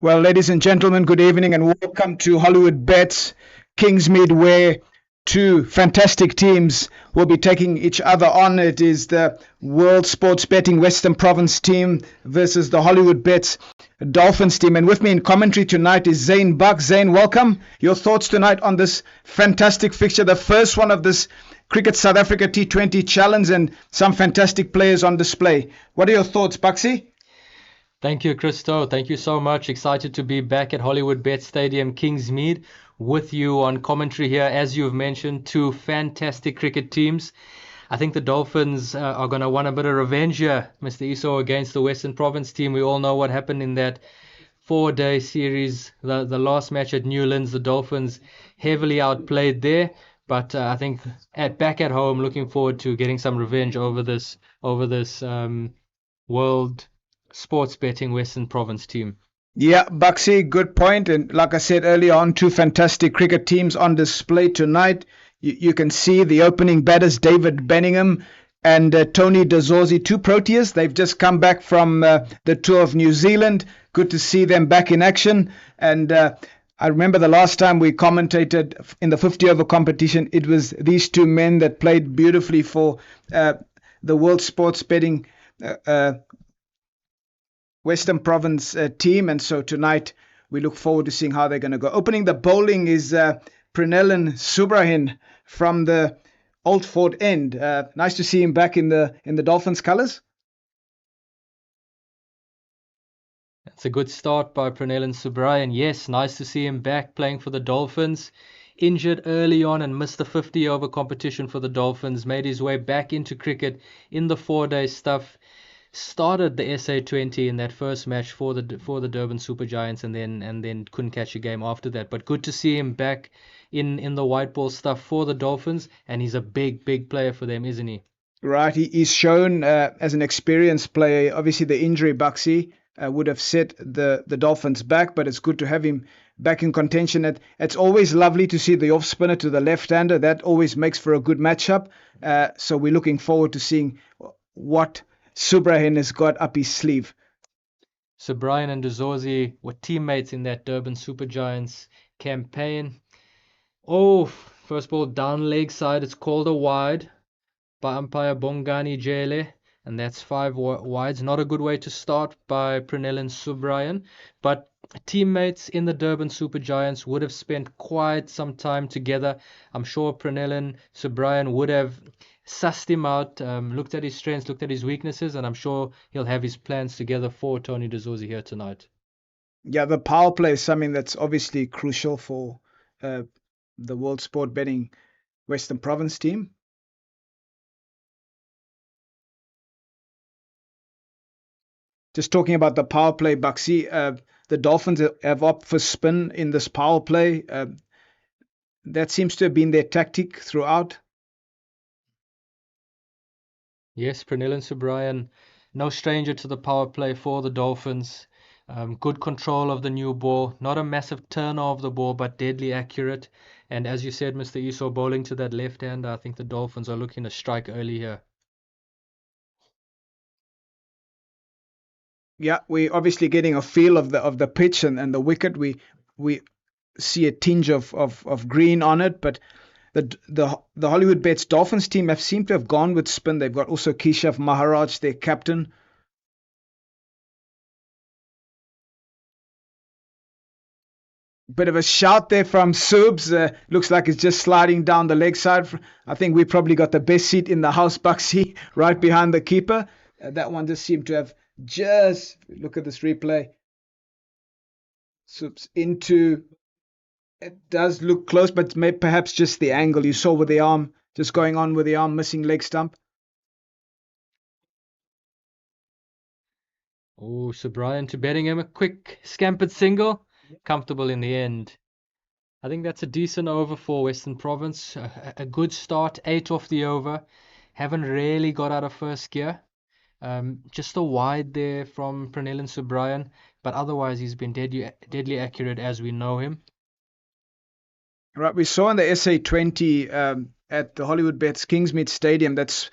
Well, ladies and gentlemen, good evening and welcome to Hollywood Bets Kingsmead, where two fantastic teams will be taking each other on. It is the World Sports Betting Western Province team versus the Hollywood Bets Dolphins team. And with me in commentary tonight is Zane Buck. Zane, welcome. Your thoughts tonight on this fantastic fixture, the first one of this Cricket South Africa T20 challenge, and some fantastic players on display. What are your thoughts, Bucksy? Thank you, Christo. Thank you so much. Excited to be back at Hollywood Bet Stadium, Kingsmead, with you on commentary here. As you've mentioned, two fantastic cricket teams. I think the Dolphins are going to want a bit of revenge here, Mr. Iso, against the Western Province team. We all know what happened in that 4-day series. The last match at Newlands, the Dolphins heavily outplayed there. But I think back at home, looking forward to getting some revenge over this World Sports Betting Western Province team. Yeah, Bucksy, good point. And like I said earlier on, two fantastic cricket teams on display tonight. You can see the opening batters, David Benningham and Tony de Zorzi, two Proteas. They've just come back from the tour of New Zealand. Good to see them back in action. And I remember the last time we commentated in the 50-over competition, it was these two men that played beautifully for the World Sports Betting Western Province team, and so tonight we look forward to seeing how they're going to go. Opening the bowling is Pranellan Subrahin from the Old Fort End. Nice to see him back in the Dolphins colours. That's a good start by Pranellan Subrahin. Yes, nice to see him back playing for the Dolphins. Injured early on and missed the 50-over competition for the Dolphins. Made his way back into cricket in the 4-day stuff. Started the SA 20 in that first match for the Durban Super Giants, and then couldn't catch a game after that. But good to see him back in the white ball stuff for the Dolphins, and he's a big player for them, isn't he? Right, he's shown as an experienced player. Obviously, the injury, Bucksy, would have set the Dolphins back, but it's good to have him back in contention. It's always lovely to see the off spinner to the left-hander. That always makes for a good matchup. So we're looking forward to seeing what Subrahin has got up his sleeve. Subrahin and de Zorzi were teammates in that Durban Super Giants campaign. Oh, first ball down leg side. It's called a wide by umpire Bongani Jele, and that's 5 wides. Not a good way to start by Pranellan Subrahin, but teammates in the Durban Super Giants would have spent quite some time together. I'm sure Pranellan Subrahin would have sussed him out, looked at his strengths, looked at his weaknesses, and I'm sure he'll have his plans together for Tony de Zorzi here tonight. Yeah, the power play is something that's obviously crucial for the World Sport Betting Western Province team. Just talking about the power play, Bucksy, the Dolphins have opted for spin in this power play. That seems to have been their tactic throughout. Yes, Pranellan Subrahin, no stranger to the power play for the Dolphins. Good control of the new ball. Not a massive turnover of the ball, but deadly accurate. And as you said, Mr. Iso, bowling to that left hand, I think the Dolphins are looking to strike early here. Yeah, we're obviously getting a feel of the pitch and the wicket. We see a tinge of green on it, but the Hollywood Bets Dolphins team have seemed to have gone with spin. They've got also Keshav Maharaj, their captain. Bit of a shout there from Subs. Looks like it's just sliding down the leg side. I think we probably got the best seat in the house, Bucksy, right behind the keeper. That one just seemed to have just, look at this replay. Subs into, it does look close, but maybe perhaps just the angle you saw with the arm, just going on with the arm, missing leg stump. Oh, Subrahin to Benningham, a quick scampered single. Comfortable in the end. I think that's a decent over for Western Province. A good start, 8 off the over. Haven't really got out of first gear. Just a wide there from Pranellan Subrahin, but otherwise he's been deadly accurate as we know him. Right, we saw in the SA 20 at the Hollywood Bets Kingsmead Stadium, that's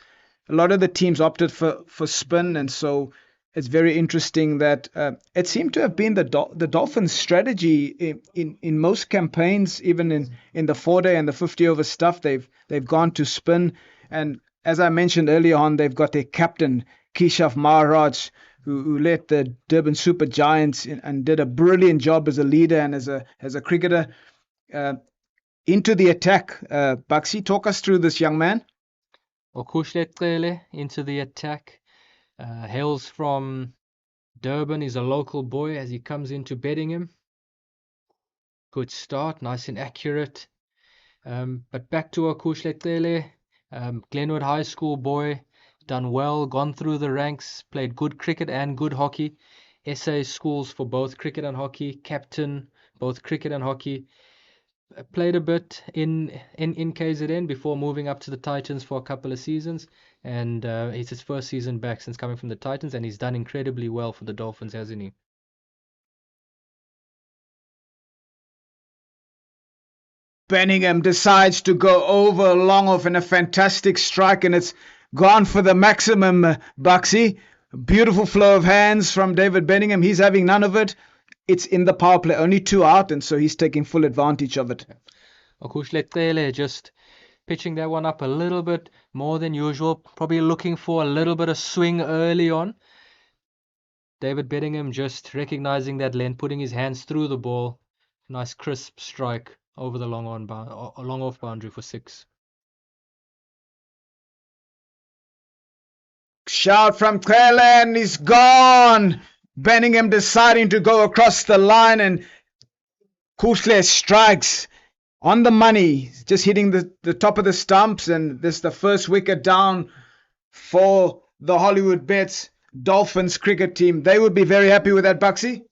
a lot of the teams opted for spin, and so it's very interesting that it seemed to have been the Dolphins' strategy in most campaigns, even in the 4-day and the 50 over stuff. They've gone to spin, and as I mentioned earlier on, they've got their captain Keshaf Maharaj, who led the Durban Super Giants and did a brilliant job as a leader and as a cricketer. Into the attack, Baxi, talk us through this young man. Okuhle into the attack. Hails from Durban. He's a local boy as he comes into Bedingham. Good start, nice and accurate. But back to Okuhle, Glenwood High School boy, done well, gone through the ranks, played good cricket and good hockey. SA schools for both cricket and hockey, captain both cricket and hockey. Played a bit in KZN before moving up to the Titans for a couple of seasons, and it's his first season back since coming from the Titans, and he's done incredibly well for the Dolphins, hasn't he? Bedingham decides to go over long off in a fantastic strike, and it's gone for the maximum, Buxy. Beautiful flow of hands from David Bedingham. He's having none of it. It's in the power play, only 2 out, and so he's taking full advantage of it. Okuhle just pitching that one up a little bit more than usual, probably looking for a little bit of swing early on. David Bedingham just recognizing that length, putting his hands through the ball. Nice crisp strike over the long off boundary for 6. Shout from Cleland, he's gone. Bedingham deciding to go across the line, and Kushle strikes on the money, just hitting the top of the stumps, and this is the first wicket down for the Hollywoodbets Dolphins cricket team. They would be very happy with that, Buxy.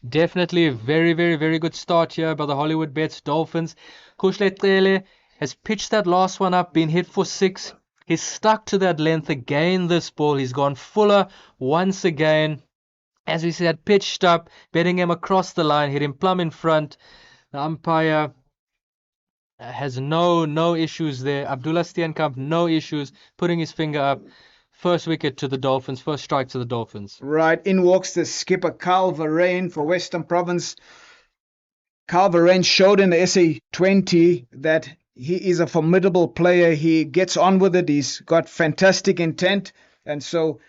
Definitely a very, very, very good start here by the Hollywoodbets Dolphins. Kushle has pitched that last one up, been hit for 6. He's stuck to that length again this ball. He's gone fuller once again. As we said, pitched up, Bedingham across the line, hit him plumb in front. The umpire has no issues there. Abdullah Steenkamp, no issues, putting his finger up. First wicket to the Dolphins, first strike to the Dolphins. Right, in walks the skipper, Carl Verreyn for Western Province. Carl Verreyn showed in the SA20 that he is a formidable player. He gets on with it. He's got fantastic intent. And so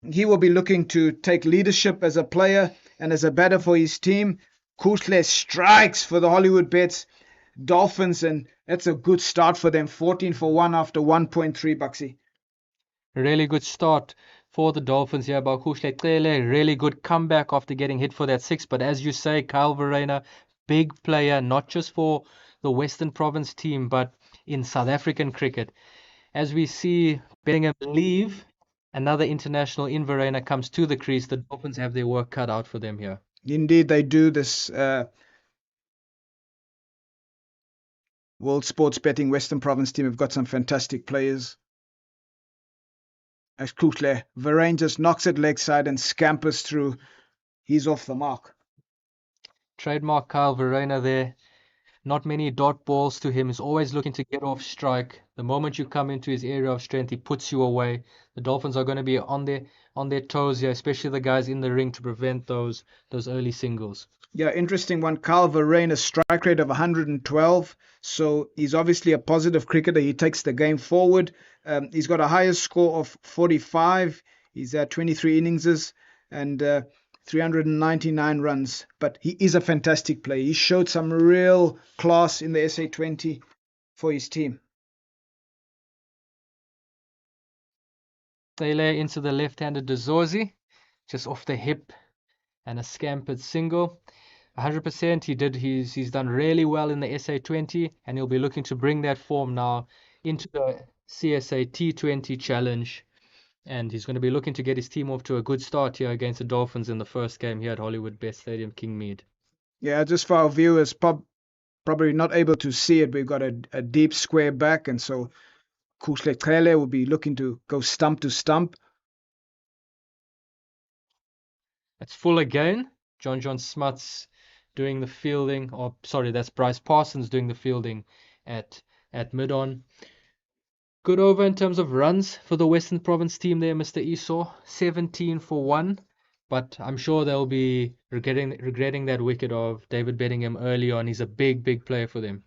he will be looking to take leadership as a player and as a batter for his team. Kushle strikes for the Hollywoodbets Dolphins, and that's a good start for them. 14 for 1 after 1.3, Buxy. Really good start for the Dolphins here by Kushle. Really good comeback after getting hit for that 6. But as you say, Kyle Verreyn, big player, not just for the Western Province team, but in South African cricket. As we see Bedingham leave, another international in Verreyn comes to the crease. The Dolphins have their work cut out for them here. Indeed, they do. This World Sports Betting Western Province team have got some fantastic players. As Kushle, Verreyn just knocks it leg side and scampers through. He's off the mark. Trademark Kyle Verreyn there. Not many dot balls to him. He's always looking to get off strike. The moment you come into his area of strength, he puts you away. The Dolphins are going to be on their toes here, especially the guys in the ring, to prevent those early singles. Yeah, interesting one. Kyle Verreyn, a strike rate of 112. So he's obviously a positive cricketer. He takes the game forward. He's got a higher score of 45. He's at 23 innings and 399 runs. But he is a fantastic player. He showed some real class in the SA20 for his team. Taylor into the left-handed Dezorzi, just off the hip, and a scampered single. 100% he's done really well in the SA20, and he'll be looking to bring that form now into the CSA T20 challenge, and he's going to be looking to get his team off to a good start here against the Dolphins in the first game here at Hollywoodbets Stadium, Kingmead. Yeah, just for our viewers, probably not able to see it, we've got a deep square back, and so Kushle Trele will be looking to go stump to stump. It's full again. John Smuts doing the fielding, or sorry, that's Bryce Parsons doing the fielding at mid-on. Good over in terms of runs for the Western Province team there, Mr. Esau. 17 for 1. but I'm sure they'll be regretting that wicket of David Bedingham early on. He's a big player for them.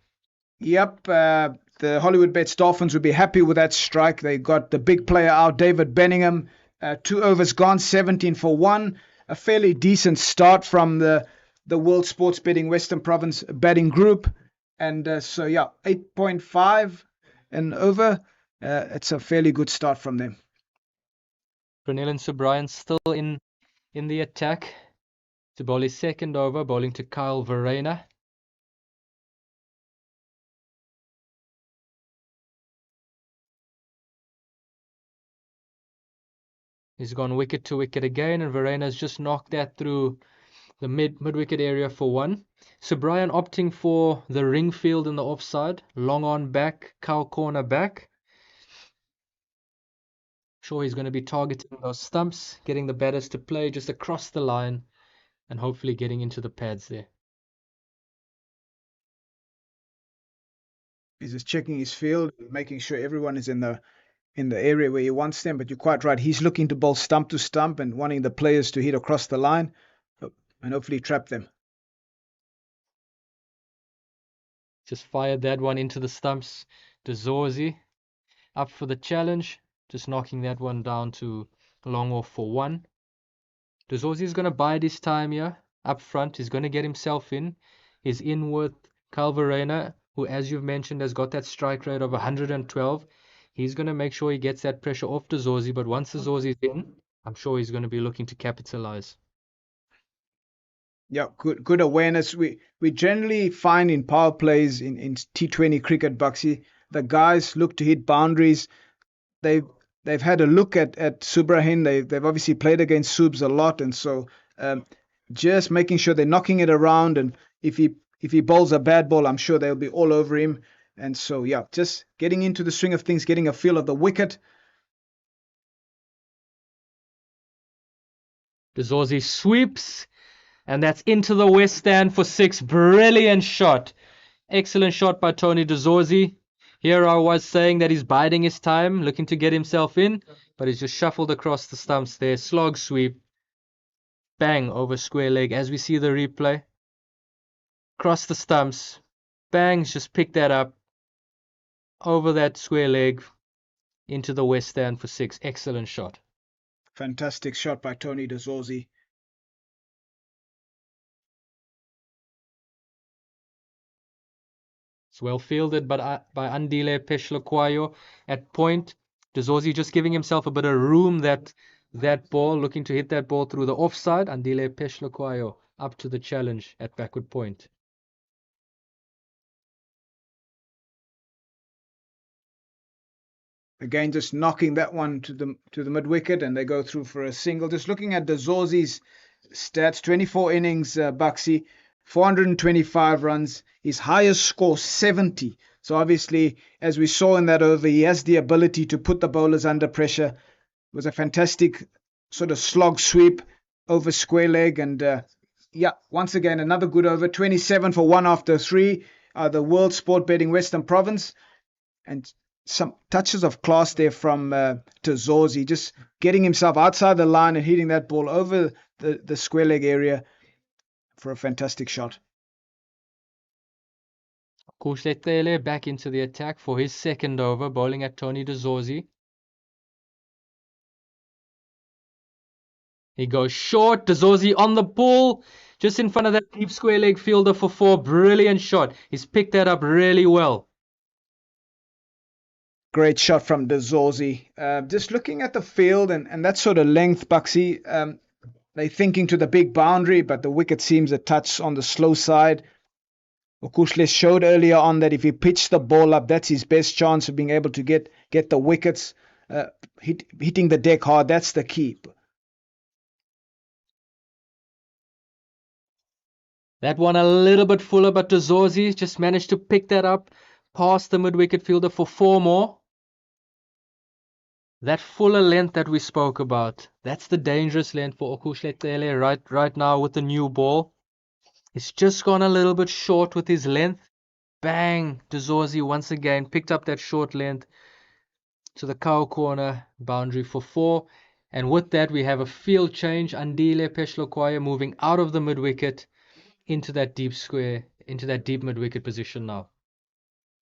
Yep, the Hollywoodbets Dolphins would be happy with that strike. They got the big player out, David Benningham. 2 overs gone, 17 for 1. A fairly decent start from the World Sports Betting Western Province batting group. And so, yeah, 8.5 and over. It's a fairly good start from them. Pranil and Subrian still in the attack to bowl his second over, bowling to Kyle Verreynne. He's gone wicket to wicket again, and Verreynne's just knocked that through the mid-wicket area for 1. Subrian opting for the ring field in the offside, long on back, cow corner back. Sure, he's going to be targeting those stumps, getting the batters to play just across the line, and hopefully getting into the pads there. He's just checking his field, making sure everyone is in the area where he wants them. But you're quite right. He's looking to bowl stump to stump and wanting the players to hit across the line and hopefully trap them. Just fired that one into the stumps. DeZorzi up for the challenge, just knocking that one down to long off for 1. DeZorzi is going to bide his time here. Up front, he's going to get himself in. He's in with Kyle Verreynne, who, as you've mentioned, has got that strike rate of 112. He's going to make sure he gets that pressure off DeZorzi, but once DeZorzi's in, I'm sure he's going to be looking to capitalize. Yeah, good awareness. We generally find in power plays in T20 cricket, Buxy, the guys look to hit boundaries. They've had a look at Subrahin. They've obviously played against Subs a lot, and so just making sure they're knocking it around. And if he bowls a bad ball, I'm sure they'll be all over him. And so, yeah, just getting into the swing of things, getting a feel of the wicket. DeZorzi sweeps, and that's into the west stand for 6. Brilliant shot. Excellent shot by Tony DeZorzi. Here I was saying that he's biding his time, looking to get himself in, but he's just shuffled across the stumps there. Slog sweep. Bang over square leg as we see the replay. Across the stumps. Bangs just picked that up over that square leg into the west stand for 6. Excellent shot. Fantastic shot by Tony DeZorzi. It's well fielded by Andile Pechlekwayo at point. DeZorzi just giving himself a bit of room, that ball, looking to hit that ball through the offside. Andile Pechlekwayo up to the challenge at backward point. Again, just knocking that one to the mid wicket, and they go through for a single. Just looking at DeZorzi's stats, 24 innings, Buxy, 425 runs. His highest score, 70. So obviously, as we saw in that over, he has the ability to put the bowlers under pressure. It was a fantastic sort of slog sweep over square leg. And yeah, once again, another good over. 27 for 1 after 3. The World Sport Betting Western Province. And some touches of class there from DeZorzi, just getting himself outside the line and hitting that ball over the square leg area for a fantastic shot. Kushletele back into the attack for his second over, bowling at Tony DeZorzi. He goes short. DeZorzi on the ball, just in front of that deep square leg fielder for 4. Brilliant shot. He's picked that up really well. Great shot from DeZorzi. Just looking at the field and that sort of length, Buxy, they're thinking to the big boundary, but the wicket seems a touch on the slow side. Okushle showed earlier on that if he pitched the ball up, that's his best chance of being able to get the wickets. Hitting the deck hard, that's the key. That one a little bit fuller, but DeZorzi just managed to pick that up past the mid-wicket fielder for 4 more. That fuller length that we spoke about, that's the dangerous length for Okushletele right now with the new ball. He's just gone a little bit short with his length. Bang! DeZorzi once again picked up that short length to the cow corner boundary for 4. And with that, we have a field change. Andile Peshlokoye moving out of the mid-wicket into that deep square, into that deep mid-wicket position now.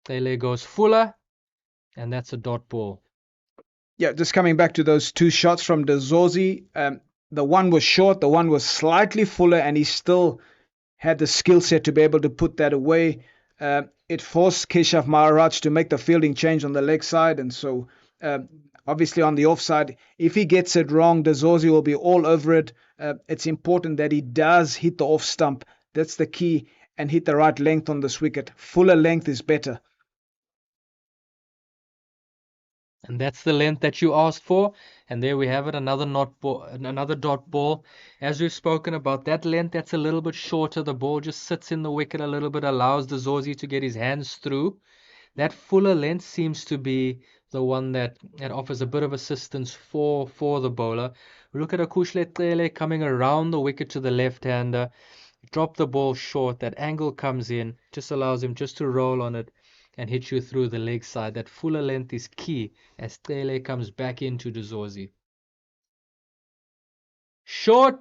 Tele goes Fuller, and that's a dot ball. Yeah, just coming back to those two shots from Dezorzi. The one was short, the one was slightly fuller, and he still had the skill set to be able to put that away. It forced Keshav Maharaj to make the fielding change on the leg side, and so obviously on the offside, if he gets it wrong, Dezorzi will be all over it. It's important that he does hit the off stump. That's the key, and hit the right length on this wicket. Fuller length is better. And that's the length that you asked for. And there we have it, another dot ball. As we've spoken about, that length that's a little bit shorter. The ball just sits in the wicket a little bit, allows Dezorzi to get his hands through. That fuller length seems to be the one that offers a bit of assistance for the bowler. Look at Akushle Tele coming around the wicket to the left-hander. Drop the ball short. That angle comes in, just allows him just to roll on it and hit you through the leg side. That fuller length is key as Tele comes back into Dezorzi. Short,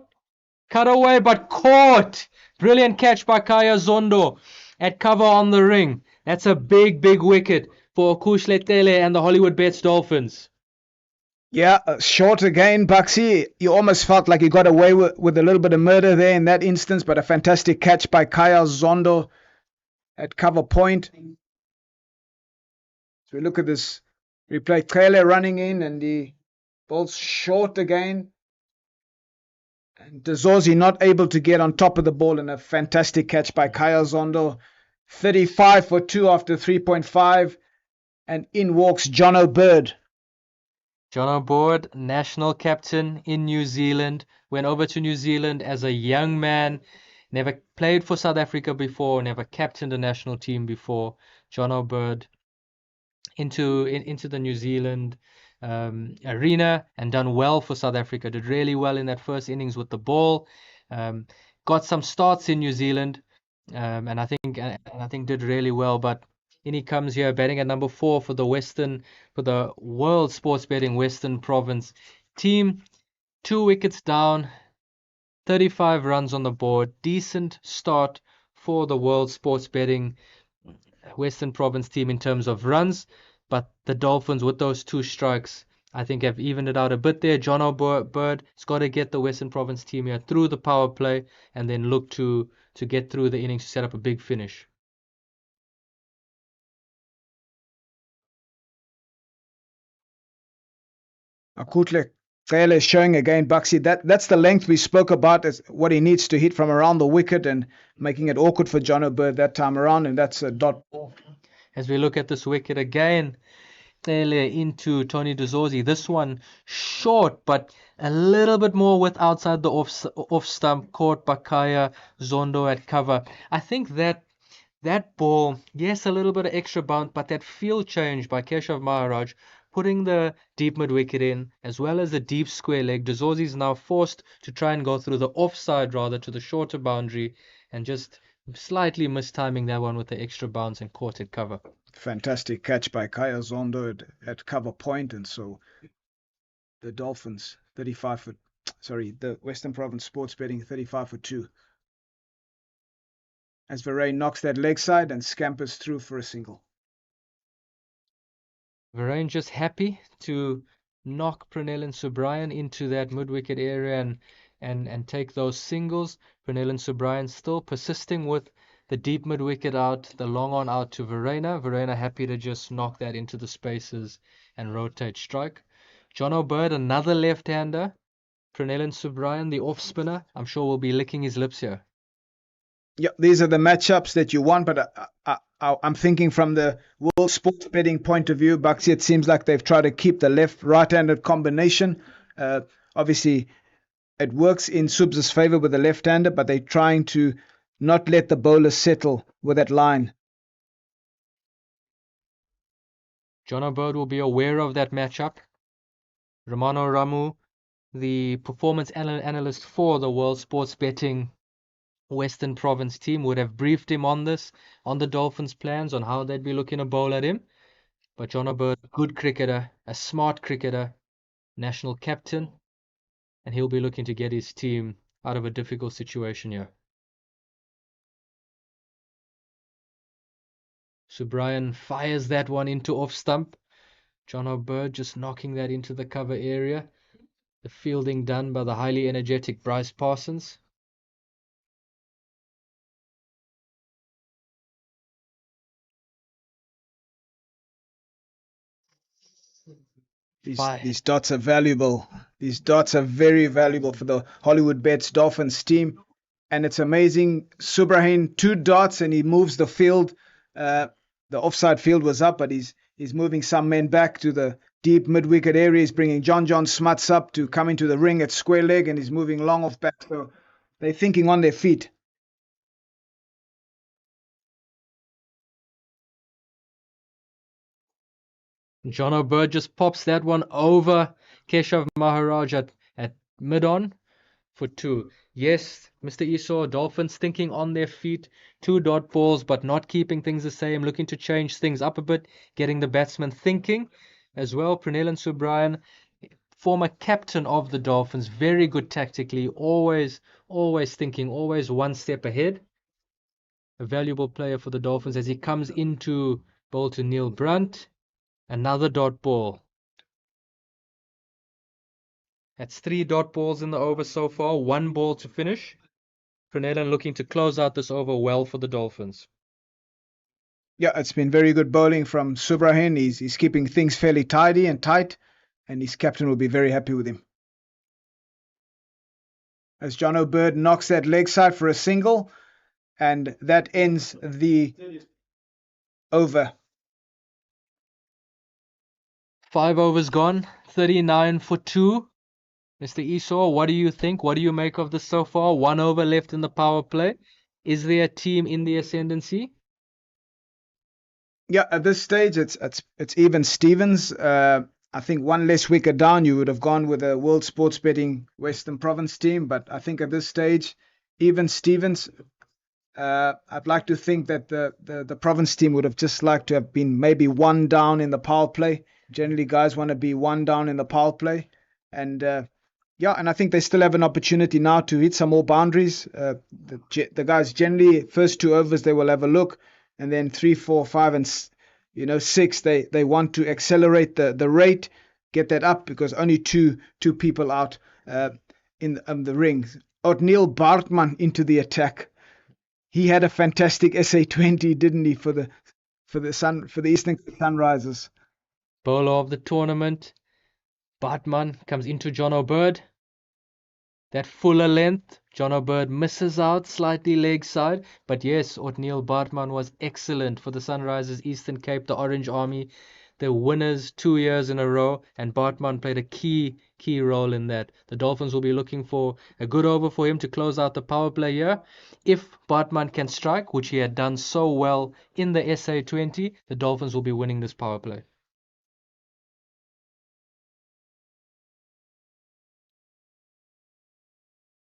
cut away, but caught. Brilliant catch by Kaya Zondo at cover on the ring. That's a big, big wicket for Akushle Tele and the Hollywoodbets Dolphins. Yeah, short again, Buxy. You almost felt like you got away with a little bit of murder there in that instance, but a fantastic catch by Kaya Zondo at cover point. So we look at this replay. Tele running in, and the ball's short again. And Dezorzi not able to get on top of the ball, and a fantastic catch by Kaya Zondo. 35 for 2 after 3.5. And in walks Jono Bird. Jono Bird, national captain in New Zealand, went over to New Zealand as a young man, never played for South Africa before, never captained a national team before. Jono Bird into the New Zealand arena and done well for South Africa. Did really well in that first innings with the ball. Got some starts in New Zealand, and I think did really well. But in he comes here, batting at number 4 for the World Sports Betting Western Province team. 2 wickets down, 35 runs on the board. Decent start for the World Sports Betting Western Province team in terms of runs, but the Dolphins with those 2 strikes I think have evened it out a bit there. Jono Bird has got to get the Western Province team here through the power play and then look to get through the innings to set up a big finish. Akutle Kele is showing again, Buxy. That's the length we spoke about, is what he needs to hit from around the wicket, and making it awkward for Jono Bird that time around, and that's a dot ball. As we look at this wicket again, Tele into Tony Dezorzi. This one short, but a little bit more width outside the off stump, caught by Kaya Zondo at cover. I think that ball, yes, a little bit of extra bounce, but that field change by Keshav Maharaj, putting the deep mid wicket in as well as the deep square leg. Dezorzi is now forced to try and go through the offside rather to the shorter boundary, and just slightly mistiming that one with the extra bounce and caught at cover. Fantastic catch by Kaya Zondo at cover point, and so the Dolphins the Western Province Sports Betting 35 for 2. As Varane knocks that leg side and scampers through for a single. Varane just happy to knock Pranel and Subrian into that mid-wicket area and take those singles. Pranel and Subrian still persisting with the deep mid-wicket out, the long on out to Verena. Verena happy to just knock that into the spaces and rotate strike. Jono Bird, another left-hander. Pranel and Subrian, the off-spinner, I'm sure will be licking his lips here. Yeah, these are the matchups that you want, but I'm thinking from the World Sports Betting point of view, Buxy, it seems like they've tried to keep the left-right-handed combination. Obviously, it works in Subs' favour with the left-hander, but they're trying to not let the bowler settle with that line. Jono Bird will be aware of that matchup. Romano Ramu, the performance analyst for the World Sports Betting Western Province team, would have briefed him on this, on the Dolphins' plans, on how they'd be looking to bowl at him. But Jono Bird, good cricketer, a smart cricketer, national captain, and he'll be looking to get his team out of a difficult situation here. So Brian fires that one into off stump. John O'Bird just knocking that into the cover area. The fielding done by the highly energetic Bryce Parsons. These dots are valuable. These dots are very valuable for the Hollywoodbets Dolphins team. And it's amazing. Subrahin, 2 dots, and he moves the field. The offside field was up, but he's moving some men back to the deep mid-wicket area. He's bringing John Smuts up to come into the ring at square leg, and he's moving long off back. So they're thinking on their feet. John O'Bird just pops that one over Keshav Maharaj at mid-on for 2. Yes, Mr. Esau, Dolphins thinking on their feet, 2 dot balls, but not keeping things the same, looking to change things up a bit, getting the batsman thinking as well. Pranil Subrian, former captain of the Dolphins, very good tactically, always thinking, always one step ahead. A valuable player for the Dolphins as he comes into bowl to Neil Brunt. Another dot ball. That's 3 dot balls in the over so far, 1 ball to finish. Pranellan looking to close out this over well for the Dolphins. Yeah, it's been very good bowling from Subrahin. He's keeping things fairly tidy and tight, and his captain will be very happy with him. As John O'Bird knocks that leg side for a single, and that ends the over. 5 overs gone, 39 for 2. Mr. Esau, what do you think? What do you make of this so far? 1 over left in the power play. Is there a team in the ascendancy? Yeah, at this stage, it's even Stevens. I think 1 less wicket down, you would have gone with a World Sports Betting Western Province team. But I think at this stage, even Stevens, I'd like to think that the province team would have just liked to have been maybe 1 down in the power play. Generally, guys want to be 1 down in the power play. And and I think they still have an opportunity now to hit some more boundaries. The guys generally, first 2 overs, they will have a look. And then 3, 4, 5, and 6, they want to accelerate the rate, get that up, because only two people out in the ring. O'Neil Bartman into the attack. He had a fantastic SA20, didn't he, for the Eastern Sunrisers. Bowler of the tournament. Bartman comes into John O'Bird. That fuller length, John O'Bird misses out slightly leg side. But yes, O'Neil Bartman was excellent for the Sunrisers Eastern Cape, the Orange Army. The winners 2 years in a row, and Bartman played a key role in that. The Dolphins will be looking for a good over for him to close out the power play here. If Bartman can strike, which he had done so well in the SA20, the Dolphins will be winning this power play.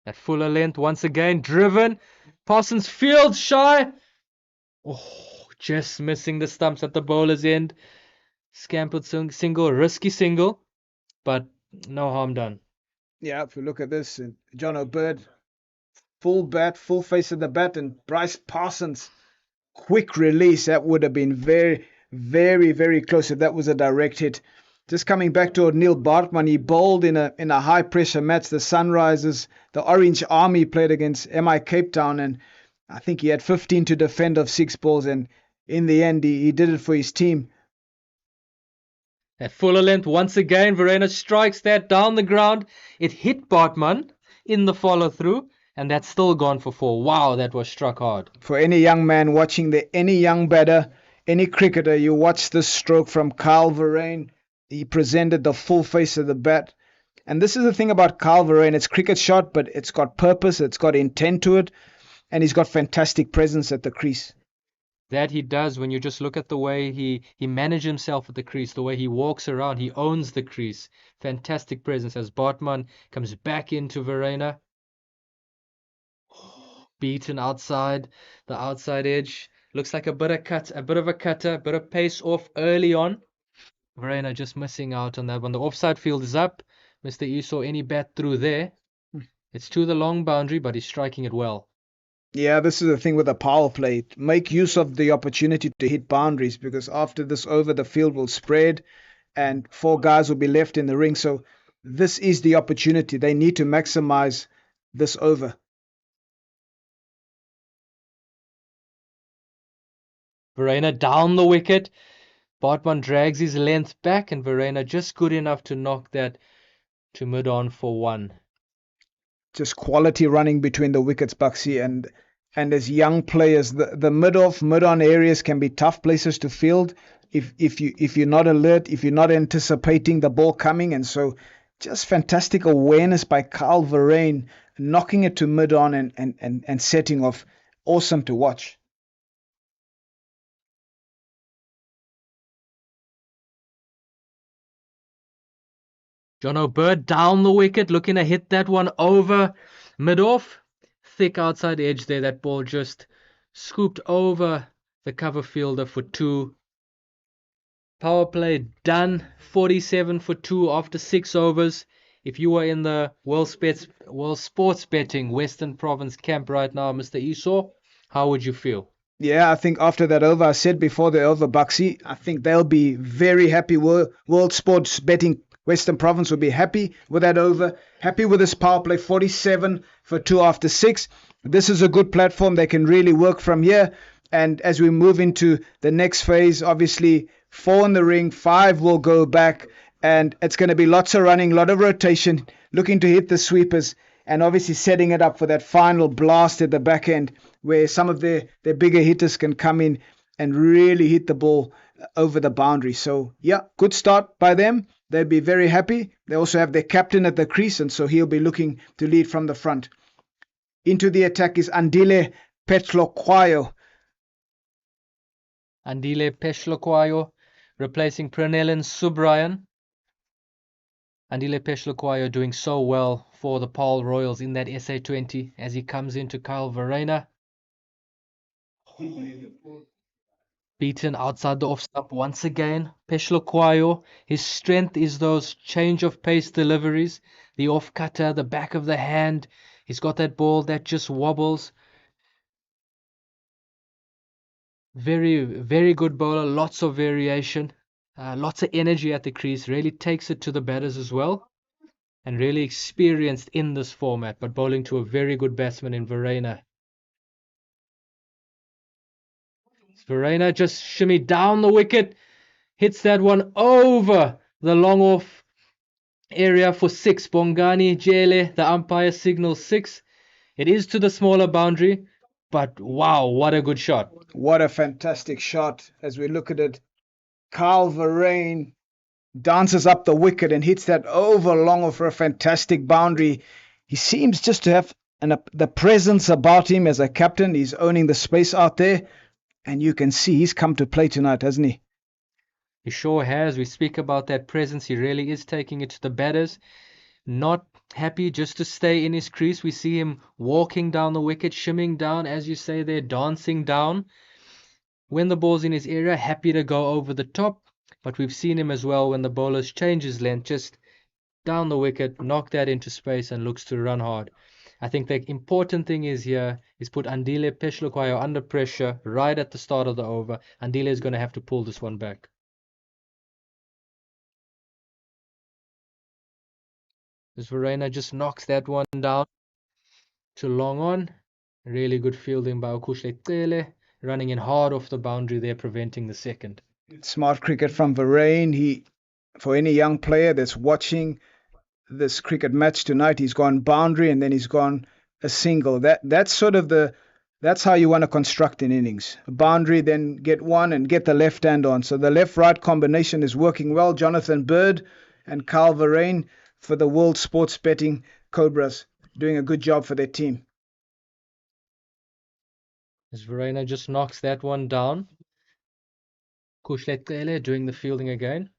That fuller length once again driven. Parsons fields shy. Oh, just missing the stumps at the bowler's end. Scampered single, risky single, but no harm done. Yeah, if you look at this, John O'Bird, full bat, full face of the bat, and Bryce Parsons, quick release. That would have been very, very, very close if that was a direct hit. Just coming back to O'Neil Bartman, he bowled in a high pressure match. The Sunrisers, the Orange Army played against MI Cape Town, and I think he had 15 to defend of 6 balls, and in the end he did it for his team. At fuller length once again, Verena strikes that down the ground. It hit Bartman in the follow through, and that's still gone for 4. Wow, that was struck hard. For any young man watching any young batter, any cricketer, you watch this stroke from Kyle Verreynne. He presented the full face of the bat. And this is the thing about Kyle Verreynne. It's cricket shot, but it's got purpose, it's got intent to it, and he's got fantastic presence at the crease. That he does. When you just look at the way he manages himself at the crease, the way he walks around, he owns the crease. Fantastic presence as Bartman comes back into Verena. Beaten outside, the outside edge. Looks like a bit of a cutter, a bit of pace off early on. Verena just missing out on that one. The offside field is up. Mr. Esau, any bat through there. It's to the long boundary, but he's striking it well. Yeah, this is the thing with the power play. Make use of the opportunity to hit boundaries because after this over, the field will spread and four guys will be left in the ring. So this is the opportunity. They need to maximize this over. Verena down the wicket. Bartman drags his length back, and Verena just good enough to knock that to mid-on for one. Just quality running between the wickets, Buxy, and as young players, the mid-off, mid-on areas can be tough places to field if you're not alert, if you're not anticipating the ball coming, and so just fantastic awareness by Carl Verheyen, knocking it to mid-on and setting off. Awesome to watch. John O'Bird down the wicket, looking to hit that one over mid-off. Thick outside edge there. That ball just scooped over the cover fielder for two. Power play done. 47 for two after 6 overs. If you were in the World Sports Betting Western Province camp right now, Mr. Esau, how would you feel? Yeah, I think after that over, I said before the over, Buxy, I think they'll be very happy. World Sports Betting Western Province will be happy with that over, happy with this power play, 47 for 2 after 6. This is a good platform. They can really work from here. And as we move into the next phase, obviously 4 in the ring, 5 will go back. And it's going to be lots of running, a lot of rotation, looking to hit the sweepers, and obviously setting it up for that final blast at the back end where some of their bigger hitters can come in and really hit the ball over the boundary. So, yeah, good start by them. They'd be very happy. They also have their captain at the crease, and so he'll be looking to lead from the front. Into the attack is Andile Petlokwayo. Andile Petlokwayo replacing Pranelin Subrayan. Andile Petlokwayo doing so well for the Paarl Royals in that SA20 as he comes into Kyle Verena. Beaten outside the off stump once again. Petlokwayo, his strength is those change of pace deliveries, the off cutter, the back of the hand. He's got that ball that just wobbles. Very, very good bowler, lots of variation, lots of energy at the crease, really takes it to the batters as well, and really experienced in this format, but bowling to a very good batsman in Verena. Verena just shimmy down the wicket, hits that one over the long off area for 6. Bongani Jele, the umpire, signals 6. It is to the smaller boundary, but wow, what a good shot. What a fantastic shot as we look at it. Carl Verheyen dances up the wicket and hits that over long for a fantastic boundary. He seems just to have the presence about him as a captain. He's owning the space out there, and you can see he's come to play tonight, hasn't he? He sure has. We speak about that presence. He really is taking it to the batters. Not happy just to stay in his crease. We see him walking down the wicket, shimming down, as you say there, dancing down. When the ball's in his area, happy to go over the top. But we've seen him as well when the bowlers change his length, just down the wicket, knock that into space and looks to run hard. I think the important thing is here is put Andile Petlokwayo under pressure right at the start of the over. Andile is going to have to pull this one back. As Verena just knocks that one down to long on. Really good fielding by Okuhle, running in hard off the boundary there, preventing the second. Smart cricket from Verheyen. For any young player that's watching this cricket match tonight, he's gone boundary and then he's gone a single. That's how you want to construct an innings. A boundary, then get one and get the left hand on. So the left-right combination is working well. Jonathan Bird and Carl Verheyen for the World Sports Betting Cobras doing a good job for their team. As Verena just knocks that one down. Kushlet doing the fielding again.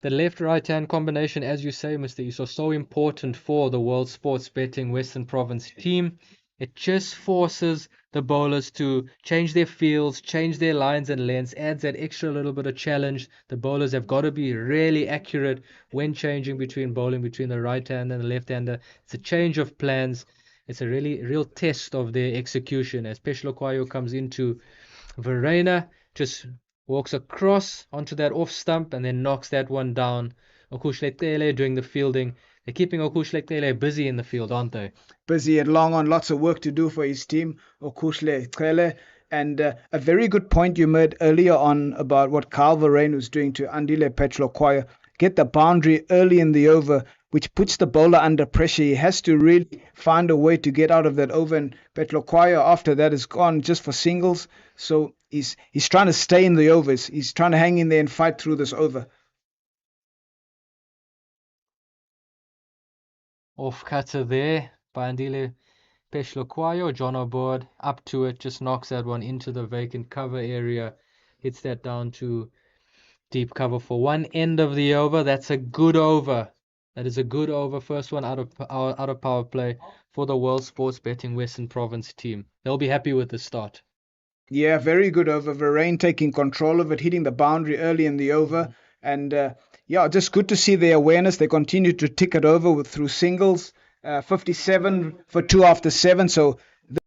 The left-right hand combination, as you say, Mr. Esau, so important for the World Sports Betting Western Province team. It just forces the bowlers to change their fields, change their lines and lengths, adds that extra little bit of challenge. The bowlers have got to be really accurate when changing between bowling between the right hander and the left hander. It's a change of plans. It's a really real test of their execution as Peshloquayo comes into Verena, just walks across onto that off stump and then knocks that one down. Okushletele doing the fielding. They're keeping Okushletele busy in the field, aren't they? Busy at long on, lots of work to do for his team, Okushle Trele. And a very good point you made earlier on about what Carl Verheyen was doing to Andile Petroquayo. Get the boundary early in the over, which puts the bowler under pressure. He has to really find a way to get out of that over. And Petroquayo, after that, is gone just for singles. So he's trying to stay in the overs. He's trying to hang in there and fight through this over. Off cutter there by Andile Peshloquayo. John O'Board up to it, just knocks that one into the vacant cover area, hits that down to deep cover for one end of the over. That's a good over. That is a good over. First one out of power play for the World Sports Betting Western Province team. They'll be happy with the start. Yeah, very good over. Verheyen taking control of it, hitting the boundary early in the over. And yeah, just good to see their awareness. They continue to tick it over through singles. 57 for 2 after 7. So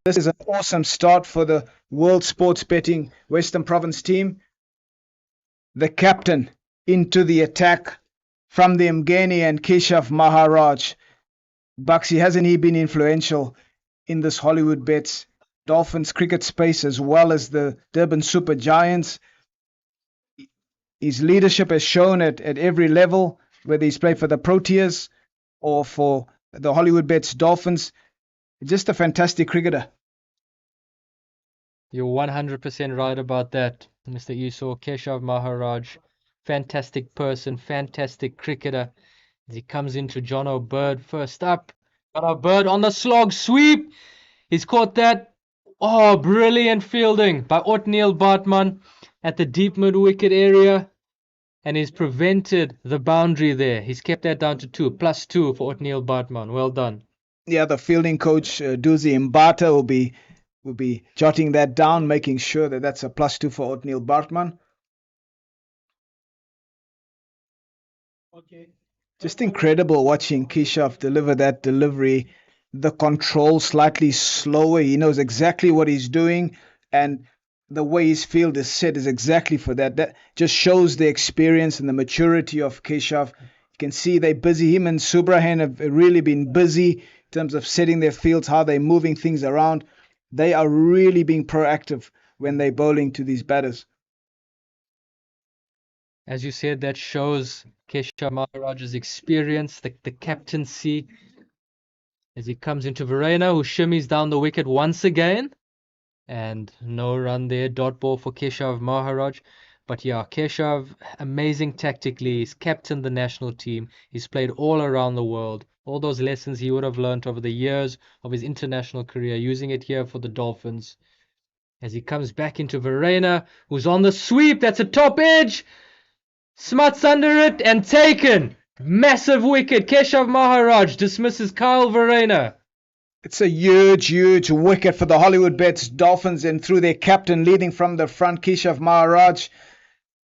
this is an awesome start for the World Sports Betting Western Province team. The captain into the attack from the Mgeni and Keshav Maharaj. Baxi, hasn't he been influential in this Hollywoodbets Dolphins cricket space as well as the Durban Super Giants? His leadership has shown at every level, whether he's played for the Proteas or for the Hollywoodbets Dolphins. Just a fantastic cricketer. You're 100% right about that, Mr. Esau. Keshav Maharaj, fantastic person, fantastic cricketer. As he comes into John O'Bird first up. John O'Bird on the slog sweep. He's caught that. Oh, brilliant fielding by Otniel Bartman at the deep mid-wicket area. And he's prevented the boundary there. He's kept that down to 2, +2 for Otniel Bartman. Well done. Yeah, the fielding coach, Duzi Mbata, will be jotting that down, making sure that that's a +2 for Otniel Bartman. Just incredible watching Keshav deliver that delivery. The control slightly slower. He knows exactly what he's doing, and the way his field is set is exactly for that. That just shows the experience and the maturity of Keshav. You can see they're busy. Him and Subrahan have really been busy in terms of setting their fields, how they're moving things around. They are really being proactive when they're bowling to these batters. As you said, that shows Keshav Maharaj's experience, the captaincy, as he comes into Verena, who shimmies down the wicket once again. And no run there, dot ball for Keshav Maharaj. But yeah, Keshav, amazing tactically. He's captained the national team. He's played all around the world. All those lessons he would have learnt over the years of his international career, using it here for the Dolphins. As he comes back into Verena, who's on the sweep. That's a top edge. Smuts under it and taken. Massive wicket. Keshav Maharaj dismisses Kyle Verena. It's a huge wicket for the Hollywoodbets Dolphins, and through their captain leading from the front, Keshav Maharaj.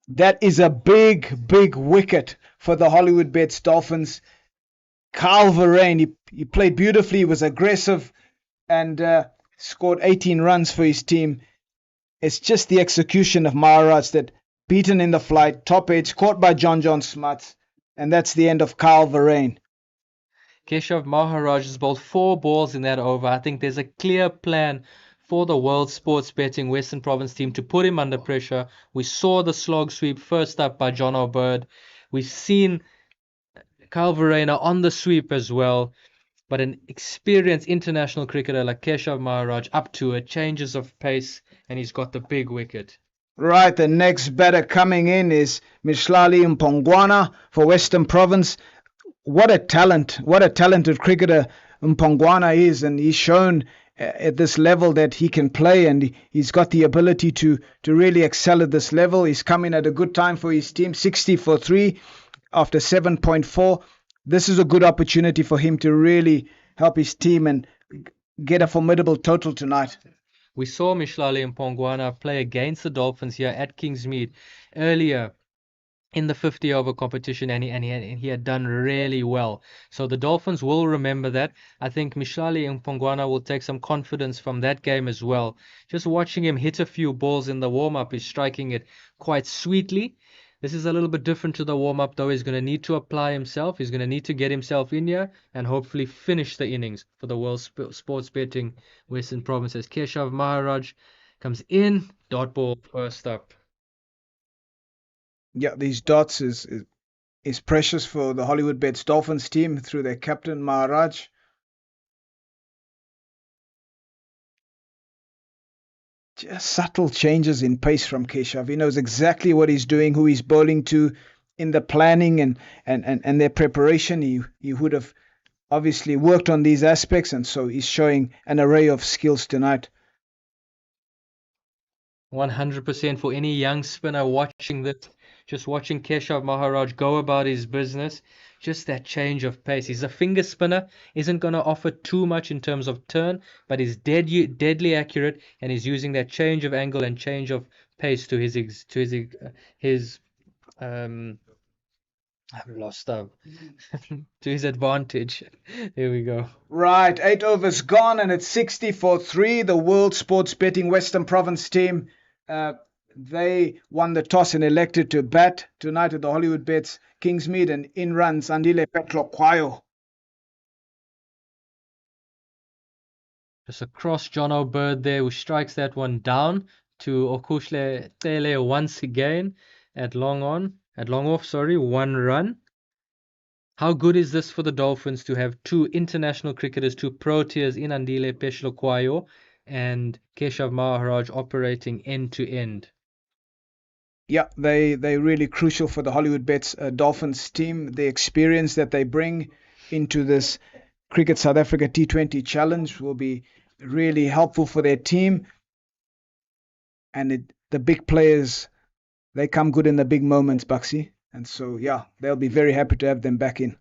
That is a big wicket for the Hollywoodbets Dolphins. Carl Verheyen, he played beautifully, he was aggressive, and scored 18 runs for his team. It's just the execution of Maharaj that beaten in the flight, top edge, caught by John Smuts, and that's the end of Carl Verheyen. Keshav Maharaj has bowled 4 balls in that over. I think there's a clear plan for the World Sports Betting Western Province team to put him under pressure. We saw the slog sweep first up by John O'Bird. We've seen Kyle Verena on the sweep as well. But an experienced international cricketer like Keshav Maharaj up to it, changes of pace, and he's got the big wicket. Right, the next batter coming in is Mishlali Mpongwana for Western Province. What a talented cricketer Mpongwana is, and he's shown at this level that he can play, and he's got the ability to really excel at this level. He's come in at a good time for his team, 60 for 3 after 7.4. This is a good opportunity for him to really help his team and get a formidable total tonight. We saw Mishlali Mpongwana play against the Dolphins here at Kingsmead earlier in the 50 over competition, and he had done really well. So the Dolphins will remember that. I think Mishlali Mpongwana will take some confidence from that game as well. Just watching him hit a few balls in the warm-up, he's striking it quite sweetly. This is a little bit different to the warm-up, though. He's going to need to apply himself. He's going to need to get himself in here and hopefully finish the innings for the World Sports Betting Western Provinces. Keshav Maharaj comes in, dot ball first up. Yeah, these dots is precious for the Hollywoodbets Dolphins team through their captain Maharaj. Just subtle changes in pace from Keshav. He knows exactly what he's doing, who he's bowling to in the planning and their preparation. He would have obviously worked on these aspects, and so he's showing an array of skills tonight. 100% for any young spinner watching this, just watching Keshav Maharaj go about his business, just that change of pace. He's a finger spinner, isn't going to offer too much in terms of turn, but he's deadly accurate, and he's using that change of angle and change of pace to his I've lost up to his advantage. There we go. Right, 8 overs gone, and it's 60-3. The World Sports Betting Western Province team, they won the toss and elected to bat tonight at the Hollywoodbets Kingsmead, and in runs Andile Petlokwayo. Just a cross Jono Bird there, who strikes that one down to Okushle Tele once again at long off, 1 run. How good is this for the Dolphins to have two international cricketers, two Proteas in Andile Petlokwayo and Keshav Maharaj operating end to end? Yeah, they're really crucial for the Hollywoodbets Dolphins team. The experience that they bring into this Cricket South Africa T20 challenge will be really helpful for their team. And the big players, they come good in the big moments, Buxy. And so, yeah, they'll be very happy to have them back in.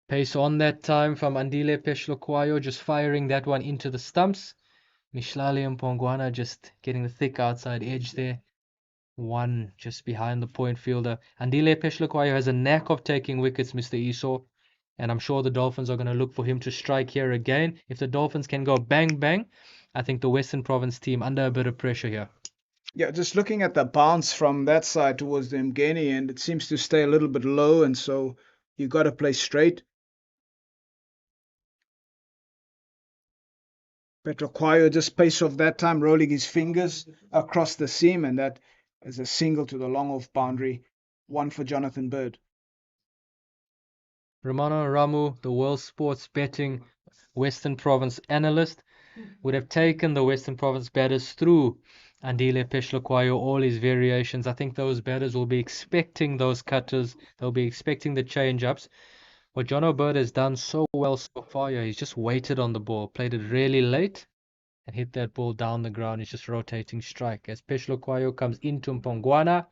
Pace on that time from Andile Petlokwayo, just firing that one into the stumps. Mishlali Mpongwana just getting the thick outside edge there. One just behind the point fielder. Andile Petlokwayo has a knack of taking wickets, Mr. Esau. And I'm sure the Dolphins are going to look for him to strike here again. If the Dolphins can go bang, bang, I think the Western Province team under a bit of pressure here. Yeah, just looking at the bounce from that side towards the Mgeni, and it seems to stay a little bit low, and so you got to play straight. Petlokwayo just pace off that time, rolling his fingers across the seam, and that is a single to the long off boundary. One for Jonathan Bird. Romano Ramu, the World Sports Betting Western Province analyst, would have taken the Western Province batters through Andile Petlokwayo, all his variations. I think those batters will be expecting those cutters. They'll be expecting the change-ups. What Jono Bird has done so well so far, he's just waited on the ball, played it really late, and hit that ball down the ground. He's just rotating strike. As Petlokwayo comes into Mpongwana,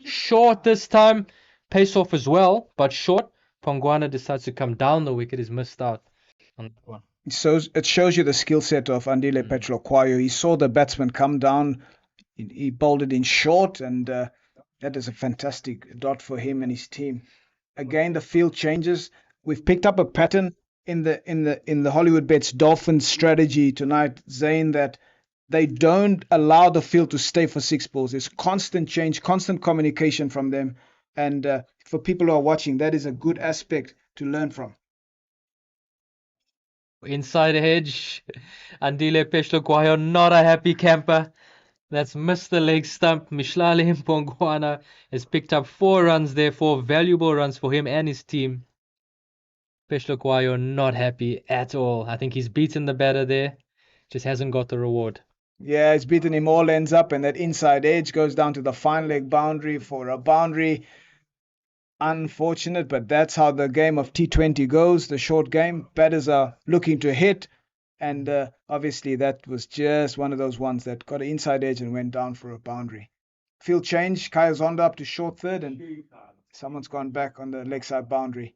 short this time, pace off as well, but short. Mpongwana decides to come down the wicket. He's missed out on that one. So it shows you the skill set of Andile Petlokwayo. He saw the batsman come down. He bowled it in short, and that is a fantastic dot for him and his team. Again, the field changes. We've picked up a pattern in the Hollywoodbets Dolphins strategy tonight, Zane, that they don't allow the field to stay for 6 balls. There's constant change, constant communication from them. And for people who are watching, that is a good aspect to learn from. Inside edge, Andile Petlokwayo, not a happy camper. That's missed the leg stump. Mishlali Mpongwana has picked up 4 runs there, 4 valuable runs for him and his team. Petlokwayo not happy at all. I think he's beaten the batter there, just hasn't got the reward. Yeah, it's beaten him all ends up, and that inside edge goes down to the fine leg boundary for a boundary. Unfortunate, but that's how the game of T20 goes, the short game. Batters are looking to hit, and obviously that was just one of those ones that got an inside edge and went down for a boundary. Field change. Kaya Zondo up to short third, and someone's gone back on the leg side boundary.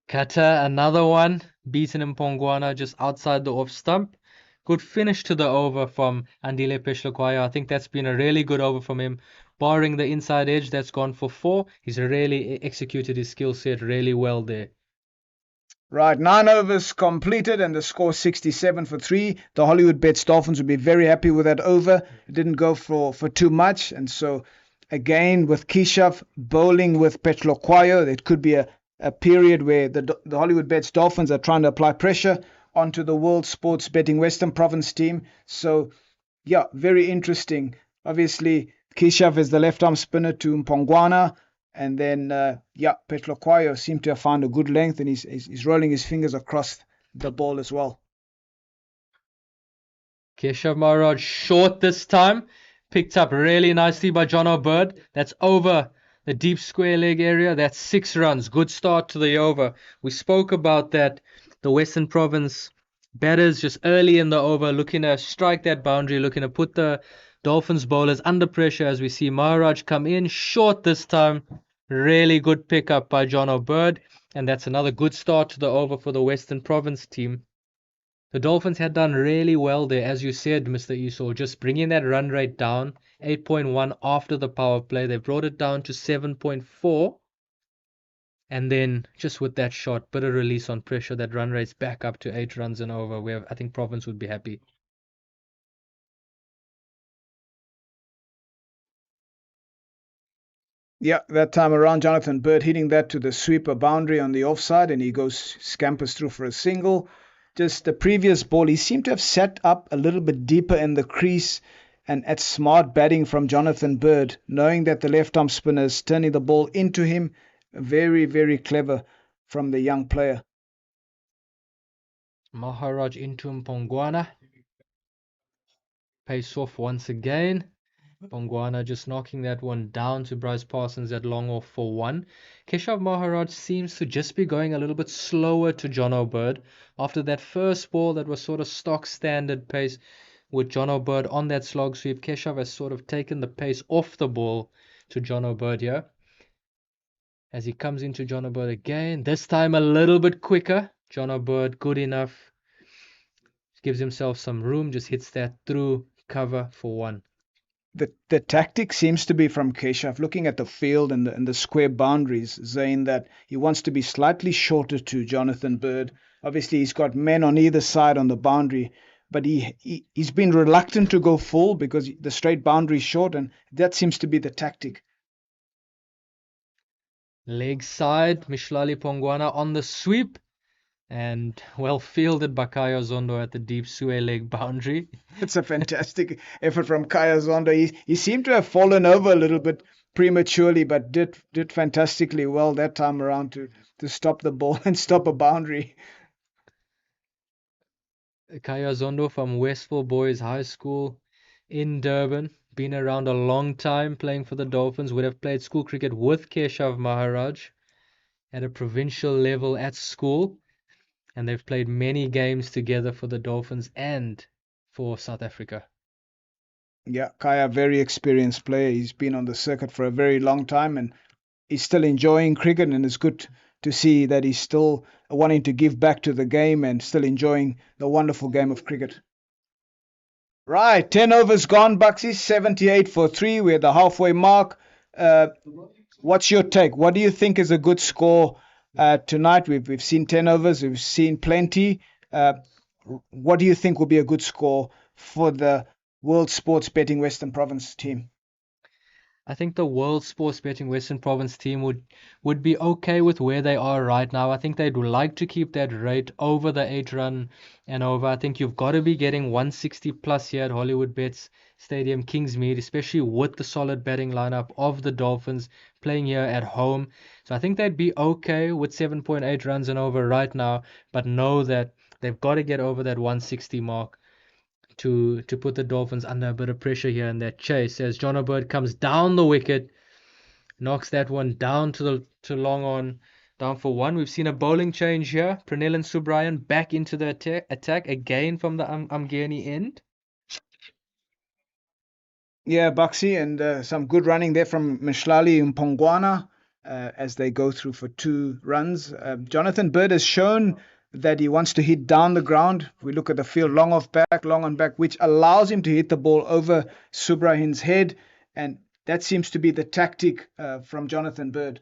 Kata, another one, beaten in Pongwana just outside the off stump. Good finish to the over from Andile Peshlokwaya. I think that's been a really good over from him. Barring the inside edge that's gone for 4, he's really executed his skill set really well there. Right, 9 overs completed and the score 67 for 3. The Hollywoodbets Dolphins would be very happy with that over. It didn't go for too much. And so, again, with Keshav bowling with Petlokwayo, it could be a period where the Hollywoodbets Dolphins are trying to apply pressure onto the World Sports Betting Western Province team. So, yeah, very interesting. Obviously, Keshav is the left-arm spinner to Mpongwana. And then, Petlokwayo seemed to have found a good length, and he's rolling his fingers across the ball as well. Keshav Maharaj short this time. Picked up really nicely by John O'Bird. That's over the deep square leg area. That's 6 runs. Good start to the over. We spoke about that. The Western Province batters just early in the over looking to strike that boundary, looking to put the Dolphins bowlers under pressure as we see Maharaj come in short this time. Really good pickup by John O'Bird. And that's another good start to the over for the Western Province team. The Dolphins had done really well there, as you said, Mr. Esau, just bringing that run rate down, 8.1 after the power play. They brought it down to 7.4. And then just with that shot, bit of release on pressure, that run rate's back up to 8 runs and over, where I think Province would be happy. Yeah, that time around, Jonathan Bird hitting that to the sweeper boundary on the offside, and he scampers through for a single. Just the previous ball, he seemed to have set up a little bit deeper in the crease, and at smart batting from Jonathan Bird, knowing that the left-arm spinner is turning the ball into him. Very, very clever from the young player. Maharaj into Mpongwana. Pace off once again. Pongwana just knocking that one down to Bryce Parsons at long off for 1. Keshav Maharaj seems to just be going a little bit slower to John O'Bird. After that first ball that was sort of stock standard pace with John O'Bird on that slog sweep, Keshav has sort of taken the pace off the ball to John O'Bird here. As he comes into John O'Bird again, this time a little bit quicker. John O'Bird good enough. Gives himself some room, just hits that through cover for 1. The tactic seems to be from Keshav, looking at the field and the square boundaries, saying that he wants to be slightly shorter to Jonathan Bird. Obviously, he's got men on either side on the boundary, but he's been reluctant to go full because the straight boundary is short, and that seems to be the tactic. Leg side, Mishlali Pongwana on the sweep. And well fielded by Kaya Zondo at the deep Sue leg boundary. It's a fantastic effort from Kaya Zondo. He seemed to have fallen over a little bit prematurely, but did fantastically well that time around to stop the ball and stop a boundary. Kaya Zondo from Westville Boys High School in Durban. Been around a long time playing for the Dolphins. Would have played school cricket with Keshav Maharaj at a provincial level at school. And they've played many games together for the Dolphins and for South Africa. Yeah, Kaya, very experienced player. He's been on the circuit for a very long time and he's still enjoying cricket, and it's good to see that he's still wanting to give back to the game and still enjoying the wonderful game of cricket. Right, 10 overs gone, Bucksy, 78 for 3. We're at the halfway mark. What's your take? What do you think is a good score tonight? We've seen 10 overs. We've seen plenty. What do you think will be a good score for the World Sports Betting Western Province team? I think the World Sports Betting Western Province team would be okay with where they are right now. I think they'd like to keep that rate over the 8 run and over. I think you've got to be getting 160 plus here at Hollywoodbets Stadium Kingsmead, especially with the solid batting lineup of the Dolphins playing here at home. So I think they'd be okay with 7.8 runs and over right now, but know that they've got to get over that 160 mark to put the Dolphins under a bit of pressure here in that chase. As John O'Bird comes down the wicket, knocks that one down to long on, down for 1. We've seen a bowling change here. Pranil and Subrayan back into the attack again from the Amgeni end. Yeah, Buxy, and some good running there from Mshlali Mpongwana as they go through for 2 runs. Jonathan Bird has shown that he wants to hit down the ground. If we look at the field, long off back, long on back, which allows him to hit the ball over Subrahin's head. And that seems to be the tactic from Jonathan Bird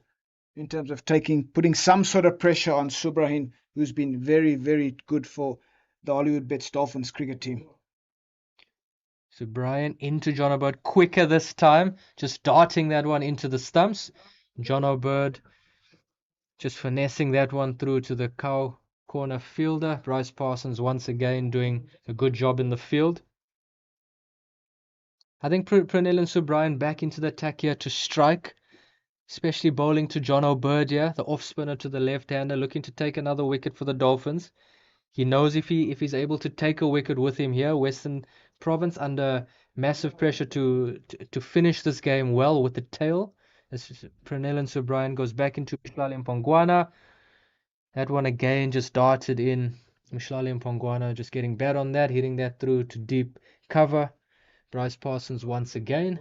in terms of putting some sort of pressure on Subrahin, who's been very, very good for the Hollywoodbets Dolphins cricket team. So Brian into John O'Bird quicker this time, just darting that one into the stumps. John O'Bird just finessing that one through to the cow corner fielder. Bryce Parsons once again doing a good job in the field. I think Pranil and Subrian back into the attack here to strike, especially bowling to John O'Bird here, the off spinner to the left-hander, looking to take another wicket for the Dolphins. He knows if he's able to take a wicket with him here, Western Province under massive pressure to finish this game well with the tail. As Pranil and Subrian goes back into Mshlali Mpongwana. That one again just darted in. Mshlali Mpongwana just getting bad on that, hitting that through to deep cover. Bryce Parsons once again.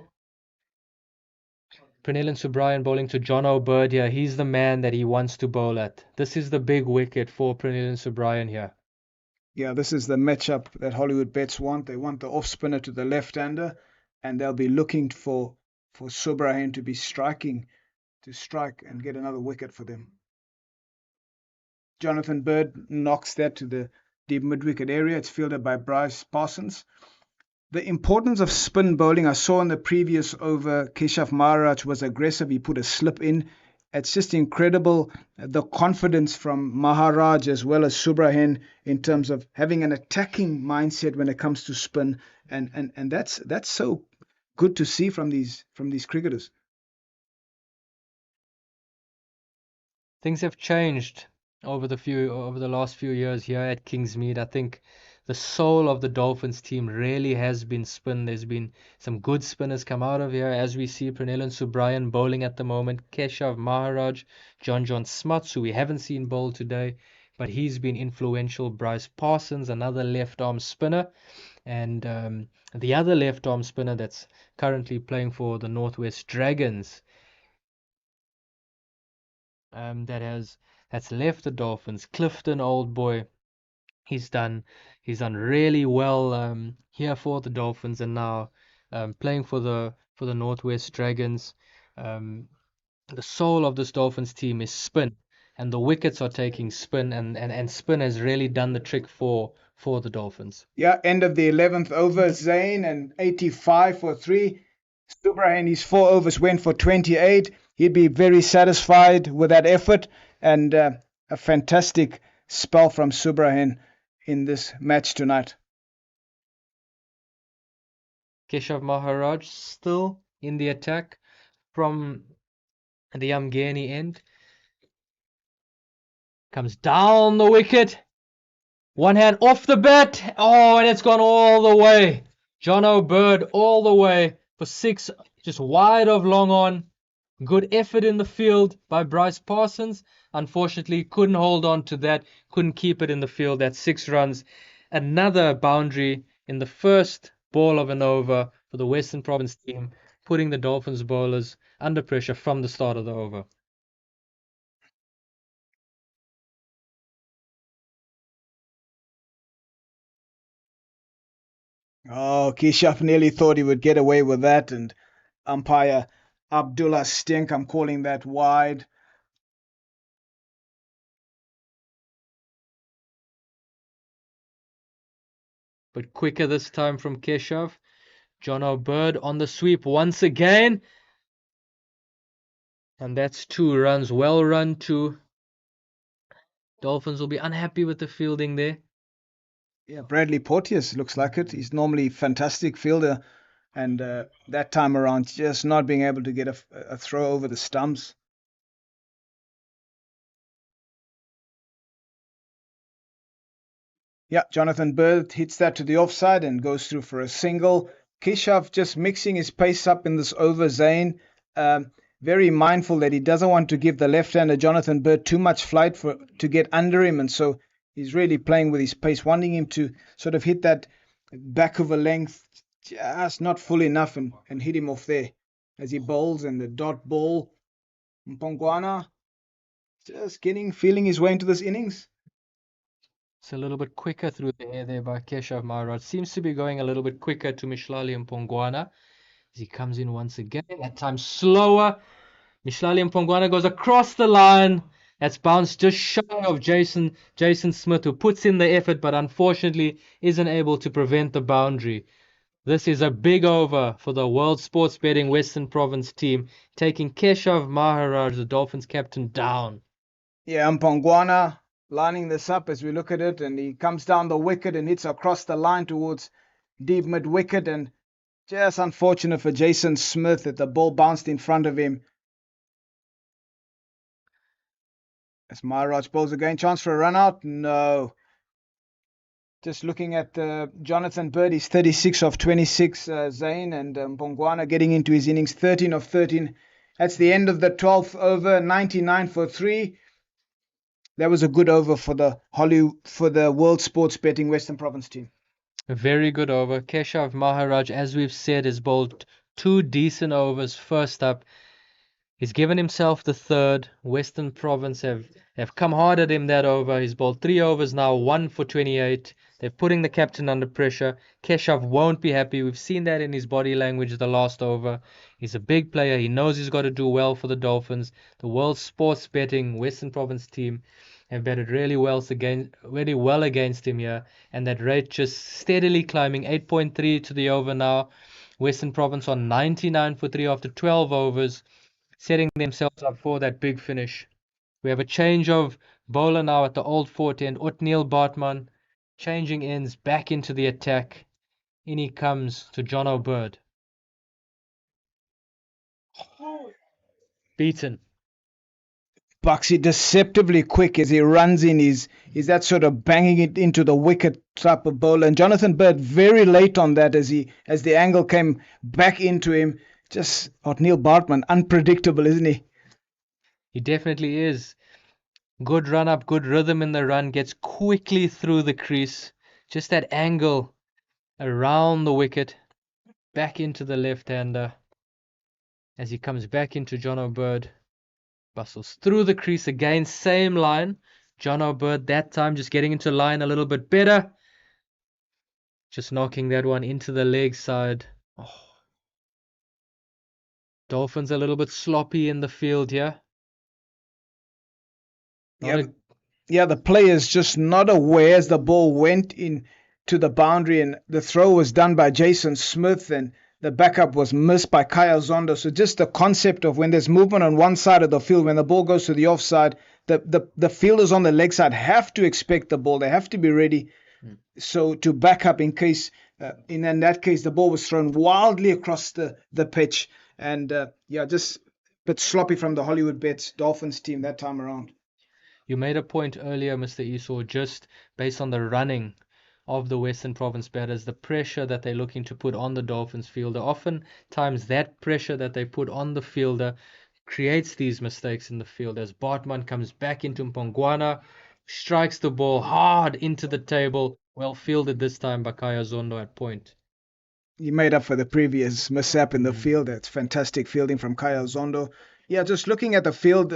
Pranil and Subrian bowling to John O'Bird here. He's the man that he wants to bowl at. This is the big wicket for Pranil and Subrian here. Yeah, this is the matchup that Hollywoodbets want. They want the off spinner to the left-hander, and they'll be looking for Subrahin to be strike and get another wicket for them. Jonathan Bird knocks that to the deep mid-wicket area. It's fielded by Bryce Parsons. The importance of spin bowling, I saw in the previous over, Keshav Maharaj was aggressive. He put a slip in. It's just incredible, the confidence from Maharaj as well as Subrahin in terms of having an attacking mindset when it comes to spin. And that's so good to see from these cricketers. Things have changed over the last few years here at Kingsmead. I think the soul of the Dolphins team really has been spin. There's been some good spinners come out of here, as we see Pranil and Subrian bowling at the moment. Keshav Maharaj, John Smuts, who we haven't seen bowl today, but he's been influential. Bryce Parsons, another left-arm spinner, and the other left-arm spinner that's currently playing for the Northwest Dragons, that's left the Dolphins, Clifton, old boy. He's done really well here for the Dolphins, and now playing for the Northwest Dragons. The soul of this Dolphins team is spin, and the wickets are taking spin, and spin has really done the trick for the Dolphins. Yeah, end of the 11th over, Zayn, and 85 for 3. Subrahin, his 4 overs went for 28. He'd be very satisfied with that effort, and a fantastic spell from Subrahin in this match tonight. Keshav Maharaj still in the attack from the Amgheni end. Comes down the wicket. One hand off the bat. Oh, and it's gone all the way. John O'Bird all the way for 6, just wide of long on. Good effort in the field by Bryce Parsons. Unfortunately, couldn't hold on to that. Couldn't keep it in the field. That's 6 runs. Another boundary in the first ball of an over for the Western Province team, putting the Dolphins bowlers under pressure from the start of the over. Oh, Keshav nearly thought he would get away with that, and umpire Abdullah Stink, I'm calling that wide. But quicker this time from Keshav. John O'Bird on the sweep once again. And that's 2 runs. Well run, 2. Dolphins will be unhappy with the fielding there. Yeah, Bradley Porteous looks like it. He's normally a fantastic fielder, and that time around just not being able to get a throw over the stumps. Yeah, Jonathan Bird hits that to the offside and goes through for a single. Keshav just mixing his pace up in this over, Zayn. Very mindful that he doesn't want to give the left-hander Jonathan Bird too much flight to get under him, and so he's really playing with his pace, wanting him to sort of hit that back of a length just not full enough and hit him off there as he bowls, and the dot ball. Mpongwana just feeling his way into this innings. It's a little bit quicker through the air there by Keshav Maharaj. Seems to be going a little bit quicker to Mishlali Mpongwana as he comes in once again. That time slower. Mishlali Mpongwana goes across the line. That's bounced just shy of Jason Smith, who puts in the effort but unfortunately isn't able to prevent the boundary. This is a big over for the World Sports Betting Western Province team, taking Keshav Maharaj, the Dolphins captain, down. Yeah, Mpongwana lining this up as we look at it, and he comes down the wicket and hits across the line towards deep mid wicket, and just unfortunate for Jason Smith that the ball bounced in front of him. As Maharaj bowls again, chance for a run out? No. Just looking at Jonathan Bird, he's 36 of 26, Zane, and Mpongwana getting into his innings, 13 of 13. That's the end of the 12th over, 99 for 3. That was a good over for the World Sports Betting Western Province team. A very good over. Keshav Maharaj, as we've said, has bowled 2 decent overs. First up, he's given himself the third. Western Province have come hard at him that over. He's bowled 3 overs now, 1 for 28. They're putting the captain under pressure. Keshav won't be happy. We've seen that in his body language the last over. He's a big player. He knows he's got to do well for the Dolphins. The World Sports Betting Western Province team have betted really well against him here. And that rate just steadily climbing, 8.3 to the over now. Western Province on 99 for 3 after 12 overs, setting themselves up for that big finish. We have a change of bowler now at the Old Fort End. Otniel Bartman changing ends back into the attack. In he comes to John O'Bird. Beaten. Buxy deceptively quick as he runs in. He's that sort of banging it into the wicket type of bowler. And Jonathan Bird very late on that as the angle came back into him. Just Otniel Bartman, unpredictable, isn't he? He definitely is. Good run up, good rhythm in the run, gets quickly through the crease. Just that angle around the wicket, back into the left-hander. As he comes back into John O'Bird, bustles through the crease again, same line. John O'Bird that time just getting into line a little bit better. Just knocking that one into the leg side. Oh. Dolphins a little bit sloppy in the field here. Yeah, the player's just not aware as the ball went in to the boundary, and the throw was done by Jason Smith, and the backup was missed by Kaya Zondo. So just the concept of when there's movement on one side of the field, when the ball goes to the offside, the fielders on the leg side have to expect the ball. They have to be ready. So to back up in case, in that case, the ball was thrown wildly across the pitch. And just a bit sloppy from the Hollywoodbets Dolphins team that time around. You made a point earlier, Mr. Esau, just based on the running of the Western Province batters, the pressure that they're looking to put on the Dolphins fielder. Oftentimes that pressure that they put on the fielder creates these mistakes in the field as Bartman comes back into Mpongwana, strikes the ball hard into the table. Well fielded this time by Kaya Zondo at point. He made up for the previous mishap in the field. That's fantastic fielding from Kaya Zondo. Yeah, just looking at the field,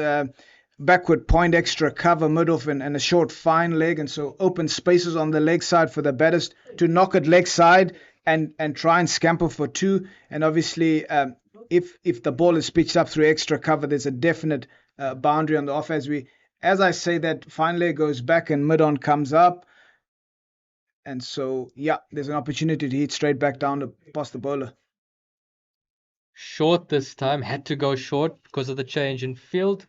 backward point, extra cover, mid-off, and a short fine leg, and so open spaces on the leg side for the batters to knock it leg side and try and scamper for 2. And obviously, if the ball is pitched up through extra cover, there's a definite boundary on the off. As I say, that fine leg goes back and mid-on comes up. And so, there's an opportunity to hit straight back down past the bowler. Short this time, had to go short because of the change in field.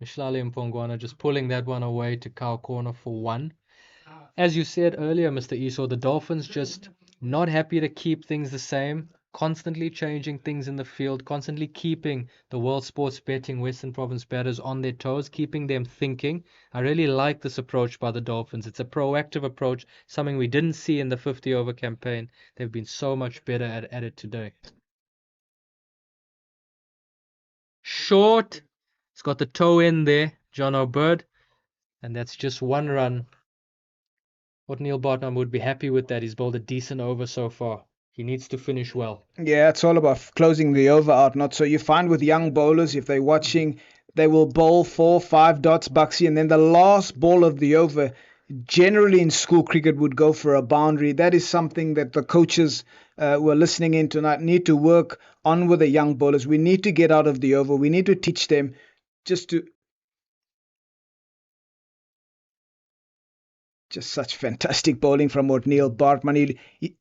Mishlali Mpongwana just pulling that one away to cow corner for 1. As you said earlier, Mr. Esau, the Dolphins just not happy to keep things the same, constantly changing things in the field, constantly keeping the World Sports Betting Western Province batters on their toes, keeping them thinking. I really like this approach by the Dolphins. It's a proactive approach, something we didn't see in the 50-over campaign. They've been so much better at it today. Short. It's got the toe in there, John O'Bird, and that's just 1 run. Otniel Bartman would be happy with that. He's bowled a decent over so far. He needs to finish well. Yeah, it's all about closing the over out, not so. You find with young bowlers, if they're watching, they will bowl 4, 5 dots, Buxy, and then the last ball of the over, generally in school cricket, would go for a boundary. That is something that the coaches who are listening in tonight need to work on with the young bowlers. We need to get out of the over. We need to teach them just to Just such fantastic bowling from O'Neill Bartman.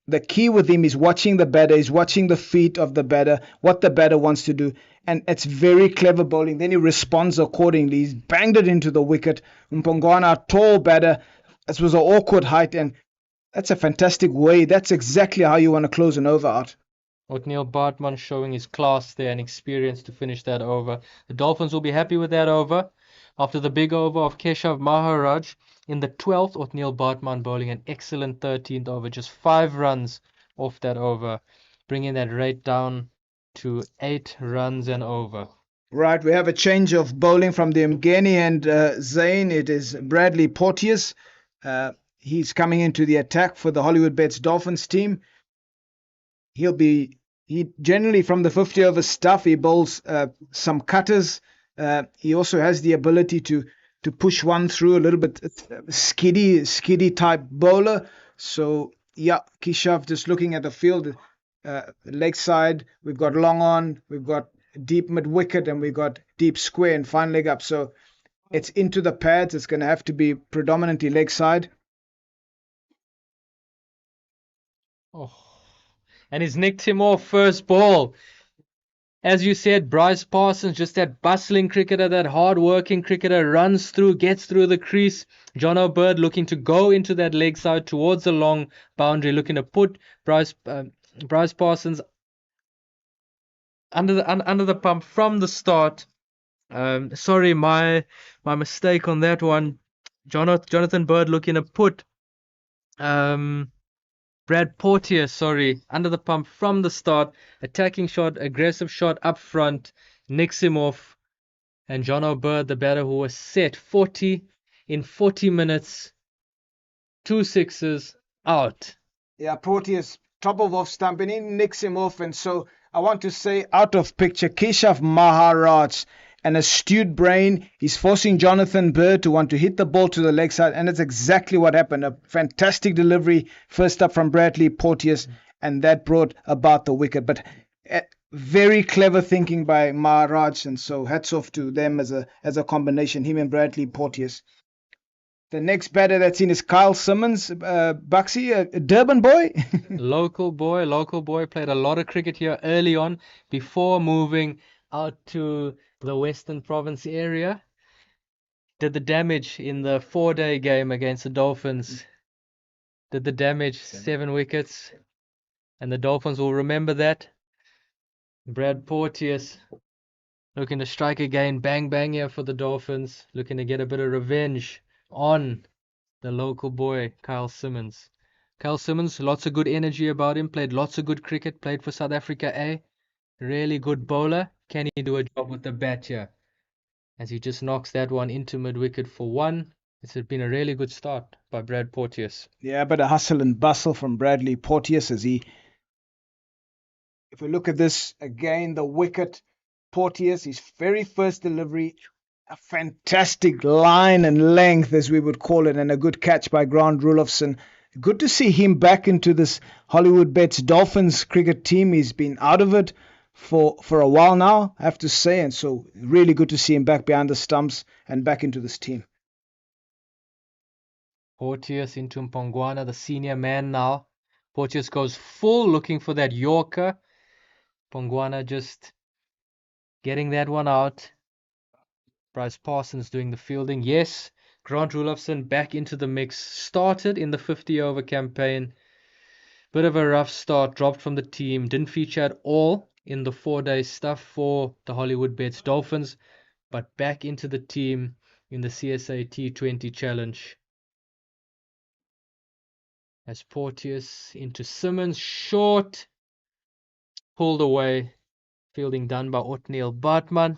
The key with him is watching the batter, is watching the feet of the batter, what the batter wants to do. And it's very clever bowling. Then he responds accordingly. He's banged it into the wicket. Mpongwana, tall batter. This was an awkward height, and that's a fantastic way. That's exactly how you want to close an over out. O'Neill Bartman showing his class there and experience to finish that over. The Dolphins will be happy with that over. After the big over of Keshav Maharaj, in the 12th, O'Neill Bartman bowling an excellent 13th over, just 5 runs off that over, bringing that rate down to 8 runs and over. Right, we have a change of bowling from the Mgeni and Zain. It is Bradley Porteous. He's coming into the attack for the Hollywoodbets Dolphins team. He generally from the 50 over stuff, he bowls some cutters. He also has the ability to push one through, a little bit skiddy type bowler. So yeah, Keshav, just looking at the field, leg side, we've got long on, we've got deep mid wicket, and we've got deep square and fine leg up. So it's into the pads. It's going to have to be predominantly leg side. Oh, and he's nicked him off first ball. As you said, Bryce Parsons, just that bustling cricketer, that hard-working cricketer, runs through, gets through the crease. John O'Bird looking to go into that leg side towards the long boundary, looking to put Bryce Parsons under the pump from the start. Sorry, my mistake on that one. Jonathan Bird looking to put Brad Porteous, under the pump from the start. Attacking shot, aggressive shot up front, nicks him off. And John O'Bird, the batter who was set 40 in 40 minutes, 2 sixes, out. Yeah, Porteous, top of off stump, and he nicks him off. And so I want to say, out of picture, Keshav Maharaj, an astute brain. He's forcing Jonathan Bird to want to hit the ball to the leg side, and it's exactly what happened. A fantastic delivery, first up from Bradley Porteous, and that brought about the wicket. But very clever thinking by Maharaj, and so hats off to them as a combination, him and Bradley Porteous. The next batter that's in is Kyle Simmons, Buxy, a Durban boy. Local boy, played a lot of cricket here early on before moving out to the Western Province area. Did the damage in the 4-day game against the Dolphins. Did the damage, 7 wickets. And the Dolphins will remember that. Brad Porteous looking to strike again, bang bang here for the Dolphins, looking to get a bit of revenge on the local boy, Kyle Simmons. Kyle Simmons, lots of good energy about him, played lots of good cricket, played for South Africa A. Really good bowler. Can he do a job with the bat here? As he just knocks that one into mid-wicket for 1. It's been a really good start by Brad Porteous. Yeah, but a hustle and bustle from Bradley Porteous as he... If we look at this again, the wicket, Porteous, his very first delivery, a fantastic line and length, as we would call it, and a good catch by Grant Rulofsson. Good to see him back into this Hollywoodbets Dolphins cricket team. He's been out of it for a while now, I have to say, and so really good to see him back behind the stumps and back into this team. Porteous into Mpongwana, the senior man now. Porteous goes full, looking for that Yorker. Mpongwana just getting that one out. Bryce Parsons doing the fielding. Yes, Grant Rulofsson back into the mix. Started in the 50-over campaign. Bit of a rough start, dropped from the team. Didn't feature at all in the 4-day stuff for the Hollywoodbets Dolphins, but back into the team in the CSA T20 challenge. As Porteous into Simmons, short, pulled away. Fielding done by O'Neill Bartman.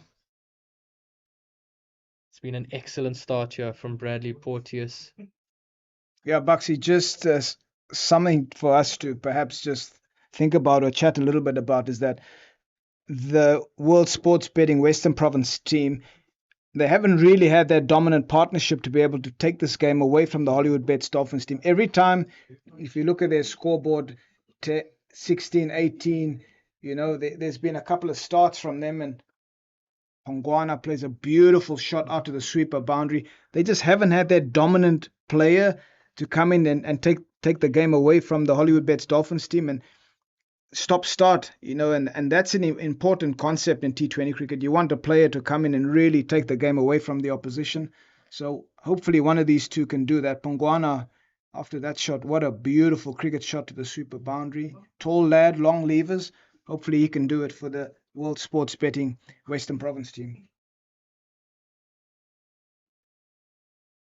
It's been an excellent start here from Bradley Porteous. Yeah, Buxy, just something for us to perhaps just think about or chat a little bit about is that the World Sports Betting Western Province team, they haven't really had that dominant partnership to be able to take this game away from the Hollywoodbets Dolphins team. Every time, if you look at their scoreboard, 16, 18, there's been a couple of starts from them, and Pongwana plays a beautiful shot out to the sweeper boundary. They just haven't had that dominant player to come in and take the game away from the Hollywoodbets Dolphins team. And stop start, and that's an important concept in T20 cricket. You want a player to come in and really take the game away from the opposition. So hopefully one of these two can do that. Pongwana, after that shot, what a beautiful cricket shot to the sweeper boundary. Tall lad, long levers. Hopefully he can do it for the World Sports Betting Western Province team.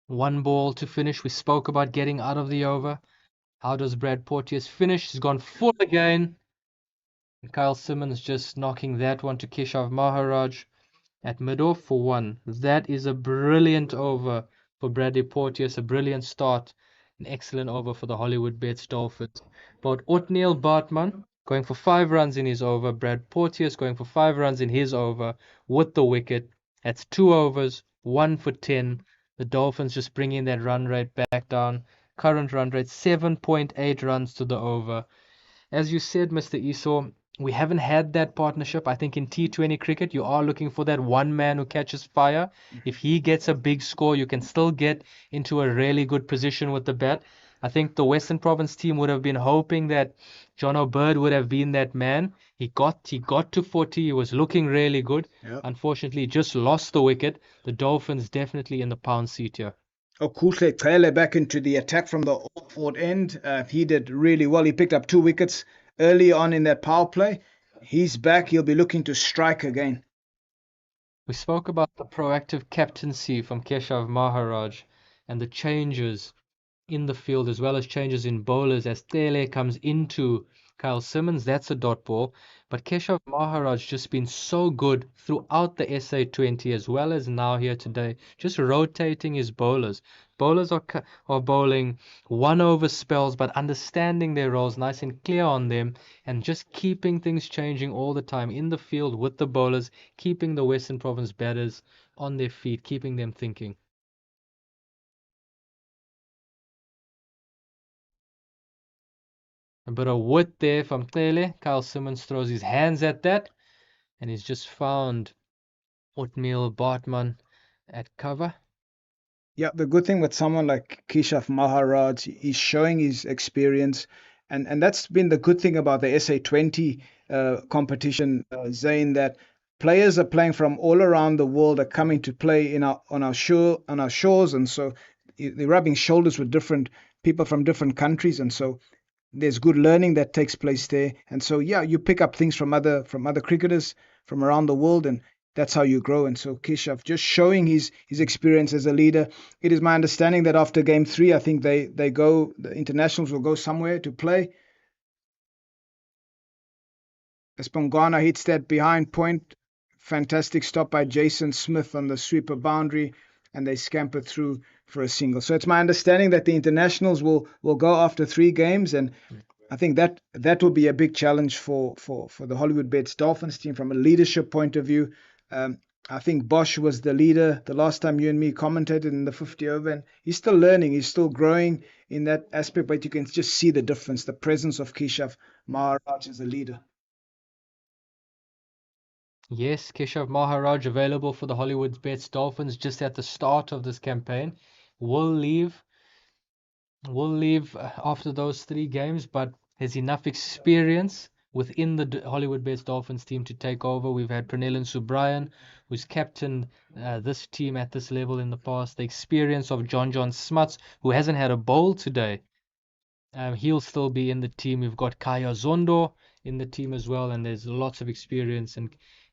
One ball to finish. We spoke about getting out of the over. How does Brad Porteous finish? He's gone full again. And Kyle Simmons just knocking that one to Keshav Maharaj at mid-off for one. That is a brilliant over for Bradley Porteous, a brilliant start, an excellent over for the Hollywoodbets Dolphins. But Otniel Bartman going for 5 runs in his over, Brad Porteous going for 5 runs in his over with the wicket. That's 2 overs, 1 for 10. The Dolphins just bringing that run rate back down. Current run rate 7.8 runs to the over. As you said, Mr. Esau, we haven't had that partnership. I think in T20 cricket, you are looking for that one man who catches fire. If he gets a big score, you can still get into a really good position with the bat. I think the Western Province team would have been hoping that John O'Bird would have been that man. He got to 40. He was looking really good. Yep. Unfortunately, just lost the wicket. The Dolphins definitely in the pound seat here. Okuhle Cele back into the attack from the forward end. He did really well. He picked up 2 wickets early on in that power play. He's back. He'll be looking to strike again. We spoke about the proactive captaincy from Keshav Maharaj and the changes in the field as well as changes in bowlers as Tele comes into Kyle Simmons. That's a dot ball. But Keshav Maharaj just been so good throughout the SA 20 as well as now here today, just rotating his bowlers. Bowlers are bowling 1 over spells, but understanding their roles nice and clear on them and just keeping things changing all the time in the field with the bowlers, keeping the Western Province batters on their feet, keeping them thinking. A bit of wit there from Tele. Kyle Simmons throws his hands at that, and he's just found Otniel Bartman at cover. Yeah, the good thing with someone like Keshav Maharaj, he's showing his experience, and that's been the good thing about the SA20 competition, Zain, that players are playing from all around the world are coming to play on our shores, and so they're rubbing shoulders with different people from different countries, and so there's good learning that takes place there. And so yeah, you pick up things from other cricketers from around the world, and that's how you grow. And so Keshav just showing his experience as a leader. It is my understanding that after game 3, I think the internationals will go somewhere to play. As Pongwana hits that behind point, fantastic stop by Jason Smith on the sweeper boundary, and they scamper through for a single. So it's my understanding that the internationals will go after 3 games, and I think that will be a big challenge for the Hollywoodbets Dolphins team from a leadership point of view. I think Bosch was the leader the last time you and me commentated in the 50 over, and he's still learning, he's still growing in that aspect, but you can just see the difference, the presence of Keshav Maharaj as a leader. Yes, Keshav Maharaj available for the Hollywoodbets Dolphins just at the start of this campaign. Will leave after those 3 games, but has enough experience within the Hollywoodbets Dolphins team to take over. We've had Pranelin Subrayan, who's captained this team at this level in the past. The experience of John Smuts, who hasn't had a bowl today. He'll still be in the team. We've got Kaya Zondo in the team as well, and there's lots of experience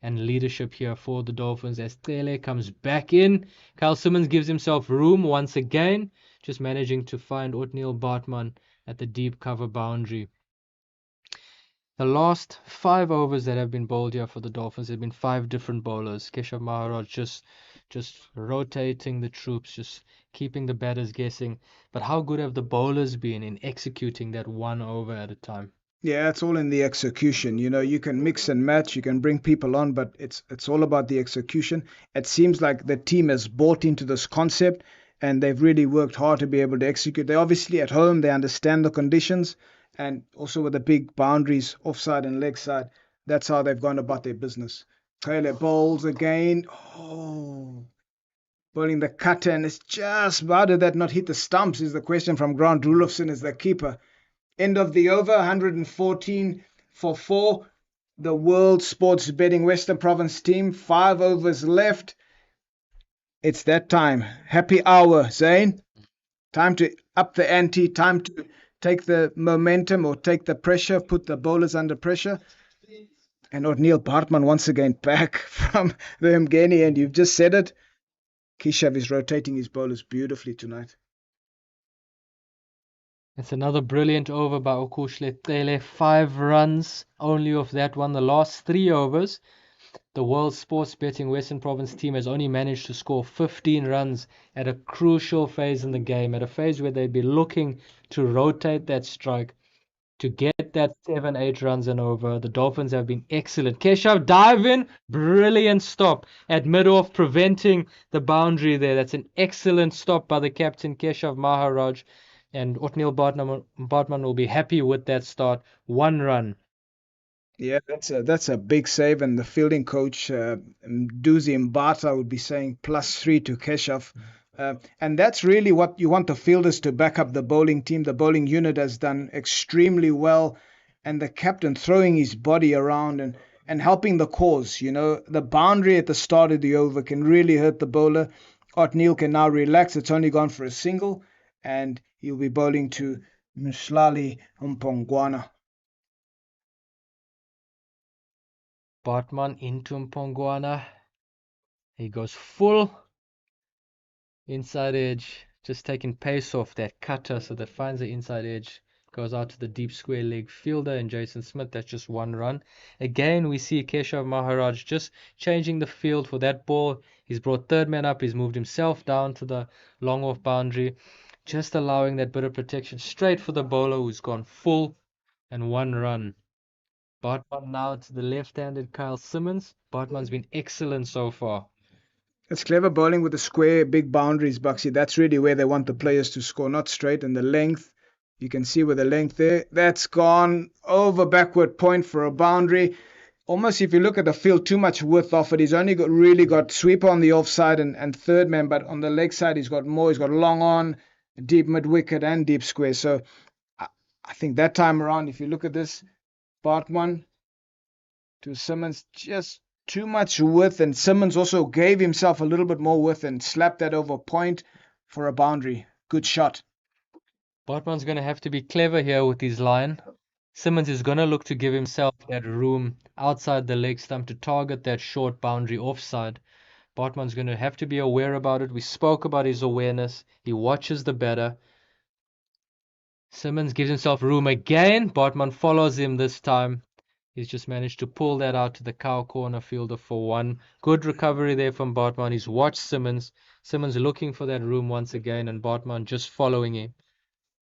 and leadership here for the Dolphins as Tele comes back in. Kyle Simmons gives himself room once again, just managing to find Otniel Bartman at the deep cover boundary. The last 5 overs that have been bowled here for the Dolphins have been 5 different bowlers. Keshav Maharaj just rotating the troops, just keeping the batters guessing. But how good have the bowlers been in executing that 1 over at a time? Yeah, it's all in the execution. You know, you can mix and match, you can bring people on, but it's all about the execution. It seems like the team has bought into this concept and they've really worked hard to be able to execute. They obviously at home, they understand the conditions and also with the big boundaries offside and leg side, that's how they've gone about their business. Taylor bowls again. Oh, bowling the cutter and it's just how did that not hit the stumps is the question from Grant Rulofsson as the keeper. End of the over, 114 for 4. The World Sports Betting Western Province team, 5 overs left. It's that time. Happy hour, Zane. Time to up the ante, time to take the momentum or take the pressure, put the bowlers under pressure. And O'Neill Bartman once again back from the Mgeni, and you've just said it. Keshav is rotating his bowlers beautifully tonight. It's another brilliant over by Okuhle Tele. 5 runs only of that one. The last 3 overs, the World Sports Betting Western Province team has only managed to score 15 runs at a crucial phase in the game, at a phase where they'd be looking to rotate that strike to get that 7-8 runs and over. The Dolphins have been excellent. Keshav dive in, brilliant stop at mid-off, preventing the boundary there. That's an excellent stop by the captain Keshav Maharaj, and Otniel Bartman will be happy with that start. 1 run. Yeah, that's a big save, and the fielding coach Duzi Mbata would be saying +3 to Keshav. And that's really what you want the fielders to back up the bowling team. The bowling unit has done extremely well, and the captain throwing his body around and helping the cause. You know, the boundary at the start of the over can really hurt the bowler. Otniel can now relax. It's only gone for a single, and he'll be bowling to Mshlali Mpongwana. Bartman into Mpongwana. He goes full inside edge, just taking pace off that cutter, so that finds the inside edge, goes out to the deep square leg fielder and Jason Smith. That's just 1 run. Again, we see Keshav Maharaj just changing the field for that ball. He's brought third man up, he's moved himself down to the long off boundary, just allowing that bit of protection straight for the bowler who's gone full, and 1 run. Bartman now to the left-handed Kyle Simmons. Bartman's been excellent so far. It's clever bowling with the square, big boundaries, Buxy. That's really where they want the players to score, not straight. And the length, you can see with the length there, that's gone over backward point for a boundary. Almost if you look at the field, too much width off it. He's only really got sweeper on the offside and third man, but on the leg side, he's got more. He's got long on, deep mid wicket, and deep square. So I think that time around, if you look at this, Bartman to Simmons, just too much width, and Simmons also gave himself a little bit more width and slapped that over point for a boundary. Good shot. Bartman's going to have to be clever here with his line. Simmons is going to look to give himself that room outside the leg stump to target that short boundary offside. Bartman's going to have to be aware about it. We spoke about his awareness. He watches the batter. Simmons gives himself room again. Bartman follows him this time. He's just managed to pull that out to the cow corner fielder for 1. Good recovery there from Bartman. He's watched Simmons. Simmons looking for that room once again, and Bartman just following him.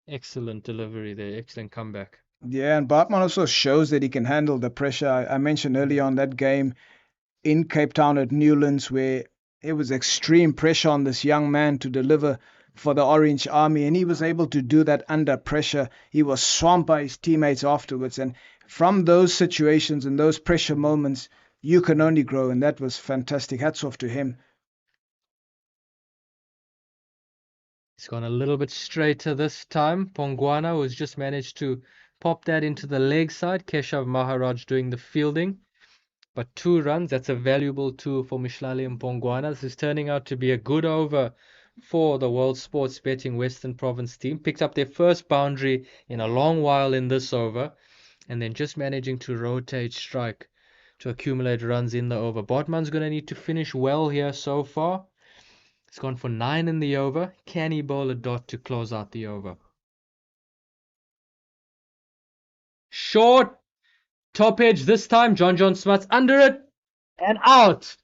Excellent delivery there. Excellent comeback. Yeah, and Bartman also shows that he can handle the pressure. I mentioned earlier on that game in Cape Town at Newlands where it was extreme pressure on this young man to deliver for the Orange Army, and he was able to do that under pressure. He was swamped by his teammates afterwards, and from those situations and those pressure moments, you can only grow, and that was fantastic. Hats off to him. He's gone a little bit straighter this time. Pongwana has just managed to pop that into the leg side. Keshav Maharaj doing the fielding. But 2 runs, that's a valuable 2 for Mishlali and Pongwana. This is turning out to be a good over for the World Sports Betting Western Province team. Picked up their first boundary in a long while in this over, and then just managing to rotate strike to accumulate runs in the over. Bartman's going to need to finish well here so far. It's gone for 9 in the over. Can he bowl a dot to close out the over? Short, top edge this time. John Smuts under it and out.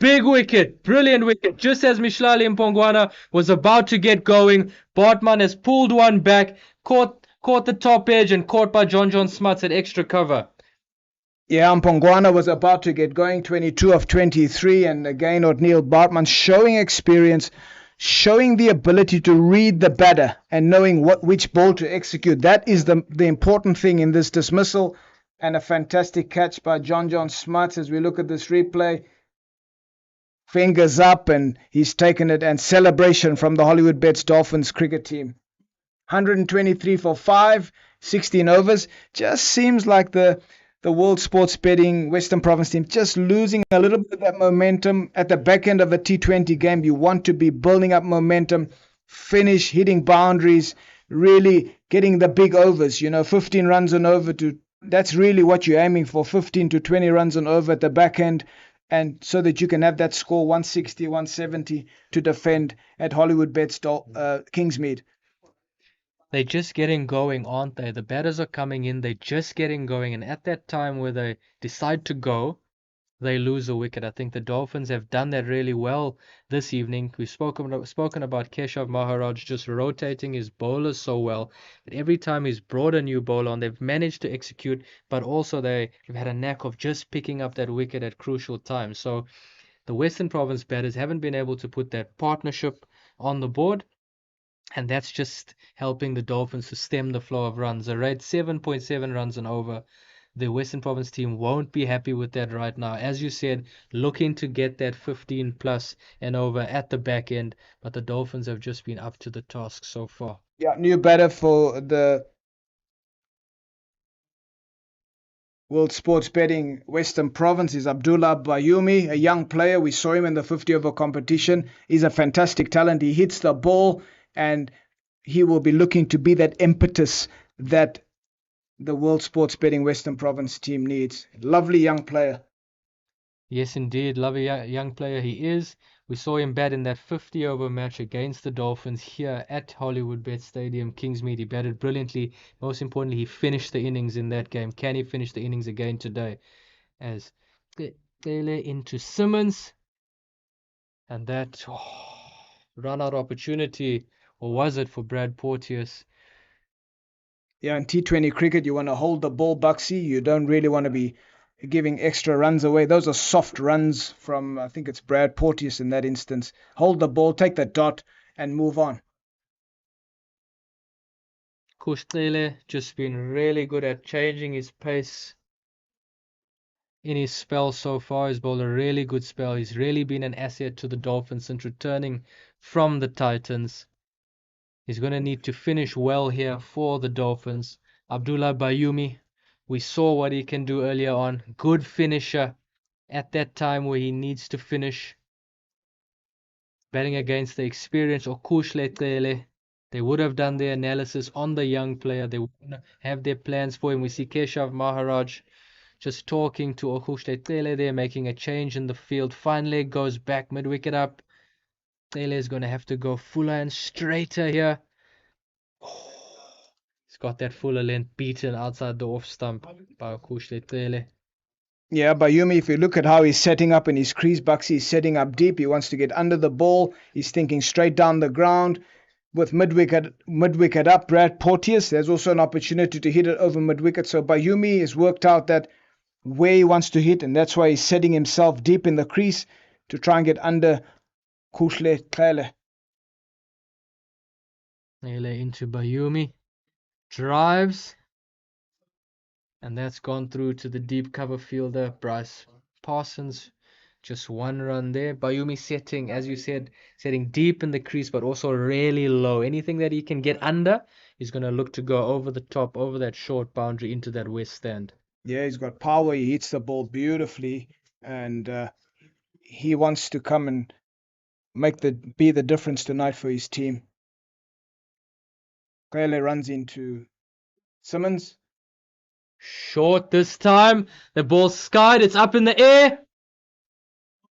Big wicket, brilliant wicket. Just as Mishlali Mpongwana was about to get going, Bartman has pulled one back, caught caught the top edge and caught by John Smuts at extra cover. Yeah, Mpongwana was about to get going, 22 of 23, and again O'Neil Bartman showing experience, showing the ability to read the batter and knowing which ball to execute. That is the important thing in this dismissal, and a fantastic catch by John Smuts as we look at this replay. Fingers up, and he's taken it, and celebration from the Hollywoodbets Dolphins cricket team. 123 for 5, 16 overs. Just seems like the World Sports Betting Western Province team just losing a little bit of that momentum at the back end of a T20 game. You want to be building up momentum, finish hitting boundaries, really getting the big overs, 15 runs and over. That's really what you're aiming for, 15 to 20 runs and over at the back end, and so that you can have that score 160, 170 to defend at Hollywoodbets Kingsmead. They're just getting going, aren't they? The batters are coming in, they're just getting going, and at that time where they decide to go, they lose a wicket. I think the Dolphins have done that really well this evening. We've spoken about Keshav Maharaj just rotating his bowlers so well, but every time he's brought a new bowler on, they've managed to execute, but also they've had a knack of just picking up that wicket at crucial times. So the Western Province batters haven't been able to put that partnership on the board, and that's just helping the Dolphins to stem the flow of runs. They rate 7.7 runs and over. The Western Province team won't be happy with that right now. As you said, looking to get that 15 plus and over at the back end, but the Dolphins have just been up to the task so far. Yeah, new batter for the World Sports Betting Western Province is Abdullah Bayumi, a young player. We saw him in the 50-over competition. He's a fantastic talent. He hits the ball, and he will be looking to be that impetus that the World Sports Betting Western Province team needs. Lovely young player. Yes, indeed. Lovely young player he is. We saw him bat in that 50-over match against the Dolphins here at Hollywoodbets Stadium, Kingsmead. He batted brilliantly. Most importantly, he finished the innings in that game. Can he finish the innings again today? As Taylor into Simmons. And that run-out opportunity, or was it for Brad Porteous? Yeah, in T20 cricket, you want to hold the ball, Bucksy. You don't really want to be giving extra runs away. Those are soft runs from, I think it's Brad Porteous in that instance. Hold the ball, take the dot, and move on. Kushtele just been really good at changing his pace in his spell so far. He's bowled a really good spell. He's really been an asset to the Dolphins since returning from the Titans. He's going to need to finish well here for the Dolphins. Abdullah Bayumi, we saw what he can do earlier on. Good finisher at that time where he needs to finish. Batting against the experienced Okush Letele. They would have done their analysis on the young player. They would have their plans for him. We see Keshav Maharaj just talking to Okush Letele there, making a change in the field. Fine leg goes back, mid-wicket up. Tele is going to have to go fuller and straighter here. He's got that fuller length beaten outside the off stump by Okush Letele. Yeah, Bayumi, if you look at how he's setting up in his crease, Bucksy, he's setting up deep. He wants to get under the ball. He's thinking straight down the ground. With mid-wicket up, Brad Porteous, there's also an opportunity to hit it over mid-wicket. So Bayumi has worked out that where he wants to hit, and that's why he's setting himself deep in the crease to try and get under Kushle Tlele. Tlele into Bayumi. Drives. And that's gone through to the deep cover fielder, Bryce Parsons. Just one run there. Bayumi setting, as you said, setting deep in the crease, but also really low. Anything that he can get under, he's going to look to go over the top, over that short boundary into that west stand. Yeah, he's got power. He hits the ball beautifully, and he wants to come and be the difference tonight for his team. Klele runs into Simmons. Short this time. The ball's skied. It's up in the air.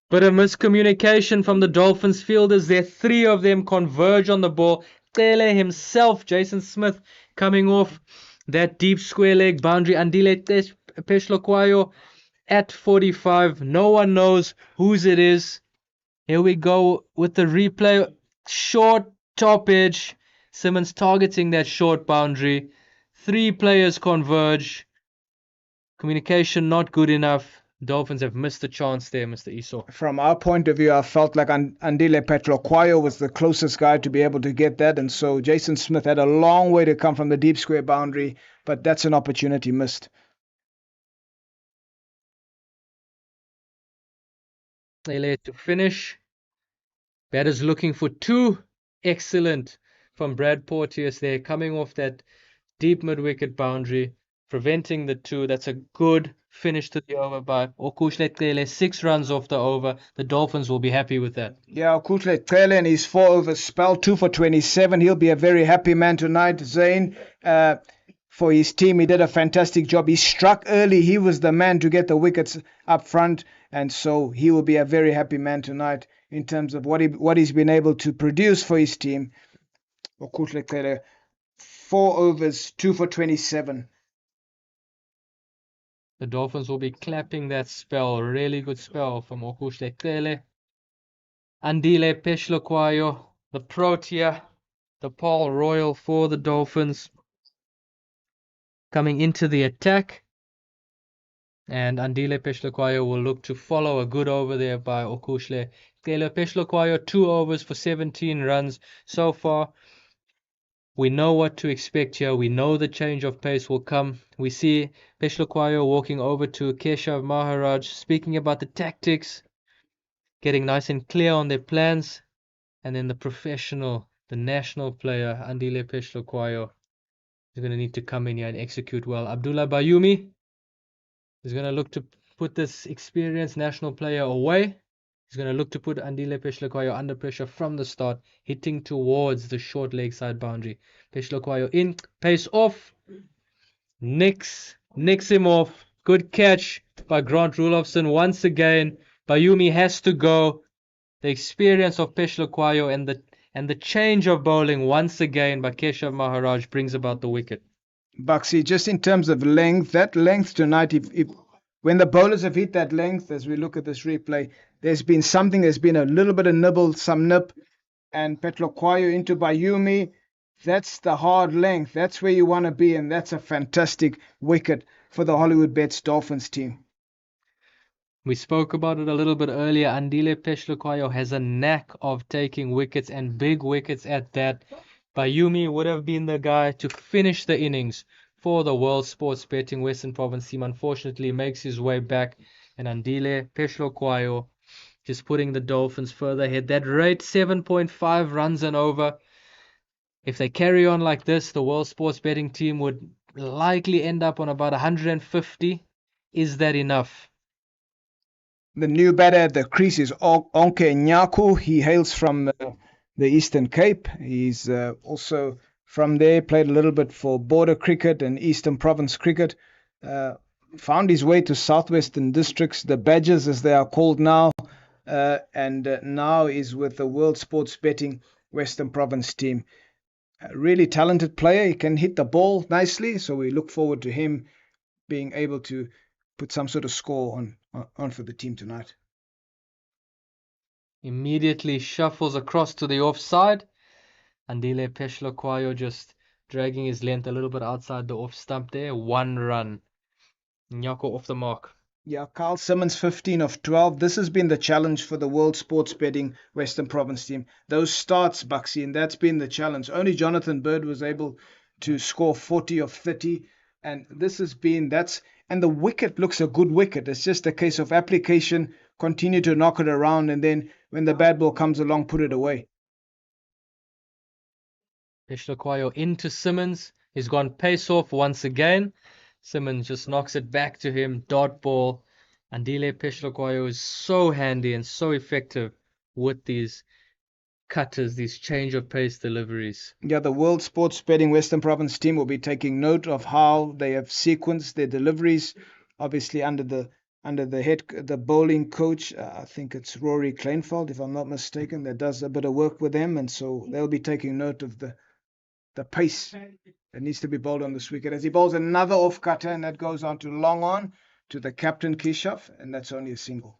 Bit of miscommunication from the Dolphins fielders there. Three of them converge on the ball. Tele himself, Jason Smith, coming off that deep square leg boundary. Andile Peshlokwayo at 45. No one knows whose it is. Here we go with the replay. Short top edge. Simmons targeting that short boundary. Three players converge. Communication not good enough. Dolphins have missed the chance there, Mr. Esau. From our point of view, I felt like Andile Petrokwayo was the closest guy to be able to get that. And so Jason Smith had a long way to come from the deep square boundary, but that's an opportunity missed. They led to finish. Batters looking for two. Excellent from Brad Porteous there, coming off that deep mid-wicket boundary, preventing the two. That's a good finish to the over by Okuhle Cele. 6 runs off the over. The Dolphins will be happy with that. Yeah, Okuhle Cele and his 4-over spell, 2 for 27. He'll be a very happy man tonight, Zane. For his team, he did a fantastic job. He struck early. He was the man to get the wickets up front, and so he will be a very happy man tonight in terms of what he's been able to produce for his team. Okuhle Cele, 4 overs, 2 for 27. The Dolphins will be clapping that spell. Really good spell from Okuhle Cele. Andile Peshloquayo, the Protea, the Paul Royal for the Dolphins, coming into the attack. And Andile Peshloquayo will look to follow a good over there by Okuhle Cele. Peshloquayo, 2 overs for 17 runs so far. We know what to expect here. We know the change of pace will come. We see Peshloquayo walking over to Keshav Maharaj, speaking about the tactics, getting nice and clear on their plans. And then the professional, the national player, Andile Peshloquayo, is going to need to come in here and execute well. Abdullah Bayumi is going to look to put this experienced national player away. He's going to look to put Andile Peshloquayo under pressure from the start, hitting towards the short leg side boundary. Peshloquayo in, pace off, nicks him off. Good catch by Grant Rulofsson once again. Bayumi has to go. The experience of Peshloquayo and the change of bowling once again by Keshav Maharaj brings about the wicket. Buxy, just in terms of length, that length tonight, if when the bowlers have hit that length, as we look at this replay, there's been a little bit of nibble, some nip, and Peshloquayo into Bayumi. That's the hard length. That's where you want to be, and that's a fantastic wicket for the Hollywoodbets Dolphins team. We spoke about it a little bit earlier. Andile Peshloquayo has a knack of taking wickets, and big wickets at that. Bayumi would have been the guy to finish the innings for the World Sports Betting Western Province team. Unfortunately, makes his way back, and Andile Peshloquayo just putting the Dolphins further ahead. That rate, 7.5 runs and over. If they carry on like this, the World Sports Betting team would likely end up on about 150. Is that enough? The new batter at the crease is Onke Nyaku. He hails from the Eastern Cape. He's also from there, played a little bit for border cricket and Eastern Province cricket. Found his way to Southwestern Districts, the Badgers as they are called now, and now is with the World Sports Betting Western Province team. A really talented player. He can hit the ball nicely, so we look forward to him being able to put some sort of score on for the team tonight. Immediately shuffles across to the offside. Andile Peshloquayo just dragging his length a little bit outside the off stump there. 1 run. Nyako off the mark. Yeah, Carl Simmons, 15 of 12. This has been the challenge for the World Sports Betting Western Province team. Those starts, Buxy, and that's been the challenge. Only Jonathan Bird was able to score 40 of 30. And this has been, and the wicket looks a good wicket. It's just a case of application, continue to knock it around, and then when the bad ball comes along, put it away. Peshloquayo into Simmons. He's gone pace off once again. Simmons just knocks it back to him. Dot ball. Andile Peshloquayo is so handy and so effective with these cutters, these change of pace deliveries. Yeah, the World Sports Betting Western Province team will be taking note of how they have sequenced their deliveries. Obviously, under the bowling coach, I think it's Rory Kleinfeld, if I'm not mistaken, that does a bit of work with them, and so they'll be taking note of the pace that needs to be bowled on this wicket. As he bowls another off cutter, and that goes on to long on to the captain Keshav, and that's only a single.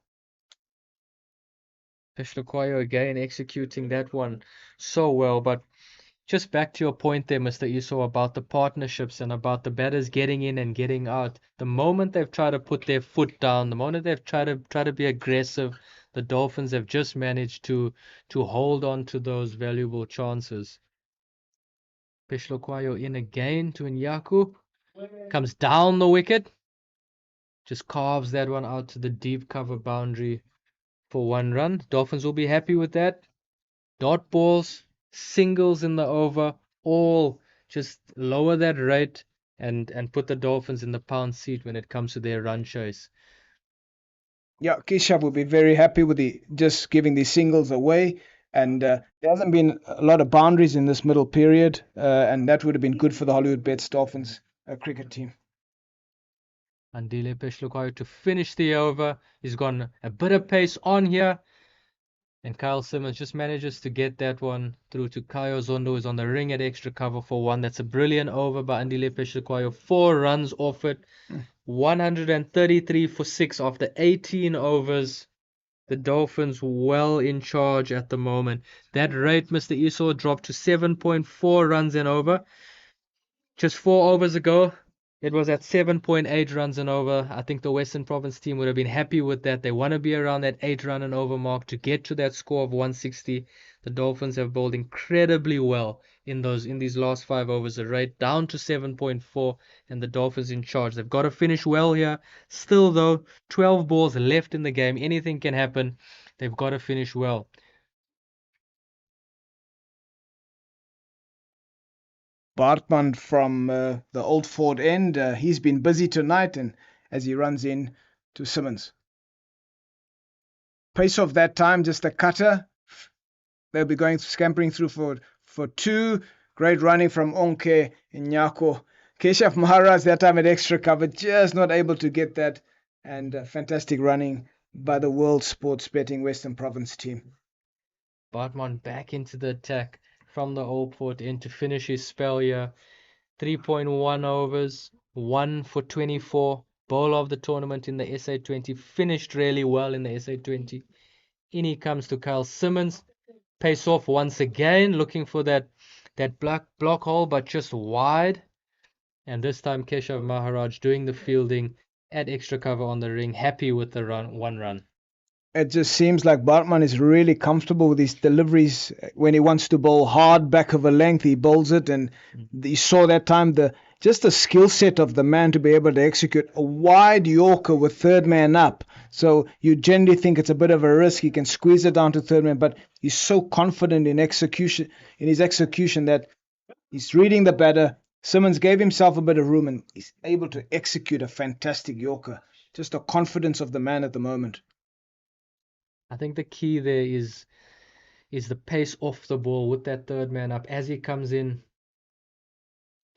Peshloquayo again executing that one so well, but just back to your point there, Mr. Esau, about the partnerships and about the batters getting in and getting out. The moment they've tried to put their foot down, the moment they've tried to be aggressive, the Dolphins have just managed to hold on to those valuable chances. Peshloquayo in again to Nyaku. Comes down the wicket. Just carves that one out to the deep cover boundary for 1 run. Dolphins will be happy with that. Dot balls, singles in the over, all just lower that rate and put the Dolphins in the pound seat when it comes to their run chase. Yeah, Keshav will be very happy with the just giving these singles away. And there hasn't been a lot of boundaries in this middle period, and that would have been good for the Hollywoodbets Dolphins cricket team. Andile Peshlukayu to finish the over. He's gone a bit of pace on here. And Kyle Simmons just manages to get that one through to Kayo Zondo, who's on the ring at extra cover for 1. That's a brilliant over by Andile Peshlukayu. 4 runs off it. 133 for 6 after 18 overs. The Dolphins well in charge at the moment. That rate, Mr. Esau, dropped to 7.4 runs and over. Just 4 overs ago, it was at 7.8 runs and over. I think the Western Province team would have been happy with that. They want to be around that 8 run and over mark to get to that score of 160. The Dolphins have bowled incredibly well in these last 5 overs. The rate down to 7.4 and the Dolphins in charge. They've got to finish well here. Still though, 12 balls left in the game. Anything can happen. They've got to finish well. Bartman from the Old Ford end, he's been busy tonight, and as he runs in to Simmons. Pace off that time, just a cutter. They'll be going scampering through for 2. Great running from Onke and Nyako. Keshav Maharaj that time at extra cover, just not able to get that. And fantastic running by the World Sports Betting Western Province team. Bartman back into the attack from the Old Port end to finish his spell here. 3.1 overs, 1 for 24. Bowler of the tournament in the SA20. Finished really well in the SA20. In he comes to Kyle Simmons. Pace off once again, looking for that block hole, but just wide. And this time Keshav Maharaj doing the fielding at extra cover on the ring. Happy with the 1 run. It just seems like Bartman is really comfortable with his deliveries. When he wants to bowl hard back of a length, he bowls it. And you saw that time the skill set of the man to be able to execute a wide Yorker with third man up. So you generally think it's a bit of a risk. He can squeeze it down to third man, but he's so confident in his execution that he's reading the batter. Simmons gave himself a bit of room and he's able to execute a fantastic Yorker. Just the confidence of the man at the moment. I think the key there is the pace off the ball with that third man up as he comes in.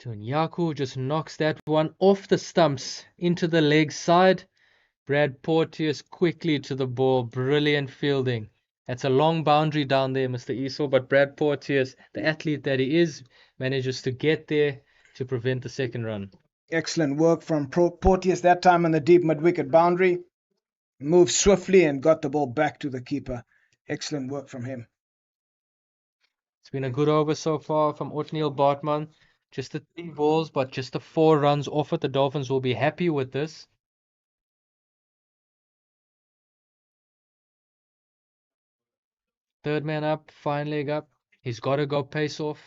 Tunyaku just knocks that one off the stumps into the leg side. Brad Porteous quickly to the ball. Brilliant fielding. That's a long boundary down there, Mr. Esau, but Brad Porteous, the athlete that he is, manages to get there to prevent the second run. Excellent work from Porteous that time on the deep mid-wicket boundary. Moved swiftly and got the ball back to the keeper. Excellent work from him. It's been a good over so far from Otniel Bartman. Just the 3 balls, but just the 4 runs off it. The Dolphins will be happy with this. Third man up, fine leg up. He's got to go pace off.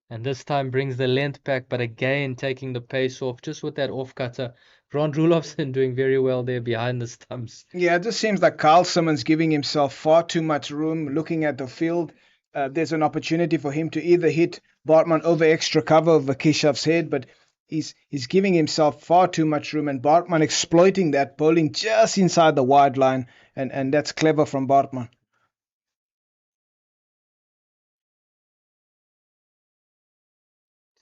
And this time brings the length back, but again taking the pace off just with that off cutter. Ron Rulofsson doing very well there behind the stumps. Yeah, it just seems like Kyle Simmons giving himself far too much room looking at the field. There's an opportunity for him to either hit Bartman over extra cover over Keshav's head, but he's giving himself far too much room, and Bartman exploiting that, bowling just inside the wide line, and that's clever from Bartman.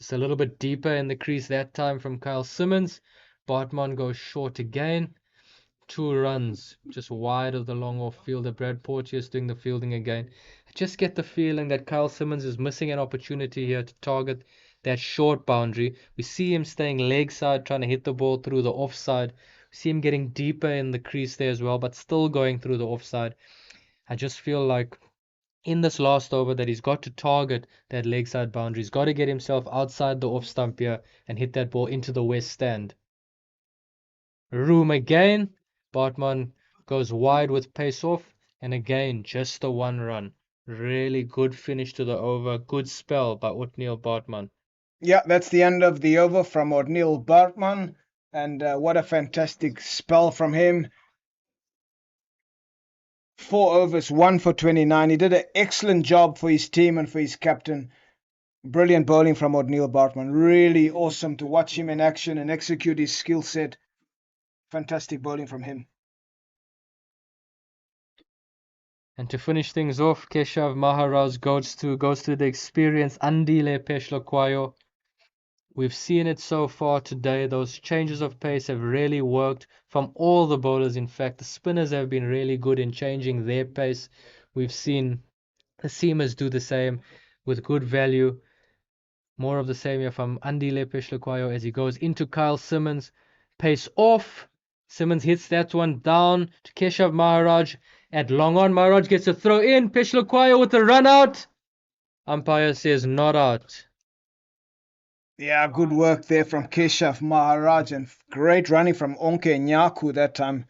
Just a little bit deeper in the crease that time from Kyle Simmons. Bartman goes short again. 2 runs, just wide of the long off fielder. Brad Porteous doing the fielding again. I just get the feeling that Kyle Simmons is missing an opportunity here to target that short boundary. We see him staying leg side, trying to hit the ball through the offside. See him getting deeper in the crease there as well, but still going through the offside. I just feel like in this last over that he's got to target that leg side boundary. He's got to get himself outside the off stump here and hit that ball into the west stand. Room again. Bartman goes wide with pace off, and again just the 1 run. Really good finish to the over. Good spell by Otniel Bartman. Yeah, that's the end of the over from O'Neill Bartman. And what a fantastic spell from him. 4 overs, 1 for 29. He did an excellent job for his team and for his captain. Brilliant bowling from O'Neill Bartman. Really awesome to watch him in action and execute his skill set. Fantastic bowling from him. And to finish things off, Keshav Maharaj goes to the experienced Andile Pechlokwayo. We've seen it so far today. Those changes of pace have really worked from all the bowlers. In fact, the spinners have been really good in changing their pace. We've seen the seamers do the same with good value. More of the same here from Andile Pechlokwayo as he goes into Kyle Simmons. Pace off. Simmons hits that one down to Keshav Maharaj. At long on, Maharaj gets a throw in. Pechlokwayo with a run out. Umpire says not out. Yeah, good work there from Keshav Maharaj and great running from Onke Nyaku that time.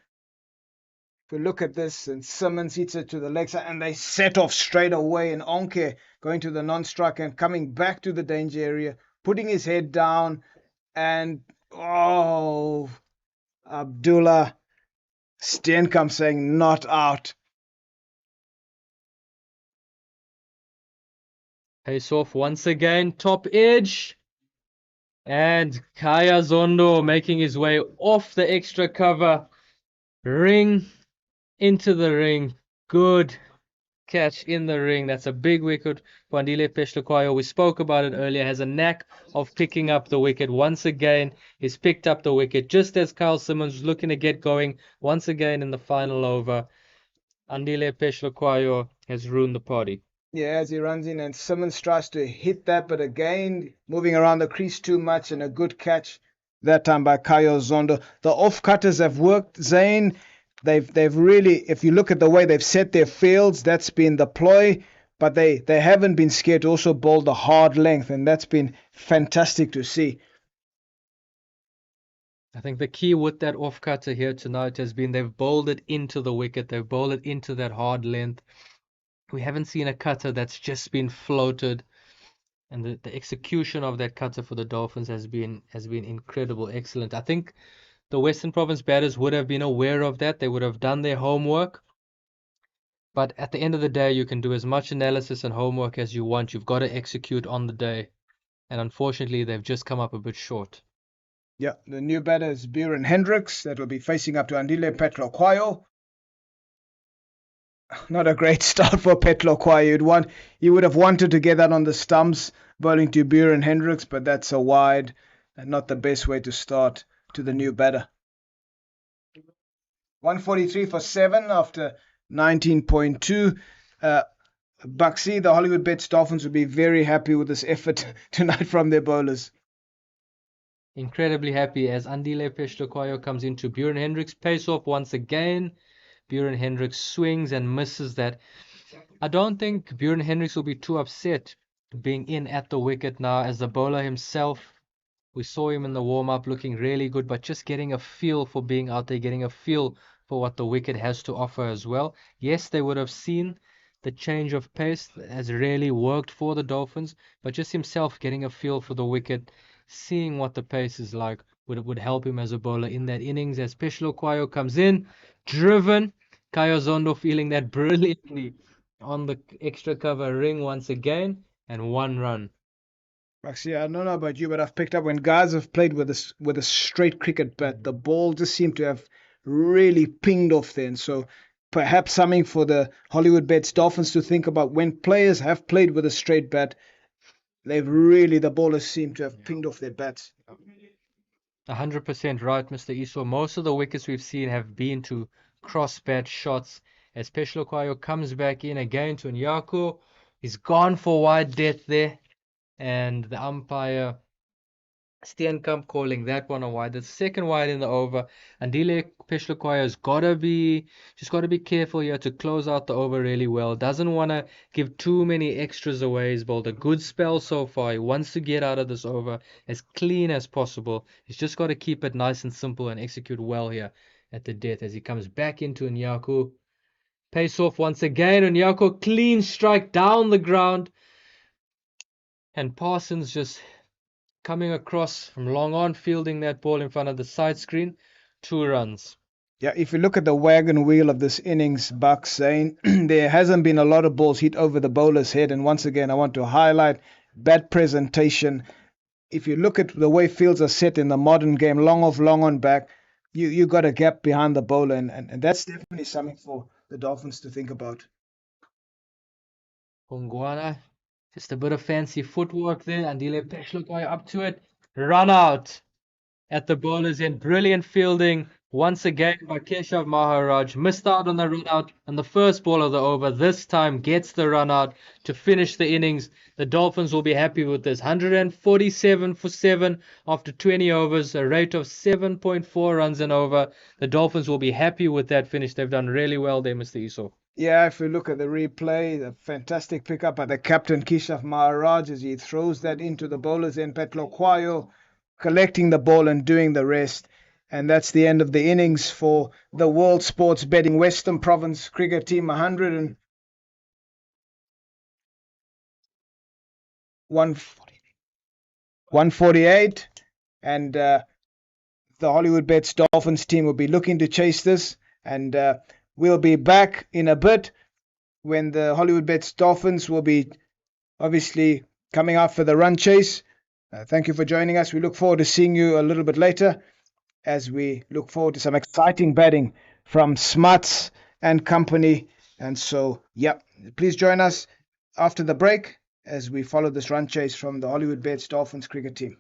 If we look at this, and Simmons hits it to the leg side, and they set off straight away. And Onke going to the non-strike and coming back to the danger area, putting his head down, and Abdullah Steenkamp saying not out. Pace off once again, top edge. And Kaya Zondo making his way off the extra cover. Ring into the ring. Good catch in the ring. That's a big wicket for Andile Pechlokwayo. We spoke about it earlier. Has a knack of picking up the wicket. Once again, he's picked up the wicket just as Kyle Simmons was looking to get going once again in the final over. Andile Pechlokwayo has ruined the party. Yeah, as he runs in and Simmons tries to hit that, but again, moving around the crease too much, and a good catch that time by Kyle Zondo. The off-cutters have worked, Zane. They've really, if you look at the way they've set their fields, that's been the ploy, but they haven't been scared to also bowl the hard length, and that's been fantastic to see. I think the key with that off-cutter here tonight has been they've bowled it into the wicket. They've bowled it into that hard length. We haven't seen a cutter that's just been floated, and the execution of that cutter for the Dolphins has been incredible, excellent. I think the Western Province batters would have been aware of that. They would have done their homework. But at the end of the day, you can do as much analysis and homework as you want. You've got to execute on the day. And unfortunately, they've just come up a bit short. Yeah, the new batter is Buren Hendricks. That will be facing up to Andile Pechlokwayo. Not a great start for Pechlokwayo. He would have wanted to get that on the stumps, bowling to Buren Hendricks, but that's a wide and not the best way to start to the new batter. 143 for 7 after 19.2. Buxy, the Hollywoodbets Dolphins would be very happy with this effort tonight from their bowlers. Incredibly happy as Andile Pechlokwayo comes into Buren Hendricks. Pace off once again. Buren Hendricks swings and misses that. I don't think Buren Hendricks will be too upset being in at the wicket now as the bowler himself. We saw him in the warm-up looking really good, but just getting a feel for being out there, getting a feel for what the wicket has to offer as well. Yes, they would have seen the change of pace has really worked for the Dolphins, but just himself getting a feel for the wicket, seeing what the pace is like would help him as a bowler in that innings. As Pechlokwayo comes in, driven, Kaya Zondo feeling that brilliantly on the extra cover ring once again, and 1 run. Actually, I don't know about you, but I've picked up when guys have played with a straight cricket bat, the ball just seemed to have really pinged off then. So perhaps something for the Hollywoodbets Dolphins to think about. When players have played with a straight bat, the ballers seem to have pinged off their bats. 100% right, Mr. Esau. Most of the wickets we've seen have been to cross-bat shots. As Pechlokwayo comes back in again to Nyaku, he's gone for wide death there, and the umpire Steenkamp calling that one a wide. The second wide in the over. Andile Peshlukoya's just got to be careful here to close out the over really well. Doesn't want to give too many extras away. He's bowled a good spell so far. He wants to get out of this over as clean as possible. He's just got to keep it nice and simple and execute well here at the death as he comes back into Nyaku. Pace off once again. Nyaku clean strike down the ground. And Parsons just coming across from long on, fielding that ball in front of the side screen. 2 runs. Yeah, if you look at the wagon wheel of this innings, Buck saying there hasn't been a lot of balls hit over the bowler's head. And once again, I want to highlight bad presentation. If you look at the way fields are set in the modern game, long off, long on back, you got a gap behind the bowler. And that's definitely something for the Dolphins to think about. Pungwana, just a bit of fancy footwork there. Andile Peshlukoy up to it. Run out at the bowler's end. Brilliant fielding once again by Keshav Maharaj. Missed out on the run out on the first ball of the over. This time gets the run out to finish the innings. The Dolphins will be happy with this. 147 for 7 after 20 overs, a rate of 7.4 runs an over. The Dolphins will be happy with that finish. They've done really well there, Mr. Iso. Yeah, if you look at the replay, the fantastic pickup by the captain Keshav Maharaj as he throws that into the bowler's end. Petlo collecting the ball and doing the rest. And that's the end of the innings for the World Sports Betting Western Province Cricket Team. 148. And the Hollywoodbets Dolphins team will be looking to chase this. And we'll be back in a bit when the Hollywoodbets Dolphins will be obviously coming out for the run chase. Thank you for joining us. We look forward to seeing you a little bit later as we look forward to some exciting betting from Smarts and company. And so, please join us after the break as we follow this run chase from the Hollywoodbets Dolphins cricket team.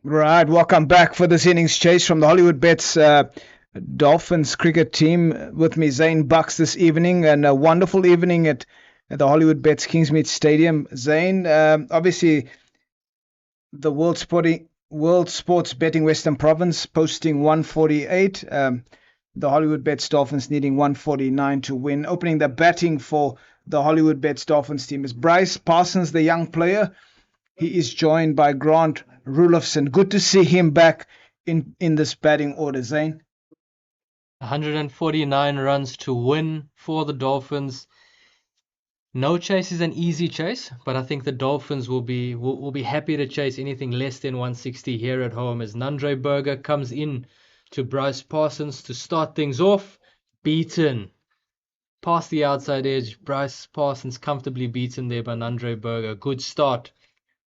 Right, welcome back for this innings chase from the Hollywoodbets Dolphins cricket team. With me, Zane Bucks, this evening, and a wonderful evening at the Hollywoodbets Kingsmead Stadium. Zane, obviously the World Sports Betting Western Province posting 148. The Hollywoodbets Dolphins needing 149 to win. Opening the batting for the Hollywoodbets Dolphins team is Bryce Parsons, the young player. He is joined by Grant Rulofsson. Good to see him back in this batting order, Zane. 149 runs to win for the Dolphins. No chase is an easy chase, but I think the Dolphins will be happy to chase anything less than 160 here at home as Nandre Berger comes in to Bryce Parsons to start things off. Beaten. Past the outside edge, Bryce Parsons comfortably beaten there by Nandre Berger. Good start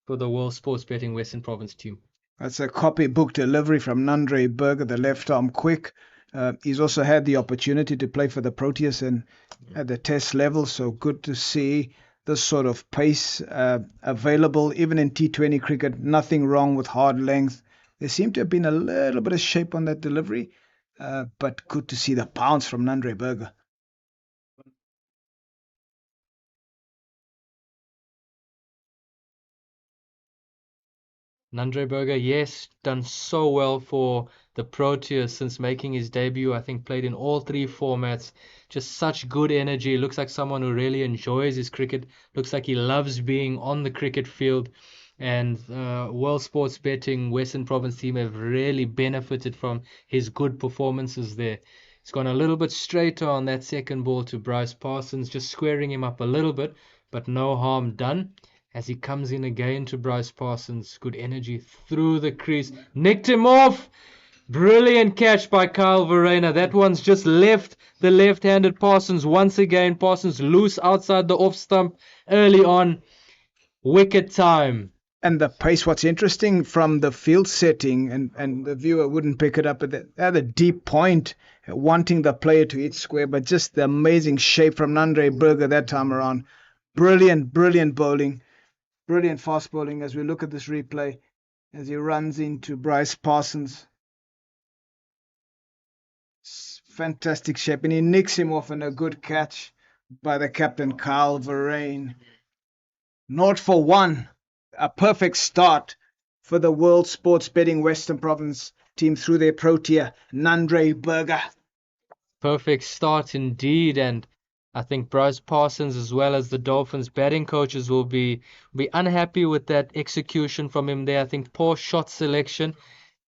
for the World Sports Betting Western Province team. That's a copybook delivery from Nandre Berger, the left arm quick. He's also had the opportunity to play for the Proteas and at the test level, so good to see this sort of pace available. Even in T20 cricket, nothing wrong with hard length. There seemed to have been a little bit of shape on that delivery, but good to see the bounce from Nandre Berger. Nandre Berger, yes, done so well for the Proteas since making his debut. I think played in all three formats. Just such good energy. Looks like someone who really enjoys his cricket. Looks like he loves being on the cricket field. And World Sports Betting Western Province team have really benefited from his good performances there. He's gone a little bit straighter on that second ball to Bryce Parsons, just squaring him up a little bit, but no harm done. As he comes in again to Bryce Parsons, good energy through the crease, nicked him off. Brilliant catch by Kyle Verreynne. That one's just left the left-handed Parsons once again. Parsons loose outside the off stump early on. Wicket time. And the pace, what's interesting from the field setting, and the viewer wouldn't pick it up, but they had a deep point, wanting the player to hit square, but just the amazing shape from Nandre Berger that time around. Brilliant bowling. Brilliant fast bowling as we look at this replay as he runs into Bryce Parsons. Fantastic shape, and he nicks him off in a good catch by the captain, Kyle Verreynne. 0 for 1. A perfect start for the World Sports Betting Western Province team through their Protea, Nandre Berger. Perfect start indeed, and I think Bryce Parsons as well as the Dolphins batting coaches will be unhappy with that execution from him there. I think poor shot selection.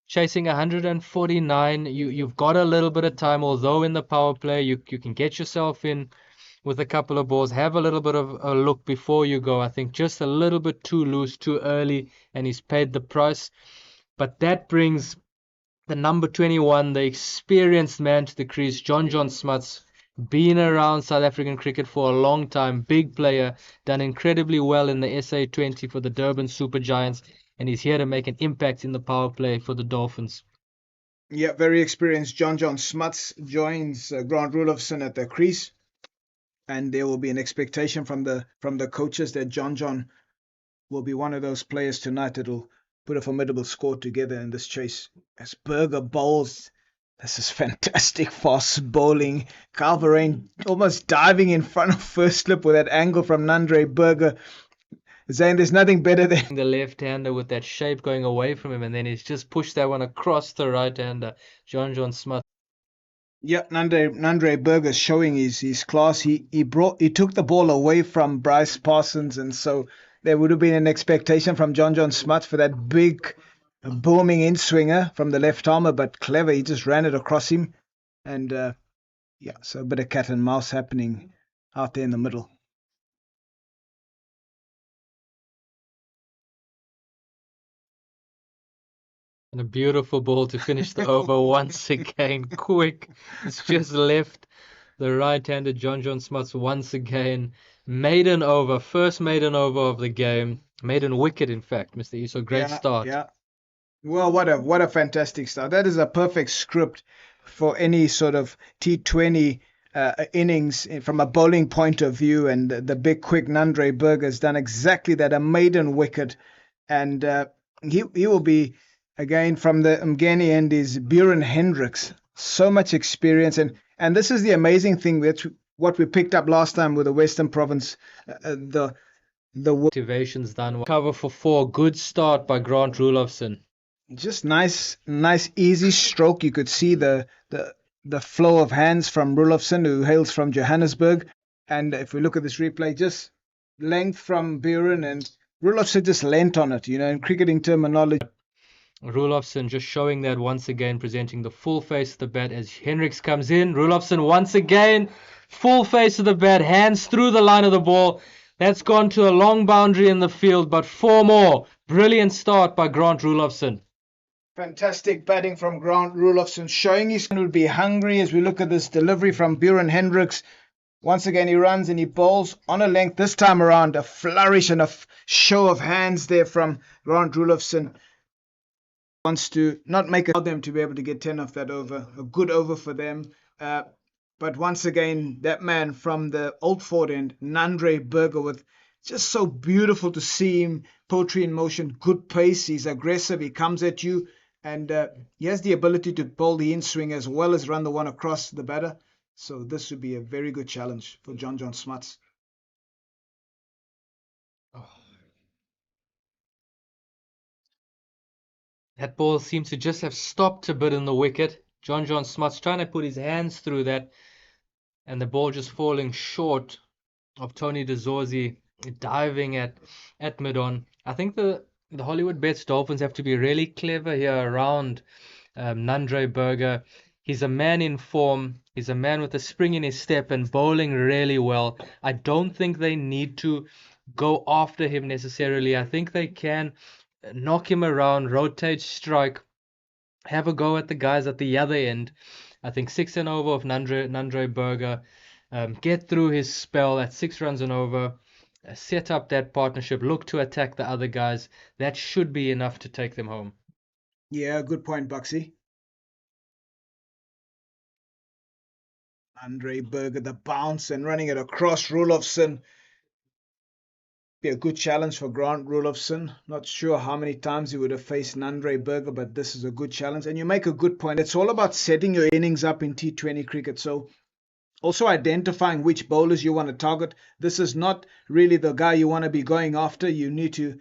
Chasing 149, you've got a little bit of time, although in the power play you can get yourself in with a couple of balls. Have a little bit of a look before you go. I think just a little bit too loose, too early, and he's paid the price. But that brings the number 21, the experienced man to the crease, John Smuts, been around South African cricket for a long time, big player, done incredibly well in the SA20 for the Durban Super Giants, and he's here to make an impact in the power play for the Dolphins. Yeah, very experienced John Smuts joins Grant Rulofson at the crease, and there will be an expectation from the coaches that John will be one of those players tonight that'll put a formidable score together in this chase. As Berger bowls, this is fantastic fast bowling. Calverain almost diving in front of first slip with that angle from Nandre Berger, saying there's nothing better than The left-hander with that shape going away from him, and then he's just pushed that one across the right-hander. John Smith. yeah, Nandre Berger showing his class. He took the ball away from Bryce Parsons, and so there would have been an expectation from John Smuts for that big booming in swinger from the left armour, but clever. He just ran it across him, and yeah, so a bit of cat and mouse happening out there in the middle. And a beautiful ball to finish the over once again. Quick. It's just left the right-handed John Smuts once again. Maiden over. First maiden over of the game. Maiden wicket, in fact, Mr. Iso. Great start. Yeah. Well, what a fantastic start. That is a perfect script for any sort of T20 innings from a bowling point of view. And the big quick Nandre Berger has done exactly that, a maiden wicket. And he will be, again, from the Mgeni end is Buren Hendricks. So much experience. And this is the amazing thing, that's what we picked up last time with the Western Province, the Activations done. Cover for 4. Good start by Grant Rulofson. Just nice, easy stroke. You could see the flow of hands from Rulofson, who hails from Johannesburg. And if we look at this replay, just length from Buren, and Rulofson just leant on it. In cricketing terminology. Rulofson just showing that once again, presenting the full face of the bat as Hendricks comes in. Rulofson once again, full face of the bat, hands through the line of the ball. That's gone to a long boundary in the field, but 4 more. Brilliant start by Grant Rulofson. Fantastic batting from Grant Rulofson, showing he would be hungry as we look at this delivery from Buren Hendricks. Once again, he runs and he bowls on a length. This time around, a flourish and a show of hands there from Grant Rulofson. Wants to not make it them to be able to get 10 off that over. A good over for them. But once again, that man from the Old Fort end, Nandre Berger, with just so beautiful to see him. Poetry in motion, good pace. He's aggressive. He comes at you. And he has the ability to bowl the in-swing as well as run the one across the batter. So this would be a very good challenge for John Smuts. Oh. That ball seems to just have stopped a bit in the wicket. John Smuts trying to put his hands through that, and the ball just falling short of Tony de Zorzi diving at mid-on. I think the Hollywoodbets Dolphins have to be really clever here around Nandre Berger. He's a man in form. He's a man with a spring in his step and bowling really well. I don't think they need to go after him necessarily. I think they can knock him around, rotate, strike, have a go at the guys at the other end. I think 6 and over of Nandre Berger. Get through his spell at 6 runs and over. Set up that partnership. Look to attack the other guys. That should be enough to take them home. Yeah, good point, Buxy. Nandre Berger, the bounce and running it across Rulofson. Be a good challenge for Grant Rulofson. Not sure how many times he would have faced Nandre Berger, but this is a good challenge. And you make a good point. It's all about setting your innings up in T20 cricket. So also identifying which bowlers you want to target. This is not really the guy you want to be going after. You need to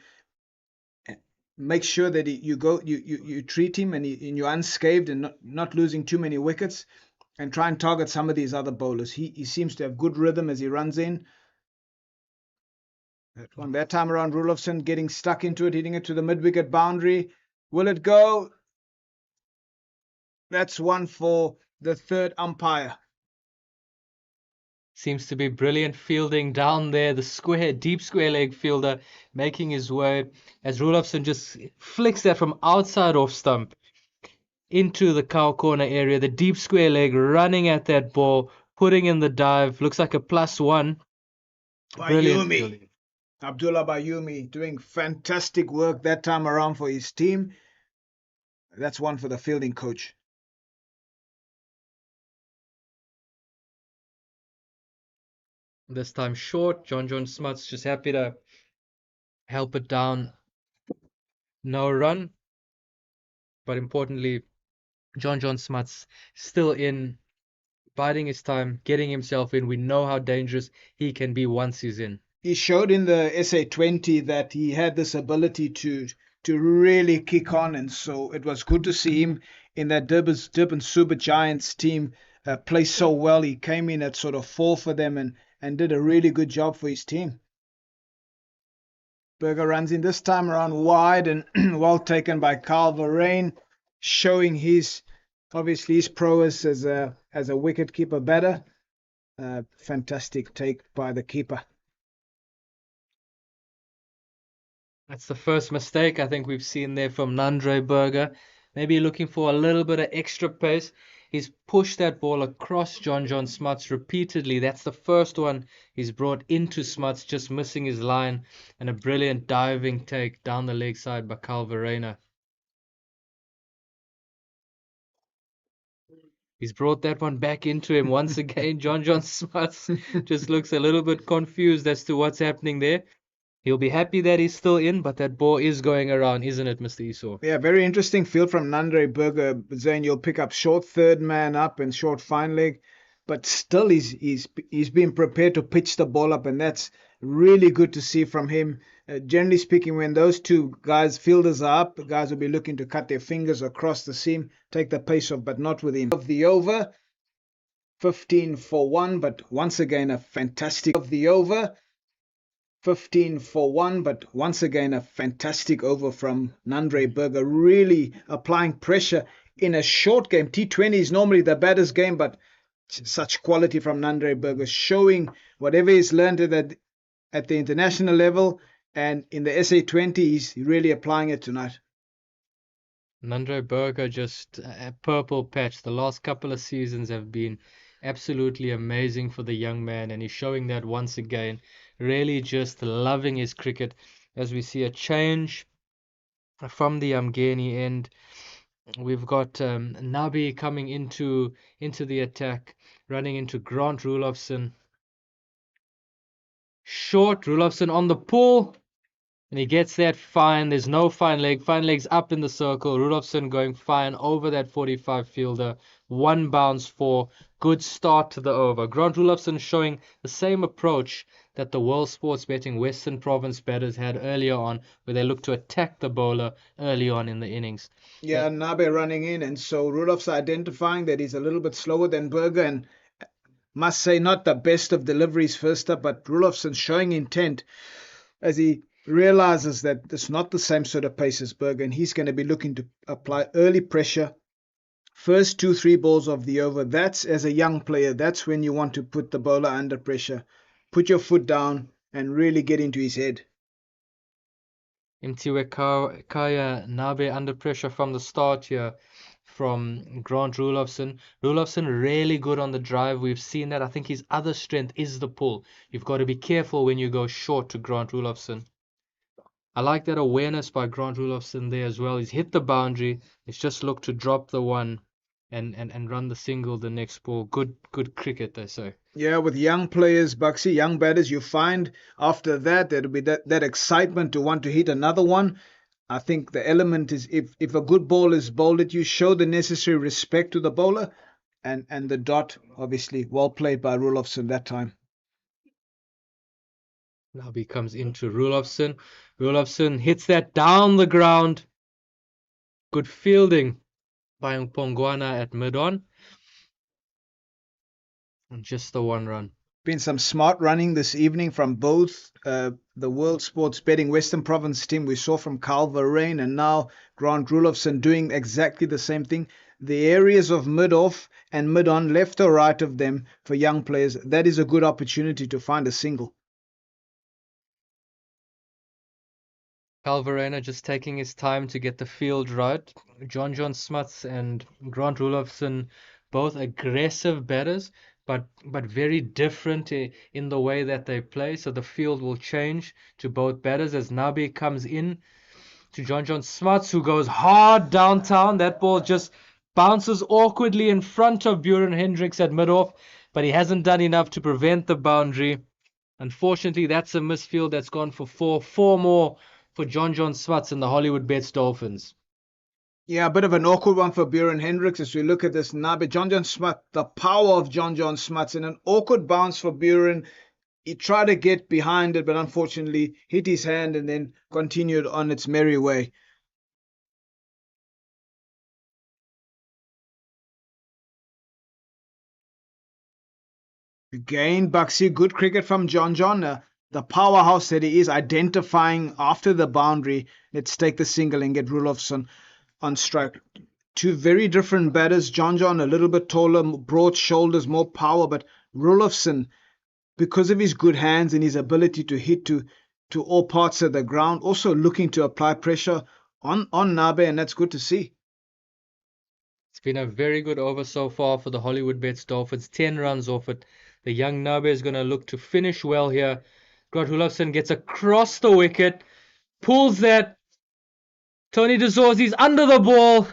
make sure that you treat him and you're unscathed and not losing too many wickets, and try and target some of these other bowlers. He seems to have good rhythm as he runs in. That time around, Rulofson getting stuck into it, hitting it to the mid-wicket boundary. Will it go? That's one for the third umpire. Seems to be brilliant fielding down there. The deep square leg fielder making his way as Rulofson just flicks that from outside off stump into the cow corner area. The deep square leg running at that ball, putting in the dive. Looks like a +1. Brilliant. Abdullah Bayumi doing fantastic work that time around for his team. That's one for the fielding coach. This time short. John Smuts just happy to help it down. No run, but importantly, John Smuts still in, biding his time, getting himself in. We know how dangerous he can be once he's in. He showed in the SA 20 that he had this ability to really kick on, and so it was good to see him in that Durban Super Giants team play so well. He came in at sort of 4 for them and did a really good job for his team. Berger runs in this time around wide and well taken by Carl Verheyen, showing his obviously his prowess as a wicket keeper batter. Fantastic take by the keeper. That's the first mistake I think we've seen there from Nandre Berger. Maybe looking for a little bit of extra pace. He's pushed that ball across John Smuts repeatedly. That's the first one he's brought into Smuts, just missing his line, and a brilliant diving take down the leg side by Carl Verheyen. He's brought that one back into him once again. John Smuts just looks a little bit confused as to what's happening there. He'll be happy that he's still in, but that ball is going around, isn't it, Mr. Esau? Yeah, very interesting field from Nandre Berger. Zane, you'll pick up short third man up and short fine leg, but still he's been prepared to pitch the ball up, and that's really good to see from him. Generally speaking, when those two guys, fielders are up, the guys will be looking to cut their fingers across the seam, take the pace off, but not with him. Of the over, 15 for 1, but once again a fantastic of the over. 15 for 1, but once again a fantastic over from Nandre Berger, really applying pressure in a short game. T20 is normally the batters game, but such quality from Nandre Berger, showing whatever he's learned at the international level, and in the SA 20 he's really applying it tonight. Nandre Berger, just a purple patch. The last couple of seasons have been absolutely amazing for the young man, and he's showing that once again. Really just loving his cricket, as we see a change from the Umgeni end. We've got Nabi coming into the attack, running into Grant Rulofsson. Short, Rulofsson on the pull, and he gets that fine. There's no fine leg. Fine leg's up in the circle. Rudolphson going fine over that 45 fielder. One bounce for. Good start to the over. Grant Rudolphson showing the same approach that the World Sports Betting Western Province batters had earlier on, where they look to attack the bowler early on in the innings. Yeah, Nabe running in, and so Rudolph's identifying that he's a little bit slower than Berger, and must say not the best of deliveries first up, but Rudolphson showing intent as he realizes that it's not the same sort of pace as Berger, and he's going to be looking to apply early pressure. First 2-3 balls of the over, that's as a young player, that's when you want to put the bowler under pressure. Put your foot down and really get into his head. Mtiwe Kaya Nabe under pressure from the start here from Grant Rulofsson. Rulofsson really good on the drive. We've seen that. I think his other strength is the pull. You've got to be careful when you go short to Grant Rulofsson. I like that awareness by Grant Rulofsson there as well. He's hit the boundary. He's just looked to drop the one and run the single the next ball. Good cricket, they say. Yeah, with young players, Buxy, young batters, you find after that there'll be that excitement to want to hit another one. I think the element is if a good ball is bowled at you, show the necessary respect to the bowler, and the dot, obviously, well played by Rulofsson that time. Now he comes into Rulofsson. Rulofsson hits that down the ground. Good fielding by Mpongwana at mid-on. And just the one run. Been some smart running this evening from both the World Sports Betting Western Province team. We saw from Carl Verheyen and now Grant Rulofsson doing exactly the same thing. The areas of mid-off and mid-on, left or right of them for young players, that is a good opportunity to find a single. Carl Verheyen just taking his time to get the field right. John Smuts and Grant Rulofsson, both aggressive batters, but very different in the way that they play. So the field will change to both batters as Nabi comes in to John Smuts, who goes hard downtown. That ball just bounces awkwardly in front of Buren Hendricks at mid-off, but he hasn't done enough to prevent the boundary. Unfortunately, that's a misfield that's gone for four more for John Smuts and the Hollywoodbets Dolphins. Yeah, a bit of an awkward one for Buren Hendricks as we look at this now. But John Smuts, the power of John Smuts, and an awkward bounce for Buren. He tried to get behind it, but unfortunately hit his hand and then continued on its merry way. Again, Buxy, good cricket from John. The powerhouse that he is, identifying after the boundary. Let's take the single and get Rulofsson on strike. Two very different batters. John, a little bit taller, broad shoulders, more power, but Rulofsson, because of his good hands and his ability to hit to all parts of the ground, also looking to apply pressure on Nabe, and that's good to see. It's been a very good over so far for the Hollywoodbets Dolphins. 10 runs off it. The young Nabe is going to look to finish well here. Grant Olofsson gets across the wicket, pulls that. Tony DeZorzi's under the ball,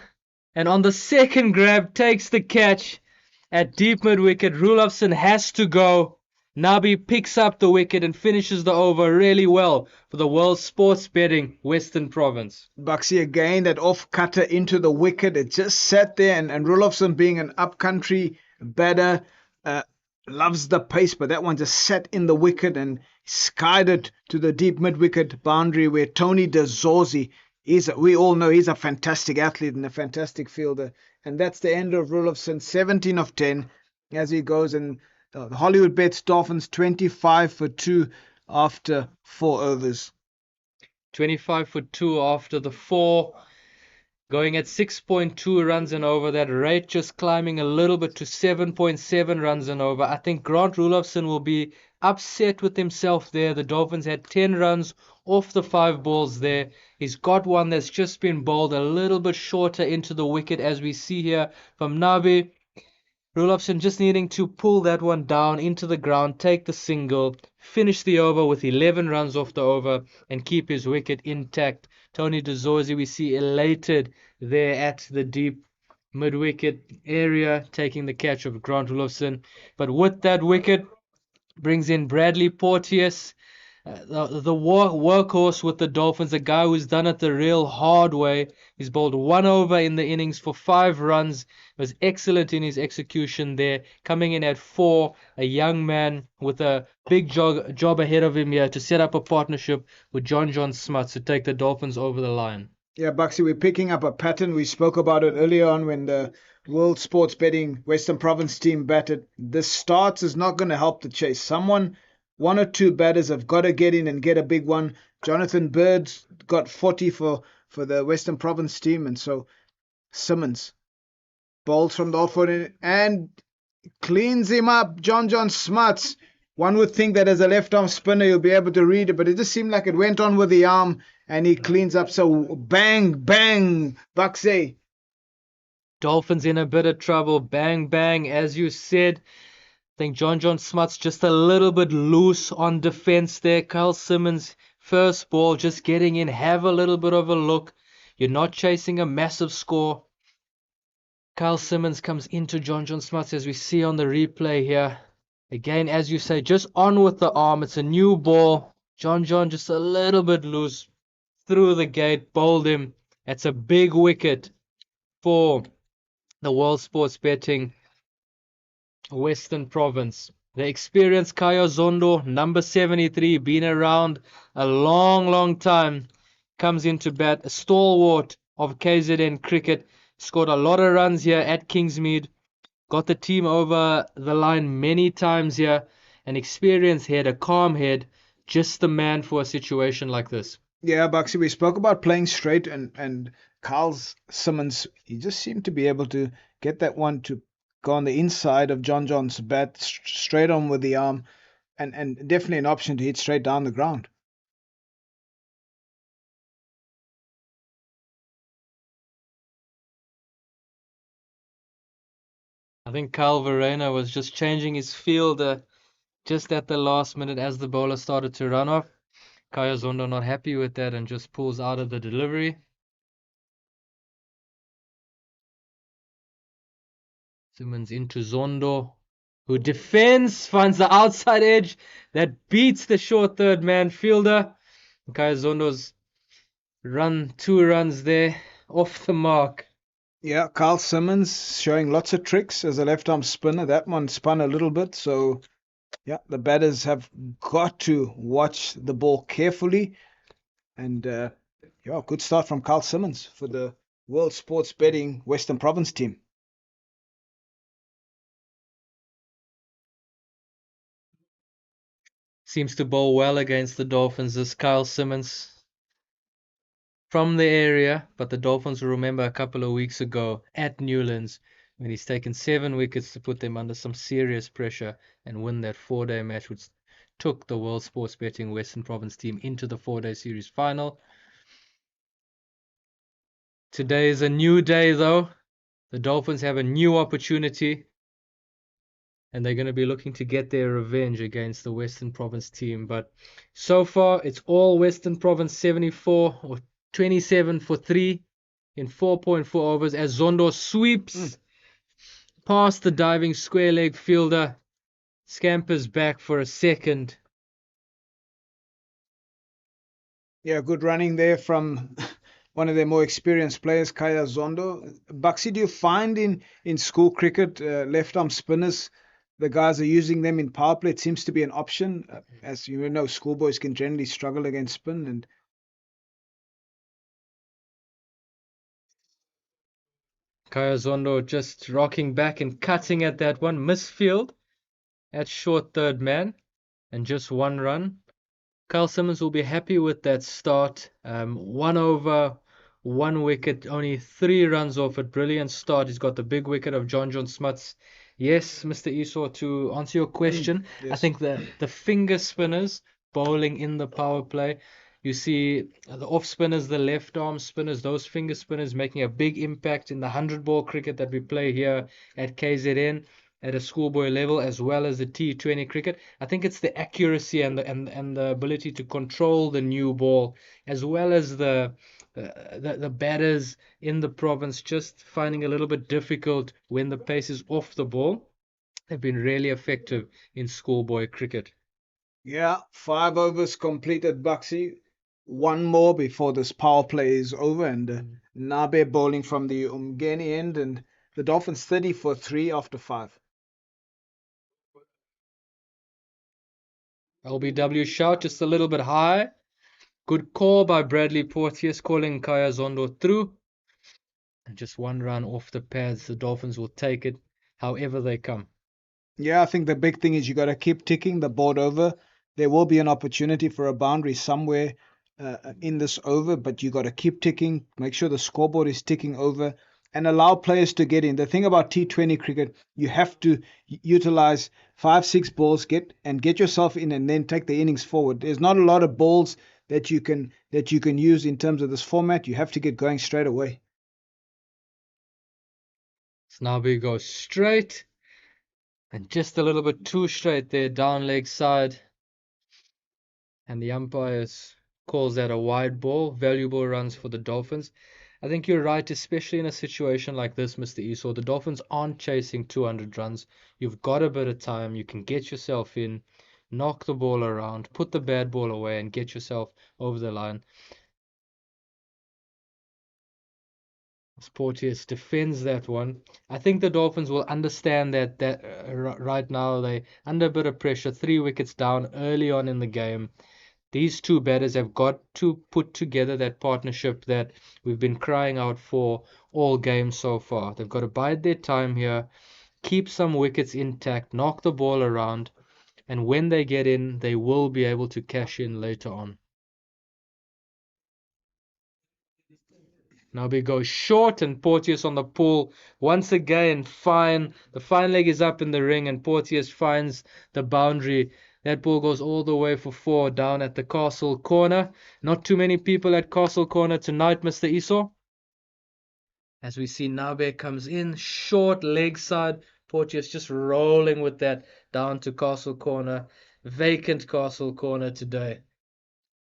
and on the second grab takes the catch at deep mid-wicket. Rulofsson has to go. Nabi picks up the wicket and finishes the over really well for the World Sports Betting Western Province. Buxy again, that off cutter into the wicket. It just sat there, and Rulofsson, being an upcountry batter, loves the pace, but that one just sat in the wicket and skied it to the deep mid-wicket boundary where Tony DeZorzi is. We all know he's a fantastic athlete and a fantastic fielder. And that's the end of Rulofsson, 17 of 10 as he goes. And the Hollywoodbets Dolphins 25 for 2 after 4 overs. 25 for 2 after the 4. Going at 6.2 runs and over. That rate just climbing a little bit to 7.7 runs and over. I think Grant Rulofsson will be upset with himself there. The Dolphins had 10 runs off the 5 balls there. He's got one that's just been bowled a little bit shorter into the wicket, as we see here from Nabi. Rulofsson just needing to pull that one down into the ground, take the single, finish the over with 11 runs off the over, and keep his wicket intact. Tony DeZorzi, we see elated there at the deep mid-wicket area, taking the catch of Grant Rulofsson. But with that wicket, brings in Bradley Porteous, the workhorse with the Dolphins, a guy who's done it the real hard way. He's bowled 1 over in the innings for 5 runs. Was excellent in his execution there, coming in at 4. A young man with a big job ahead of him here to set up a partnership with John Smuts to take the Dolphins over the line. Yeah, Buxy, we're picking up a pattern. We spoke about it earlier on when the World Sports Betting Western Province team batted. The starts is not going to help the chase. One or two batters have got to get in and get a big one. Jonathan Bird's got 40 for the Western Province team, and so Simmons bowls from the outfield and cleans him up. John Smuts. One would think that as a left-arm spinner you'll be able to read it, but it just seemed like it went on with the arm, and he cleans up. So bang, bang, Buxy. Dolphins in a bit of trouble. Bang, bang, as you said. I think John Smuts just a little bit loose on defense there. Kyle Simmons, first ball, just getting in. Have a little bit of a look. You're not chasing a massive score. Kyle Simmons comes into John Smuts, as we see on the replay here. Again, as you say, just on with the arm. It's a new ball. John just a little bit loose. Through the gate, bowled him. That's a big wicket for the World Sports Betting Western Province. The experienced Kaya Zondo, number 73, been around a long time, comes into bat, a stalwart of KZN cricket, scored a lot of runs here at Kingsmead, got the team over the line many times here, an experienced head, a calm head, just the man for a situation like this. Yeah, Buxy, we spoke about playing straight, and Carl Simmons, he just seemed to be able to get that one to go on the inside of John's bat, straight on with the arm, and definitely an option to hit straight down the ground. I think Kyle Verena was just changing his field just at the last minute as the bowler started to run off. Kaya Zondo not happy with that and just pulls out of the delivery. Simmons into Zondo. who defends, finds the outside edge that beats the short third man fielder. Kaya Zondo's run 2 runs there off the mark. Yeah, Carl Simmons showing lots of tricks as a left-arm spinner. That one spun a little bit, so yeah, the batters have got to watch the ball carefully. And yeah, good start from Carl Simmons for the World Sports Betting Western Province team. Seems to bowl well against the Dolphins, this Kyle Simmons from the area, but the Dolphins will remember a couple of weeks ago at Newlands when he's taken 7 wickets to put them under some serious pressure and win that 4-day match, which took the World Sports Betting Western Province team into the 4-day series final. Today is a new day, though. The Dolphins have a new opportunity, and they're going to be looking to get their revenge against the Western Province team. But so far, it's all Western Province 74 or 27 for 3 in 4.4 overs as Zondo sweeps past the diving square leg fielder, scampers back for a second. Yeah, good running there from one of their more experienced players, Kaya Zondo. Buxy, do you find in school cricket, left-arm spinners, the guys are using them in power play? It seems to be an option. As you know, schoolboys can generally struggle against spin. And Kaya Zondo just rocking back and cutting at that one. Misfield at short third man and just 1 run. Kyle Simmons will be happy with that start. 1 over, 1 wicket, only 3 runs off it. Brilliant start. He's got the big wicket of John Smuts. Yes, Mr. Esau, to answer your question, I yes. think the finger spinners bowling in the power play, you see the off spinners, the left arm spinners, those finger spinners making a big impact in the 100-ball cricket that we play here at KZN at a schoolboy level, as well as the T20 cricket. I think it's the accuracy and the ability to control the new ball, as well as the batters in the province just finding a little bit difficult when the pace is off the ball. They've been really effective in schoolboy cricket. Yeah, 5 overs completed, Buxy. One more before this power play is over, and Nabe bowling from the Umgeni end, and the Dolphins 30 for 3 after 5. LBW shout just a little bit high. Good call by Bradley Porteous calling Kaya Zondo through. And just 1 run off the pads. The Dolphins will take it however they come. Yeah, I think the big thing is you got to keep ticking the board over. There will be an opportunity for a boundary somewhere in this over, but you got to keep ticking. Make sure the scoreboard is ticking over and allow players to get in. The thing about T20 cricket, you have to utilize 5, 6 balls, get yourself in, and then take the innings forward. There's not a lot of balls that you can use in terms of this format. You have to get going straight away. Snaby goes straight. And just a little bit too straight there, down leg side. And the umpires calls that a wide ball. Valuable runs for the Dolphins. I think you're right, especially in a situation like this, Mr. Esau. The Dolphins aren't chasing 200 runs. You've got a bit of time. You can get yourself in, knock the ball around, put the bad ball away, and get yourself over the line. Porteous defends that one. I think the Dolphins will understand that right now they're under a bit of pressure. 3 wickets down early on in the game. These two batters have got to put together that partnership that we've been crying out for all games so far. They've got to bide their time here, keep some wickets intact, knock the ball around, and when they get in, they will be able to cash in later on. Now we go short and Porteous on the pull. Once again, fine. The fine leg is up in the ring and Porteous finds the boundary. That ball goes all the way for 4 down at the Castle corner. Not too many people at Castle corner tonight, Mr. Esau. As we see, Nabe comes in, short leg side. Porteous just rolling with that down to Castle corner. Vacant Castle corner today.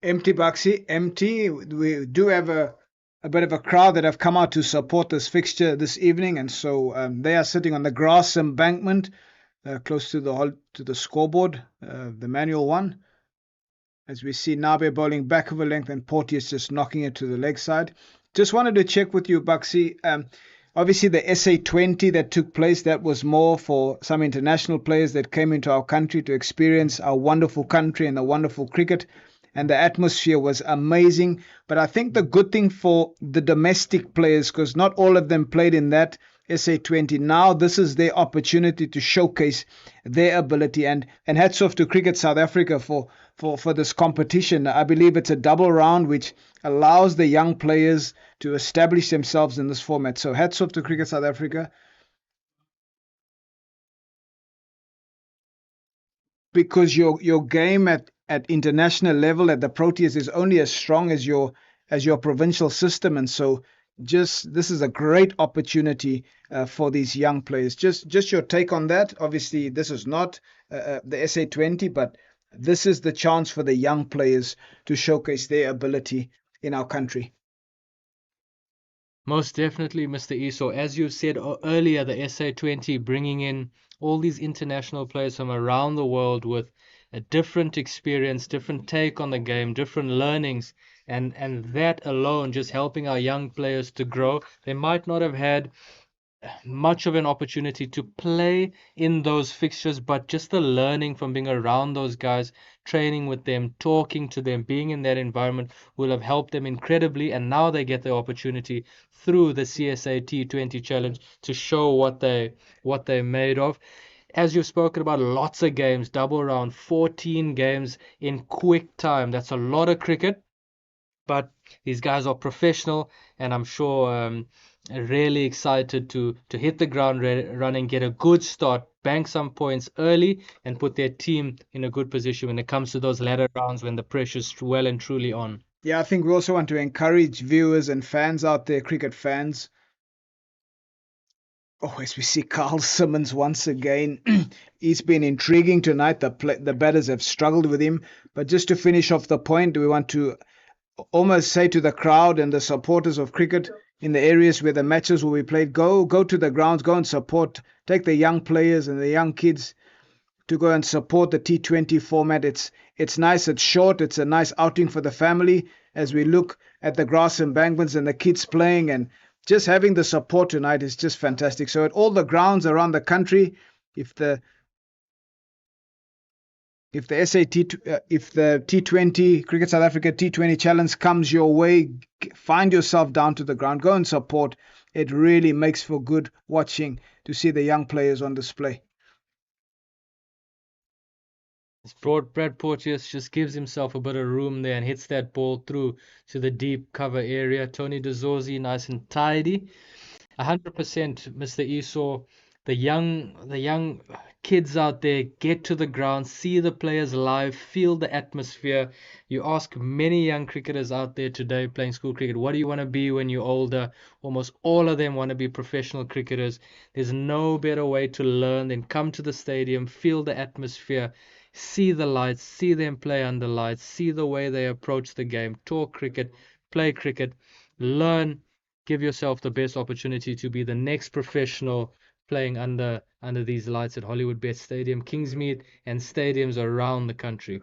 Empty, Buxy, empty. We do have a bit of a crowd that have come out to support this fixture this evening, and so they are sitting on the grass embankment. close to the scoreboard, the manual one. As we see Nabe bowling back of a length and Porteous just knocking it to the leg side. Just wanted to check with you, Buxy. Obviously, the SA 20 that took place, that was more for some international players that came into our country to experience our wonderful country and the wonderful cricket. And the atmosphere was amazing. But I think the good thing for the domestic players, because not all of them played in that SA 20, now this is their opportunity to showcase their ability. And hats off to Cricket South Africa for this competition. I believe it's a double round which allows the young players to establish themselves in this format. So hats off to Cricket South Africa, because your game at international level at the Proteas is only as strong as your provincial system, and so just this is a great opportunity for these young players. Just your take on that. Obviously, this is not the SA 20, but this is the chance for the young players to showcase their ability in our country. Most definitely, Mr. Esau. As you said earlier, the SA 20 bringing in all these international players from around the world with a different experience, different take on the game, different learnings, and that alone just helping our young players to grow. They might not have had much of an opportunity to play in those fixtures, but just the learning from being around those guys, training with them, talking to them, being in that environment will have helped them incredibly. And now they get the opportunity through the CSA T20 challenge to show what they're made of. As you've spoken about, lots of games, double round, 14 games in quick time. That's a lot of cricket, but these guys are professional, and I'm sure really excited to hit the ground running, get a good start, bank some points early, and put their team in a good position when it comes to those latter rounds when the pressure's well and truly on. Yeah, I think we also want to encourage viewers and fans out there, cricket fans. Oh, as we see Carl Simmons once again, he's been intriguing tonight. The batters have struggled with him. But just to finish off the point, we want to almost say to the crowd and the supporters of cricket in the areas where the matches will be played, go to the grounds, go and support. Take the young players and the young kids to go and support the T20 format. It's nice, it's short, it's a nice outing for the family as we look at the grass embankments and the kids playing, and just having the support tonight is just fantastic. So at all the grounds around the country, if the if the if the T20 Cricket South Africa T20 challenge comes your way, find yourself down to the ground, go and support. It really makes for good watching to see the young players on display. Brad Porteous just gives himself a bit of room there and hits that ball through to the deep cover area. Tony DeZorzi, nice and tidy. 100%, Mr. Esau. The young kids out there get to the ground, see the players live, feel the atmosphere. You ask many young cricketers out there today playing school cricket, what do you want to be when you're older? Almost all of them want to be professional cricketers. There's no better way to learn than come to the stadium, feel the atmosphere, see the lights, see them play under lights, see the way they approach the game, talk cricket, play cricket, learn, give yourself the best opportunity to be the next professional playing under these lights at Hollywoodbets Stadium, Kingsmead, and stadiums around the country.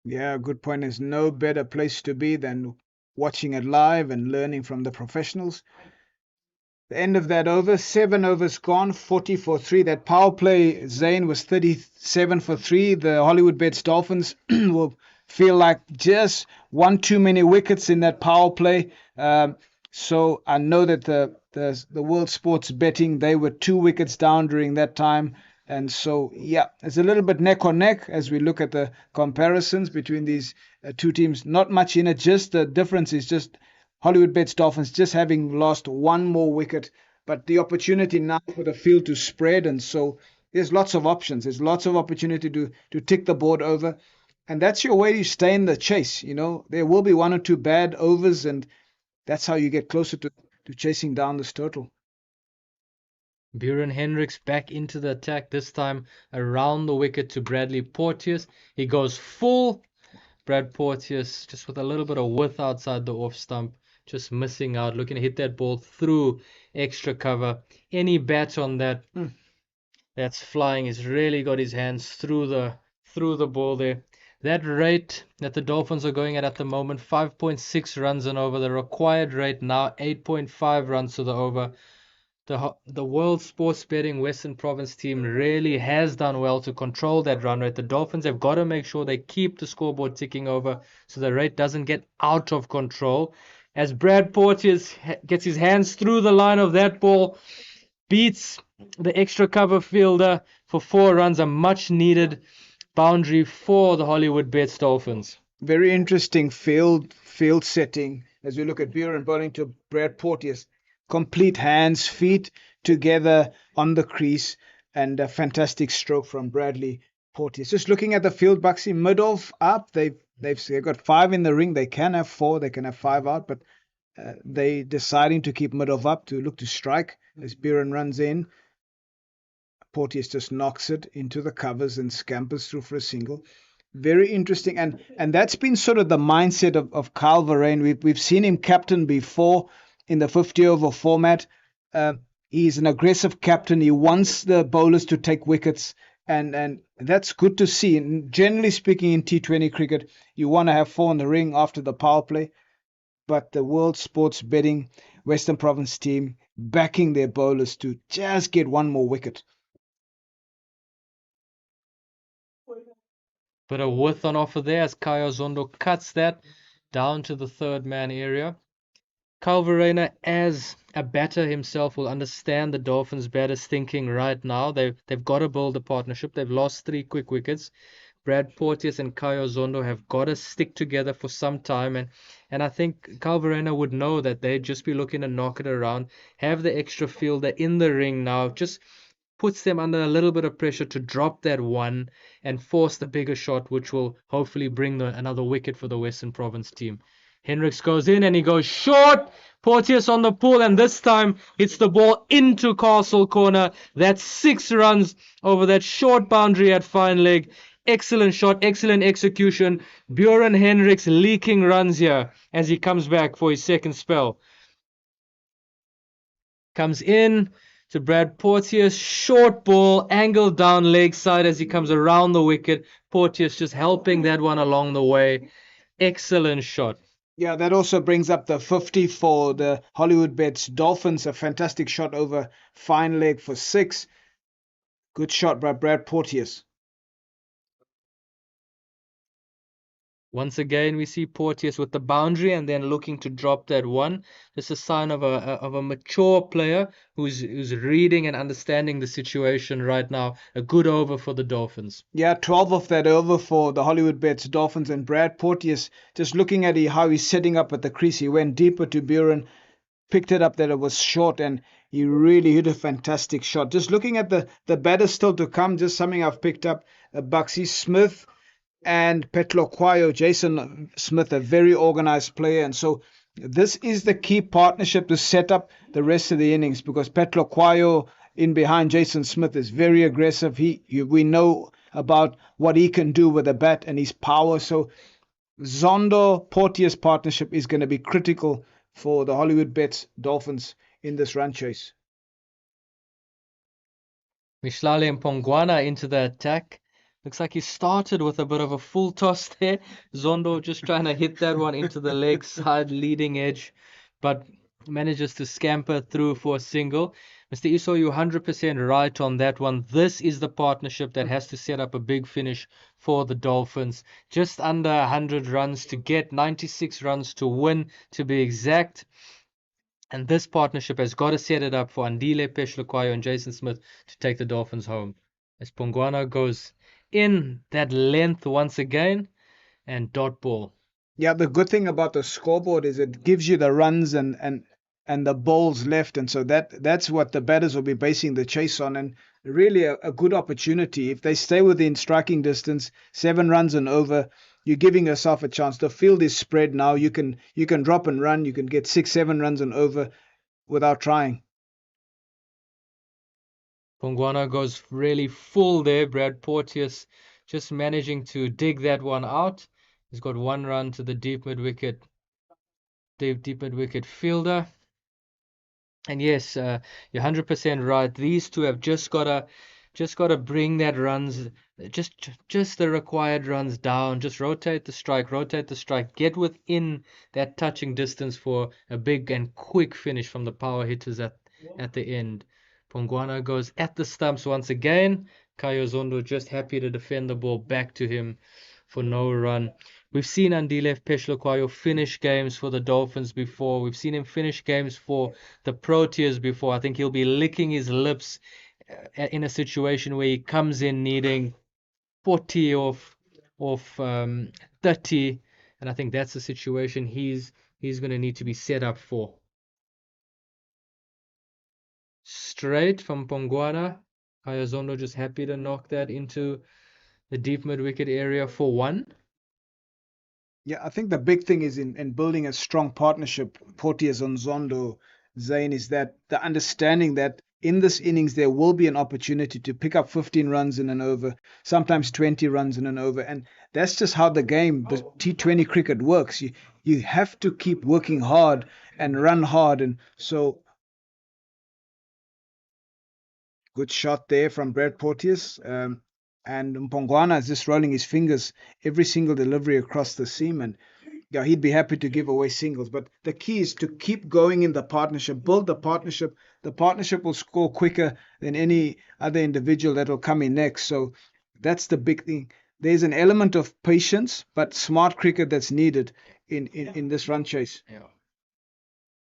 Yeah, good point. There's no better place to be than watching it live and learning from the professionals. The end of that over, 7 overs gone, 40 for 3. That power play, Zane, was 37 for 3. The Hollywoodbets Dolphins will feel like just one too many wickets in that power play. So I know that the world sports betting, they were 2 wickets down during that time. And so, yeah, it's a little bit neck on neck as we look at the comparisons between these two teams. Not much in it. Just the difference is just Hollywoodbets Dolphins just having lost one more wicket, but the opportunity now for the field to spread, and so there's lots of options. There's lots of opportunity to tick the board over, and that's your way to stay in the chase. You know, there will be one or two bad overs, and that's how you get closer to chasing down this total. Buren Hendricks back into the attack, this time around the wicket to Bradley Porteous. He goes full. Brad Porteous just with a little bit of width outside the off stump, just missing out, looking to hit that ball through extra cover. Any bat on that that's flying. He's really got his hands through the ball there. That rate that the Dolphins are going at the moment, 5.6 runs and over. The required rate now 8.5 runs to the over. The World Sports Betting Western Province team really has done well to control that run rate. The Dolphins have got to make sure they keep the scoreboard ticking over so the rate doesn't get out of control. As Brad Porteous gets his hands through the line of that ball, beats the extra cover fielder for 4 runs, a much needed boundary for the Hollywoodbets Dolphins. Very interesting field setting as we look at Buren bowling to Brad Porteous. Complete hands, feet together on the crease, and a fantastic stroke from Bradley Porteous. Just looking at the field, Buxy, mid-off up. They've got 5 in the ring. They can have 4. They can have 5 out, but they deciding to keep mid-off up to look to strike as Buren runs in. Porteous just knocks it into the covers and scampers through for a single. Very interesting, and that's been sort of the mindset of Kyle Verreynne. We've seen him captain before in the 50 over format. He's an aggressive captain. He wants the bowlers to take wickets, and that's good to see. And generally speaking, in T20 cricket, you want to have 4 in the ring after the power play. But the World Sports Betting Western Province team backing their bowlers to just get 1 more wicket. Bit of width on offer there as Kaya Zondo cuts that down to the third man area. Kyle Verreynne, as a batter himself, will understand the Dolphins' batters thinking right now. They've got to build a partnership. They've lost 3 quick wickets. Brad Porteous and Kaya Zondo have got to stick together for some time, and I think Kyle Verreynne would know that they'd just be looking to knock it around, have the extra fielder in the ring now, just puts them under a little bit of pressure to drop that 1 and force the bigger shot, which will hopefully bring another wicket for the Western Province team. Hendricks goes in and he goes short. Porteous on the pull, and this time hits the ball into Castle corner. That's 6 runs over that short boundary at fine leg. Excellent shot, excellent execution. Buren Hendricks leaking runs here as he comes back for his second spell. Comes in to Brad Porteous, short ball, angled down leg side as he comes around the wicket. Porteous just helping that one along the way. Excellent shot. Yeah, that also brings up the 50 for the Hollywoodbets Dolphins. A fantastic shot over fine leg for 6. Good shot by Brad Porteous. Once again, we see Porteous with the boundary and then looking to drop that 1. Just a sign of a mature player who's reading and understanding the situation right now. A good over for the Dolphins. Yeah, 12 of that over for the Hollywoodbets Dolphins, and Brad Porteous, just looking at how he's setting up at the crease, he went deeper to Buren, picked it up that it was short, and he really hit a fantastic shot. Just looking at the batters still to come, just something I've picked up, Buxy Smith and Petlokwayo. Jason Smith, a very organized player, and so this is the key partnership to set up the rest of the innings, because Petlokwayo in behind Jason Smith is very aggressive. We know about what he can do with a bat and his power. So Zondo Porteous partnership is going to be critical for the Hollywoodbets Dolphins in this run chase. Mishlale Mpongwana into the attack. Looks like he started with a bit of a full toss there. Zondo just trying to hit that one into the leg side leading edge, but manages to scamper through for a single. Mr. Iso, you're 100% right on that one. This is the partnership that has to set up a big finish for the Dolphins. Just under 100 runs to get, 96 runs to win, to be exact. And this partnership has got to set it up for Andile Petlokwayo and Jason Smith to take the Dolphins home. As Pongwana goes in that length once again, and dot ball. Yeah, the good thing about the scoreboard is it gives you the runs and the balls left, and so that's what the batters will be basing the chase on, and really a good opportunity. If they stay within striking distance, 7 runs and over, you're giving yourself a chance. The field is spread now. You can drop and run. You can get 6, 7 runs and over without trying. Pongwana goes really full there. Brad Porteous just managing to dig that one out. He's got 1 run to the deep mid wicket fielder. And yes, you're 100% right. These two have just got to Just got to bring that runs, just the required runs down. Just rotate the strike, get within that touching distance for a big and quick finish from the power hitters at the end. Pongwana goes at the stumps once again. Kayo Zondo just happy to defend the ball back to him for no run. We've seen Andile Pechlokwayo finish games for the Dolphins before. We've seen him finish games for the Proteas before. I think he'll be licking his lips in a situation where he comes in needing 40 of 30, and I think that's the situation he's going to need to be set up for. Straight from Pongwana. Kayazondo just happy to knock that into the deep mid-wicket area for one. Yeah, I think the big thing is in building a strong partnership, Porteous and Zondo, Zain, is that the understanding that in this innings there will be an opportunity to pick up 15 runs in an over, sometimes 20 runs in an over. And that's just how the game, the T20 cricket works. You have to keep working hard and run hard. And so, good shot there from Brad Porteous. And Mpongwana is just rolling his fingers every single delivery across the seam. And yeah, he'd be happy to give away singles. But the key is to keep going in the partnership, build the partnership. The partnership will score quicker than any other individual that will come in next. So that's the big thing. There's an element of patience, but smart cricket that's needed in this run chase. Yeah.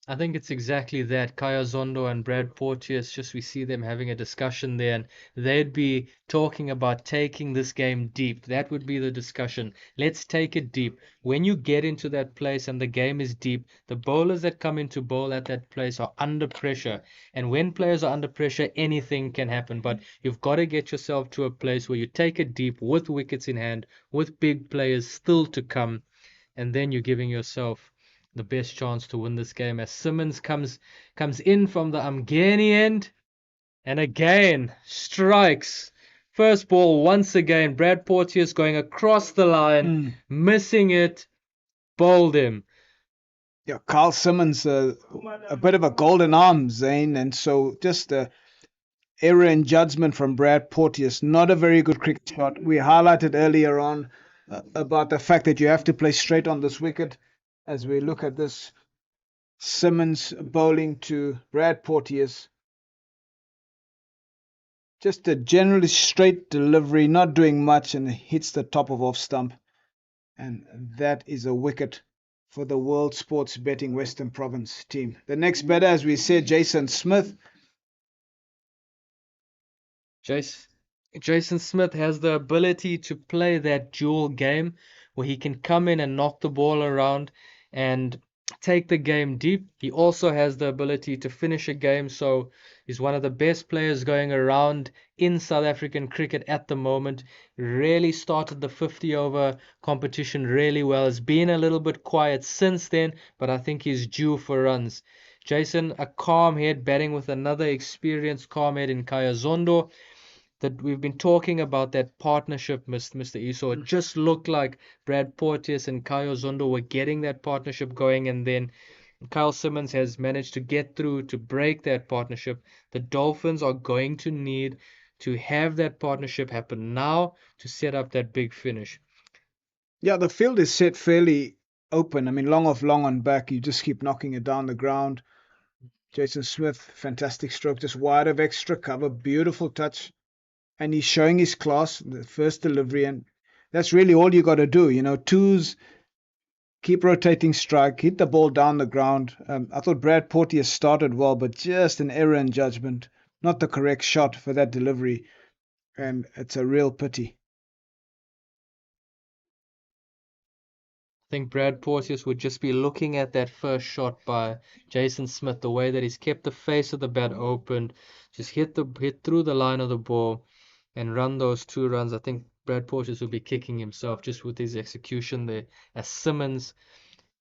I think it's exactly that. Kaya Zondo and Brad Porteous, just we see them having a discussion there, and they'd be talking about taking this game deep. That would be the discussion. Let's take it deep. When you get into that place and the game is deep, the bowlers that come into bowl at that place are under pressure. And when players are under pressure, anything can happen. But you've got to get yourself to a place where you take it deep with wickets in hand, with big players still to come, and then you're giving yourself the best chance to win this game as Simmons comes in from the Umgani end and again strikes. First ball once again. Brad Porteous going across the line, missing it, bowled him. Yeah, Carl Simmons, a bit of a golden arm, Zane, and so just a error in judgment from Brad Porteous. Not a very good cricket shot. We highlighted earlier on about the fact that you have to play straight on this wicket. As we look at this, Simmons bowling to Brad Porteous. Just a generally straight delivery, not doing much, and hits the top of off stump. And that is a wicket for the World Sports Betting Western Province team. The next batter, as we said, Jason Smith. Jason Smith has the ability to play that dual game where he can come in and knock the ball around and take the game deep. He also has the ability to finish a game, so he's one of the best players going around in South African cricket at the moment. Really started the 50-over competition really well. Has been a little bit quiet since then, but I think he's due for runs. Jason, a calm head, batting with another experienced calm head in Kaya Zondo. That we've been talking about that partnership, Mr. Iso. It just looked like Brad Porteous and Kyle Zondo were getting that partnership going, and then Kyle Simmons has managed to get through to break that partnership. The Dolphins are going to need to have that partnership happen now to set up that big finish. Yeah, the field is set fairly open. I mean, long off, long on back. You just keep knocking it down the ground. Jason Smith, fantastic stroke, just wide of extra cover, beautiful touch. And he's showing his class, the first delivery, and that's really all you got to do. Twos, keep rotating strike, hit the ball down the ground. I thought Brad Porteous started well, but just an error in judgment, not the correct shot for that delivery, and it's a real pity. I think Brad Porteous would just be looking at that first shot by Jason Smith, the way that he's kept the face of the bat open, just hit through the line of the ball and run those 2 runs. I think Brad Porteous will be kicking himself just with his execution there. As Simmons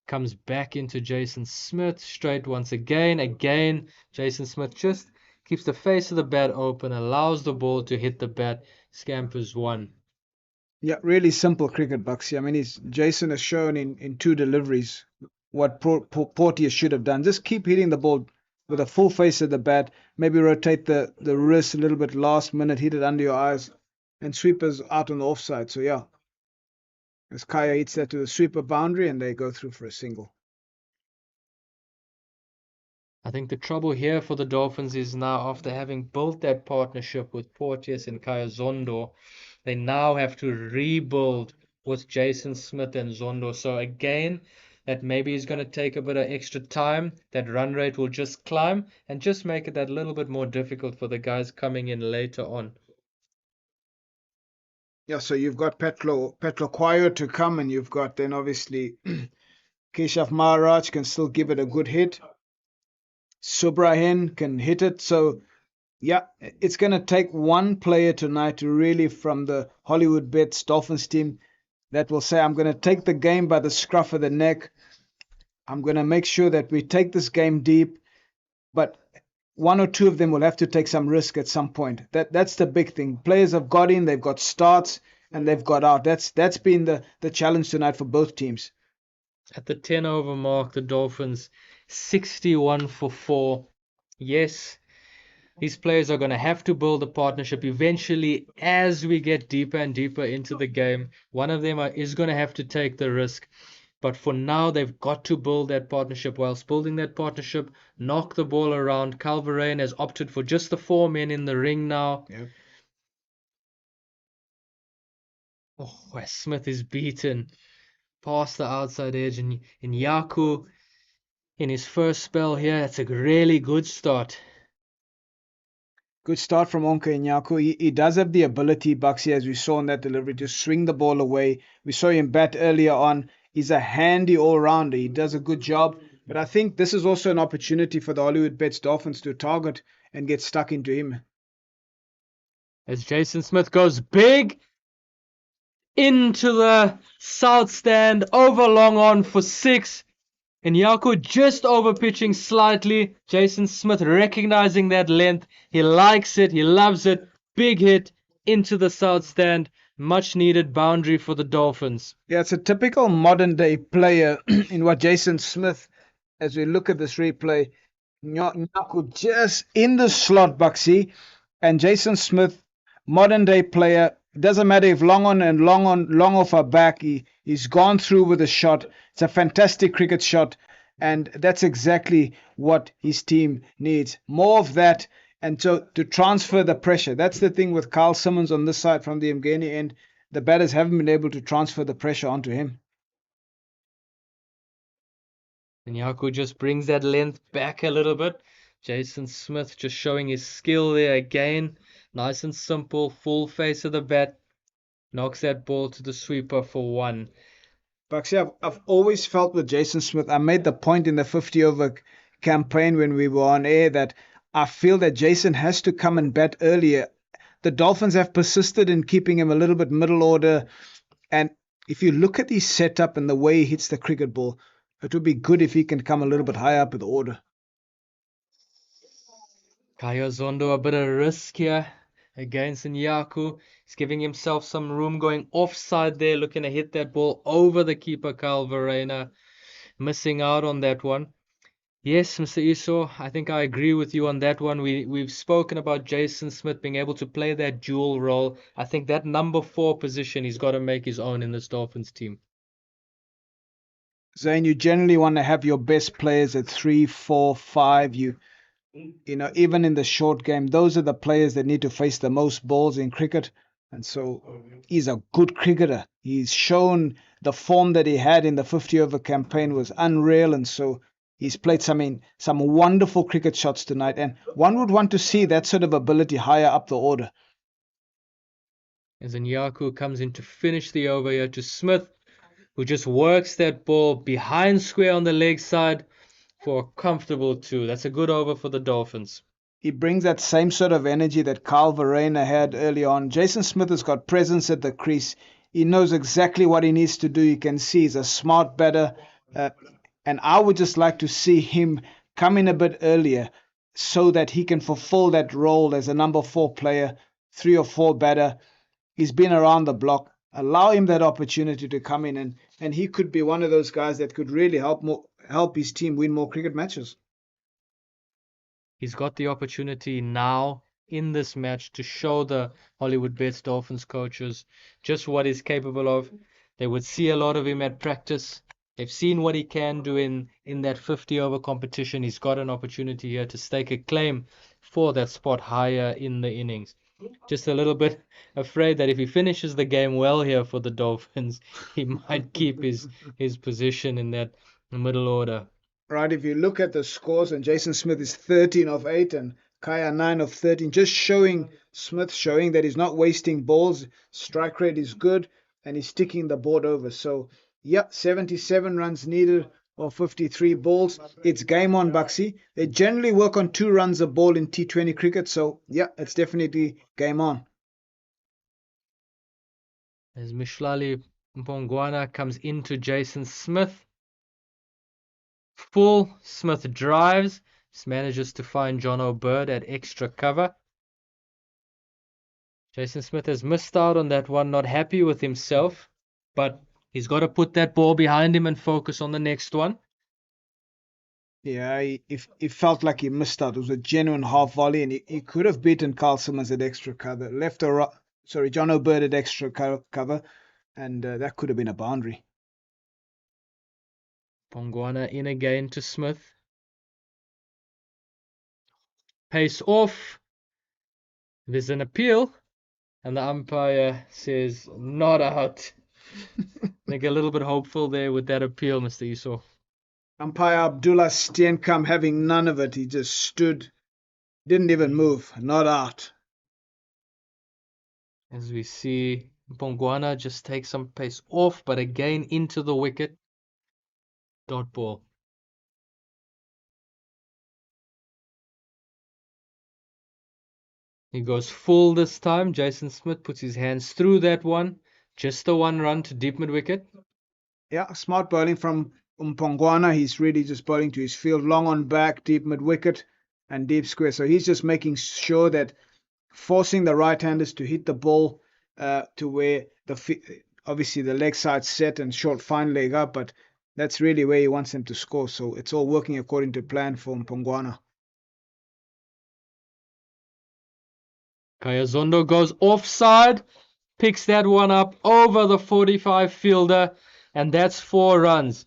comes back into Jason Smith straight once again. Again, Jason Smith just keeps the face of the bat open, allows the ball to hit the bat, scampers one. Yeah, really simple cricket, Buxy. I mean, Jason has shown in 2 deliveries what Porteous should have done. Just keep hitting the ball with a full face of the bat, maybe rotate the wrist a little bit last minute, hit it under your eyes, and sweepers out on the offside. So yeah, as Kaya hits that to the sweeper boundary and they go through for a single. I think the trouble here for the Dolphins is now, after having built that partnership with Porteous and Kaya Zondo, they now have to rebuild with Jason Smith and Zondo. So again, that maybe is going to take a bit of extra time. That run rate will just climb and just make it that little bit more difficult for the guys coming in later on. Yeah, so you've got Petlo to come, and you've got then obviously Keshav Maharaj can still give it a good hit. Subrahin can hit it. So yeah, it's going to take one player tonight to really, from the Hollywoodbets Dolphins team, that will say, I'm going to take the game by the scruff of the neck. I'm going to make sure that we take this game deep. But one or two of them will have to take some risk at some point. That's the big thing. Players have got in, they've got starts, and they've got out. That's been the challenge tonight for both teams. At the 10 over mark, the Dolphins 61 for 4. Yes, these players are going to have to build a partnership eventually as we get deeper and deeper into the game. One of them is going to have to take the risk. But for now, they've got to build that partnership. Whilst building that partnership, knock the ball around. Calverain has opted for just the 4 men in the ring now. Yep. Oh, Smith is beaten past the outside edge. And Yaku, in his first spell here, that's a really good start. Good start from Onka Inyaku. He does have the ability, Buxy, as we saw in that delivery, to swing the ball away. We saw him bat earlier on. He's a handy all-rounder. He does a good job. But I think this is also an opportunity for the Hollywoodbets Dolphins to target and get stuck into him. As Jason Smith goes big into the south stand, over long on for 6. And Yaku just over pitching slightly. Jason Smith recognizing that length. He likes it. He loves it. Big hit into the south stand. Much needed boundary for the Dolphins. Yeah, it's a typical modern day player in what Jason Smith, as we look at this replay, Nyaku just in the slot, Buxy, and Jason Smith, modern day player. It doesn't matter if long on and long off our back. He's gone through with a shot. It's a fantastic cricket shot, and that's exactly what his team needs. More of that, and so to transfer the pressure. That's the thing with Carl Simmons on this side from the Mgeni end. The batters haven't been able to transfer the pressure onto him. And Yaku just brings that length back a little bit. Jason Smith just showing his skill there again. Nice and simple, full face of the bat. Knocks that ball to the sweeper for 1. Buxy, I've always felt with Jason Smith, I made the point in the 50 over campaign when we were on air that I feel that Jason has to come and bat earlier. The Dolphins have persisted in keeping him a little bit middle order. And if you look at his setup and the way he hits the cricket ball, it would be good if he can come a little bit higher up in the order. Kaya Zondo, a bit of risk here against Nyaku. He's giving himself some room, going offside there, looking to hit that ball over the keeper, Calverain. Missing out on that one. Yes, Mr. Iso, I think I agree with you on that one. We've spoken about Jason Smith being able to play that dual role. I think that number 4 position he's got to make his own in this Dolphins team. Zane, you generally want to have your best players at 3, 4, 5. You know, even in the short game, those are the players that need to face the most balls in cricket. And so he's a good cricketer. He's shown the form that he had in the 50 over campaign was unreal. And so he's played some wonderful cricket shots tonight. And one would want to see that sort of ability higher up the order. As Nyaku comes in to finish the over here to Smith, who just works that ball behind square on the leg side for a comfortable 2. That's a good over for the Dolphins. He brings that same sort of energy that Calverain had early on. Jason Smith has got presence at the crease. He knows exactly what he needs to do. You can see he's a smart batter. And I would just like to see him come in a bit earlier so that he can fulfill that role as a number 4 player, 3 or 4 batter. He's been around the block. Allow him that opportunity to come in, and he could be one of those guys that could really help his team win more cricket matches. He's got the opportunity now in this match to show the Hollywoodbets Dolphins coaches just what he's capable of. They would see a lot of him at practice. They've seen what he can do in that 50-over competition. He's got an opportunity here to stake a claim for that spot higher in the innings. Just a little bit afraid that if he finishes the game well here for the Dolphins, he might keep his position in that middle order. Right, if you look at the scores, and Jason Smith is 13 of 8 and Kaya 9 of 13, just showing that he's not wasting balls. Strike rate is good and he's sticking the board over. So, yeah, 77 runs needed or 53 balls. It's game on, Buxy. They generally work on 2 runs a ball in T20 cricket. So, yeah, it's definitely game on. As Mishlali Mpongwana comes into Jason Smith. Full, Smith drives, just manages to find John O'Bird at extra cover. Jason Smith has missed out on that one, not happy with himself, but he's got to put that ball behind him and focus on the next one. Yeah, it felt like he missed out. It was a genuine half volley, and he could have beaten Carl Simmons at extra cover. Left or right, sorry, John O'Bird at extra cover, and that could have been a boundary. Pongwana in again to Smith. Pace off. There's an appeal, and the umpire says not out. I think a little bit hopeful there with that appeal, Mr. Esau. Umpire Abdullah Steenkamp having none of it. He just stood, didn't even move, not out. As we see, Pongwana just takes some pace off, but again into the wicket. Dot ball. He goes full this time. Jason Smith puts his hands through that one. Just the one run to deep mid wicket. Yeah, smart bowling from Mpongwana. He's really just bowling to his field, long on back, deep mid wicket, and deep square. So he's just making sure that forcing the right-handers to hit the ball to where obviously the leg side set and short fine leg up, but that's really where he wants them to score. So it's all working according to plan for Mpongwana. Kaya Zondo goes offside, picks that one up over the 45 fielder, and that's 4 runs.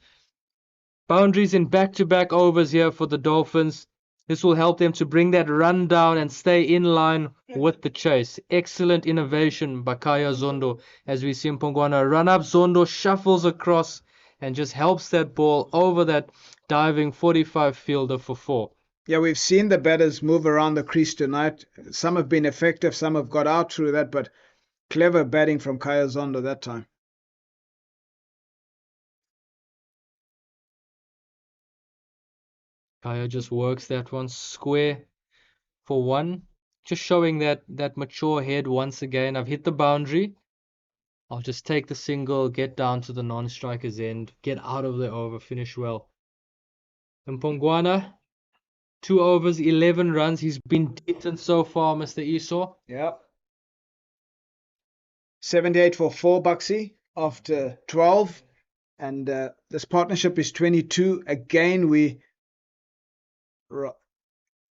Boundaries in back-to-back overs here for the Dolphins. This will help them to bring that run down and stay in line with the chase. Excellent innovation by Kaya Zondo. As we see Mpongwana run up, Zondo shuffles across and just helps that ball over that diving 45 fielder for 4. Yeah, we've seen the batters move around the crease tonight. Some have been effective, some have got out through that, but clever batting from Kaya Zondo that time. Kaya just works that one square for 1. Just showing that mature head once again. I've hit the boundary. I'll just take the single, get down to the non-striker's end, get out of the over, finish well. Mpongwana, 2 overs, 11 runs. He's been decent so far, Mr. Esau. Yeah. 78 for 4, Buxy, after 12. And this partnership is 22. Again,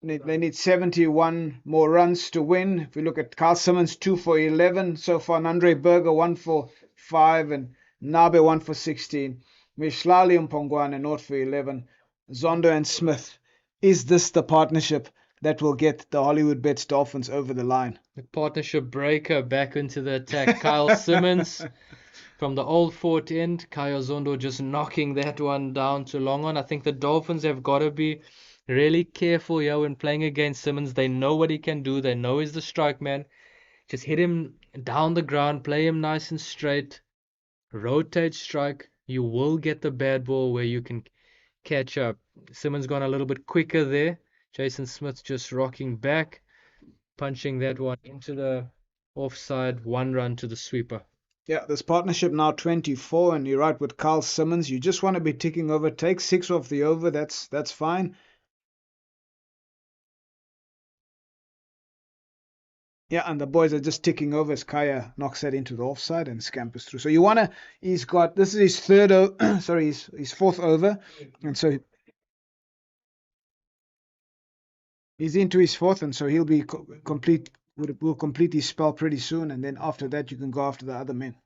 they need 71 more runs to win. If we look at Carl Simmons, 2 for 11 so far. Nandre Berger, 1 for 5. And Nabe, 1 for 16. Mishlali Mpongwana, 0 for 11. Zondo and Smith. Is this the partnership that will get the Hollywoodbets Dolphins over the line? The partnership breaker back into the attack. Kyle Simmons from the old Fort end. Kaya Zondo just knocking that one down to long on. I think the Dolphins have got to be really careful here when playing against Simmons. They know what he can do. They know he's the strike man. Just hit him down the ground. Play him nice and straight. Rotate strike. You will get the bad ball where you can catch up. Simmons gone a little bit quicker there. Jason Smith just rocking back, punching that one into the offside. 1 run to the sweeper. Yeah, this partnership now 24, and you're right with Carl Simmons. You just want to be ticking over. Take 6 off the over. That's fine. Yeah, and the boys are just ticking over as Kaya knocks that into the offside and scampers through. So you want to, this is his his 4th over. And so, He's into his fourth, and so he'll be complete. Will complete his spell pretty soon, and then after that, you can go after the other men.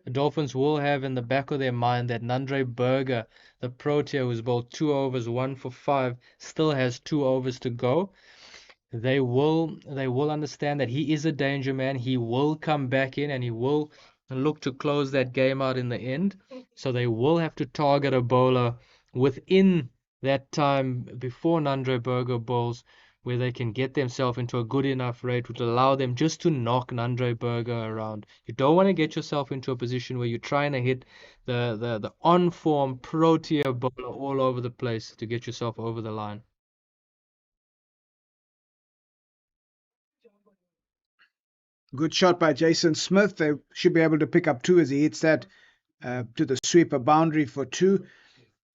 The Dolphins will have in the back of their mind that Nandre Berger, the Protea who's bowled 2 overs, 1 for 5, still has 2 overs to go. They will understand that he is a danger man. He will come back in and he will look to close that game out in the end. So they will have to target a bowler within that time before Nandre Berger bowls, where they can get themselves into a good enough rate which will allow them just to knock Nandre Berger around. You don't want to get yourself into a position where you're trying to hit the on-form Protea bowler all over the place to get yourself over the line. Good shot by Jason Smith. They should be able to pick up 2 as he hits that to the sweeper boundary for 2.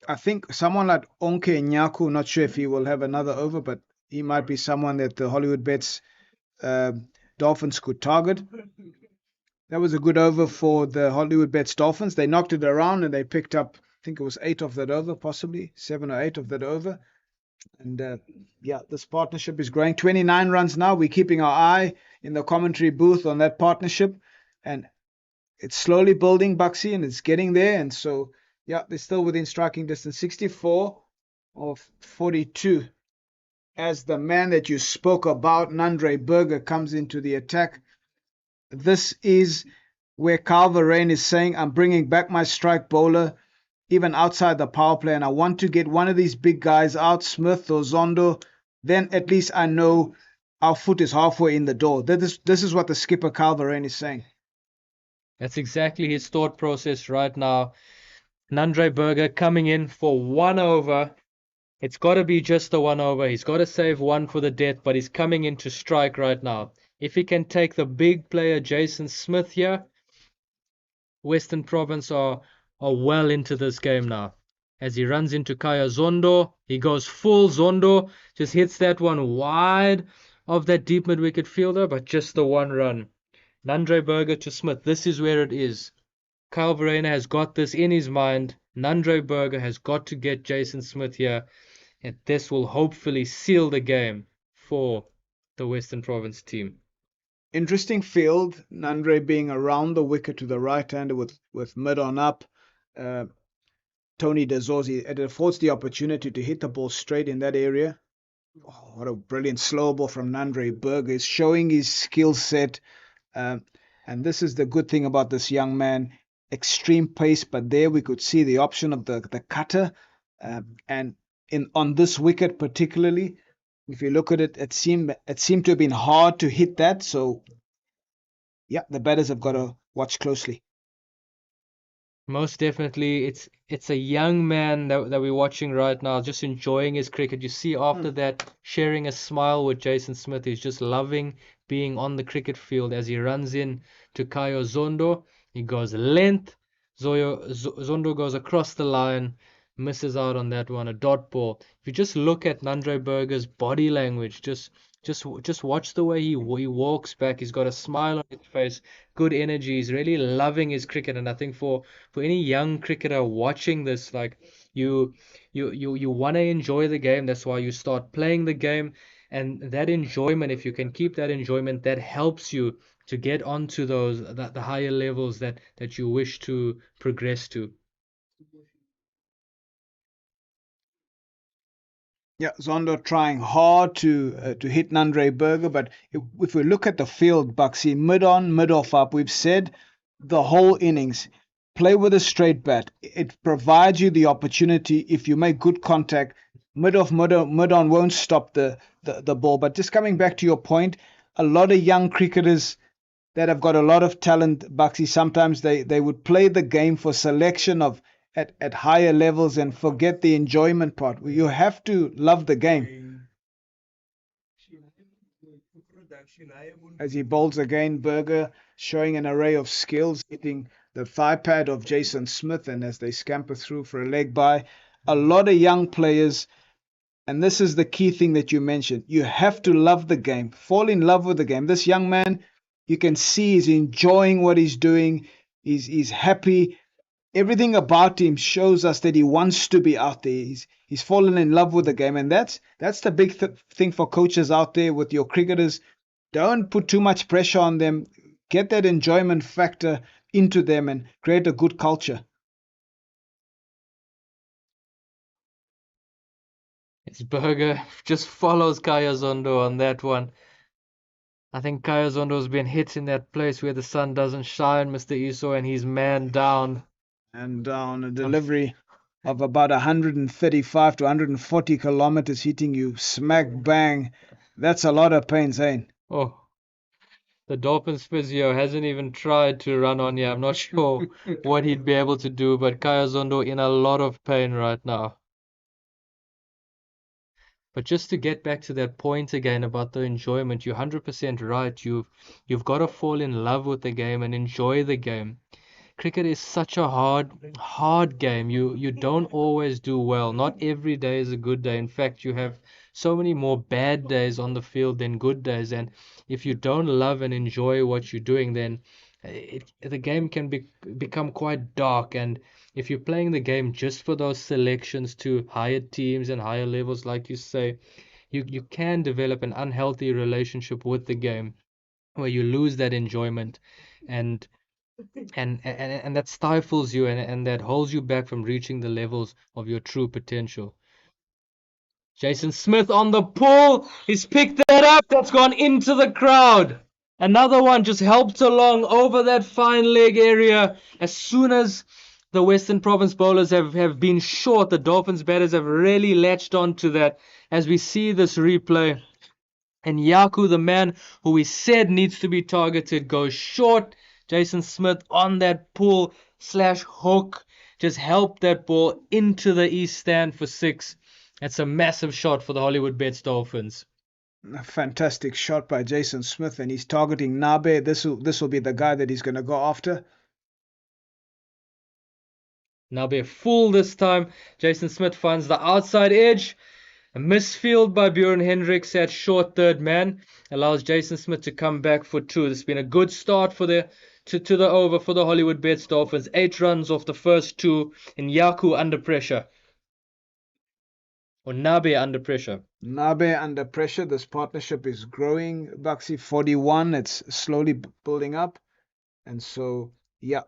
I think someone like Onke Nyaku, not sure if he will have another over, but he might be someone that the Hollywoodbets Dolphins could target. That was a good over for the Hollywoodbets Dolphins. They knocked it around and they picked up, I think it was 8 of that over, possibly 7 or 8 of that over. And yeah, this partnership is growing. 29 runs now. We're keeping our eye in the commentary booth on that partnership. And it's slowly building, Buxy, and it's getting there. And so, yeah, they're still within striking distance. 64 of 42. As the man that you spoke about, Nandre Berger, comes into the attack. This is where Kyle Verreynne is saying, I'm bringing back my strike bowler, even outside the power play, and I want to get one of these big guys out, Smith or Zondo. Then at least I know our foot is halfway in the door. This is what the skipper Kyle Verreynne is saying. That's exactly his thought process right now. Nandre Berger coming in for 1 over. It's got to be just the 1 over. He's got to save 1 for the death, but he's coming in to strike right now. If he can take the big player Jason Smith here, Western Province are well into this game now. As he runs into Kaya Zondo, he goes full Zondo, just hits that one wide of that deep mid-wicket fielder, but just the 1 run. Nandre Berger to Smith, this is where it is. Kyle Verreynne has got this in his mind. Nandre Berger has got to get Jason Smith here, and this will hopefully seal the game for the Western Province team. Interesting field. Nandre being around the wicket to the right-hander with mid on up. Tony DeZorzi, it affords the opportunity to hit the ball straight in that area. Oh, what a brilliant slow ball from Nandre Berger. He's showing his skill set. And this is the good thing about this young man. Extreme pace, but there we could see the option of the cutter. And on this wicket particularly, if you look at it, it seemed to have been hard to hit that. So, yeah, the batters have got to watch closely. Most definitely, it's a young man that we're watching right now, just enjoying his cricket. You see after that, sharing a smile with Jason Smith. He's just loving being on the cricket field as he runs in to Kayo Zondo. He goes length. Zondo goes across the line, misses out on that one, a dot ball. If you just look at Nandre Berger's body language, just watch the way he walks back. He's got a smile on his face, good energy. He's really loving his cricket, and I think for any young cricketer watching this, like you want to enjoy the game. That's why you start playing the game, and that enjoyment, if you can keep that enjoyment, that helps you to get onto the higher levels that you wish to progress to. Yeah, Zondo trying hard to hit Nandre Berger, but if we look at the field, Buxy, mid on, mid off up, we've said the whole innings, play with a straight bat. It provides you the opportunity, if you make good contact, mid off, mid on won't stop the ball. But just coming back to your point, a lot of young cricketers that have got a lot of talent, Buxy, sometimes they would play the game for selection of at higher levels and forget the enjoyment part. You have to love the game. As he bowls again, Berger showing an array of skills, hitting the thigh pad of Jason Smith, and as they scamper through for a leg by, a lot of young players. And this is the key thing that you mentioned. You have to love the game, fall in love with the game. This young man, you can see he's enjoying what he's doing. He's happy. Everything about him shows us that he wants to be out there. He's fallen in love with the game, and that's the big thing for coaches out there with your cricketers. Don't put too much pressure on them. Get that enjoyment factor into them and create a good culture. It's Berger just follows Kaya Zondo on that one. I think Kaya Zondo's been hit in that place where the sun doesn't shine, Mr. Iso, and he's man down. And on a delivery of about 135 to 140 kilometers hitting you smack bang, that's a lot of pain, Zane. Oh, the Dolphins physio hasn't even tried to run on here. I'm not sure what he'd be able to do, but Kaya Zondo in a lot of pain right now. But just to get back to that point again about the enjoyment, you're 100% right. You've got to fall in love with the game and enjoy the game. Cricket is such a hard game. You don't always do well. Not every day is a good day. In fact, you have so many more bad days on the field than good days. And if you don't love and enjoy what you're doing, then the game can become quite dark. And if you're playing the game just for those selections to higher teams and higher levels, like you say, you can develop an unhealthy relationship with the game where you lose that enjoyment and and that stifles you and that holds you back from reaching the levels of your true potential. Jason Smith on the pull. He's picked that up. That's gone into the crowd. Another one just helped along over that fine leg area. As soon as the Western Province bowlers have been short, the Dolphins batters have really latched onto that. As we see this replay, and Yaku, the man who we said needs to be targeted, goes short. Jason Smith on that pull slash hook just helped that ball into the east stand for 6. That's a massive shot for the Hollywoodbets Dolphins. A fantastic shot by Jason Smith, and he's targeting Nabe. This will be the guy that he's going to go after. Nabe full this time. Jason Smith finds the outside edge. A misfield by Bjorn Hendricks at short third man allows Jason Smith to come back for 2. It's been a good start for the over for the Hollywoodbets Dolphins. 8 runs off the first 2, and Yaku under pressure. Or Nabe under pressure. Nabe under pressure. This partnership is growing. Baxi 41. It's slowly building up. And so, yeah.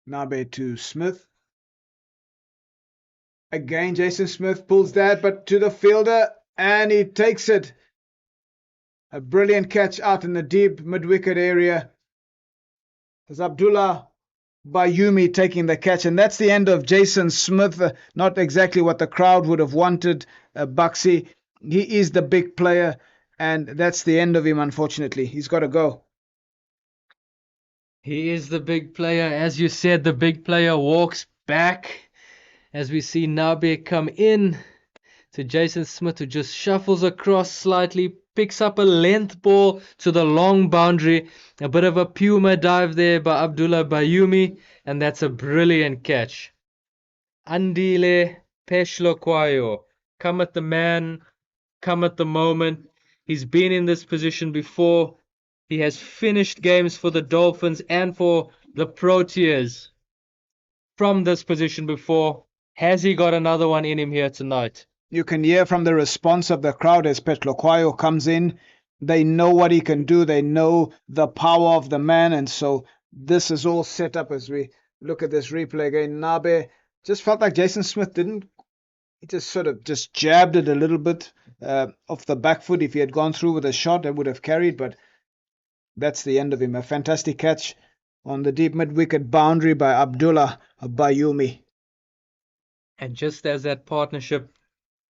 Nabe to Smith. Again, Jason Smith pulls that, but to the fielder, and he takes it. A brilliant catch out in the deep mid-wicket area. There's Abdullah Bayumi taking the catch, and that's the end of Jason Smith. Not exactly what the crowd would have wanted, Baxi. He is the big player, and that's the end of him, unfortunately. He's got to go. He is the big player. As you said, the big player walks back. As we see Nabe come in to Jason Smith, who just shuffles across slightly, picks up a length ball to the long boundary. A bit of a puma dive there by Abdullah Bayumi, and that's a brilliant catch. Andile Peshlokwayo. Come at the man, come at the moment. He's been in this position before. He has finished games for the Dolphins and for the Proteas from this position before. Has he got another one in him here tonight? You can hear from the response of the crowd as Petlokwayo comes in. They know what he can do. They know the power of the man. And so this is all set up as we look at this replay again. Nabe just felt like Jason Smith didn't. He just sort of just jabbed it a little bit off the back foot. If he had gone through with a shot, it would have carried. But that's the end of him. A fantastic catch on the deep mid-wicket boundary by Abdullah Bayumi. And just as that partnership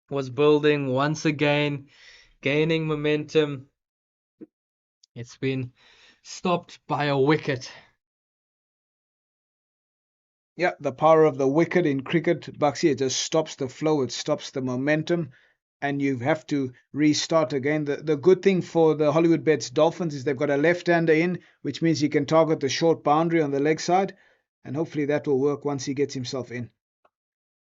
was building once again, gaining momentum, it's been stopped by a wicket. Yeah, the power of the wicket in cricket, Baxi, it just stops the flow, it stops the momentum, and you have to restart again. The good thing for the Hollywoodbets Dolphins is they've got a left-hander in, which means he can target the short boundary on the leg side, and hopefully that will work once he gets himself in.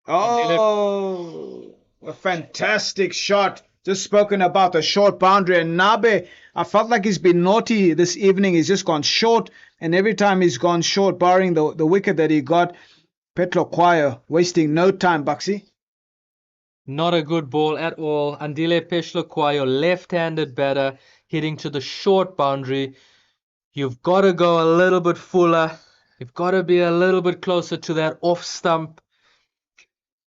Oh! A fantastic shot. Just spoken about the short boundary. And Nabe, I felt like he's been naughty this evening. He's just gone short. And every time he's gone short, barring the wicket that he got, Petlo Choir wasting no time, Buxy. Not a good ball at all. Andile Peshloquayo, left-handed batter, hitting to the short boundary. You've got to go a little bit fuller. You've got to be a little bit closer to that off stump.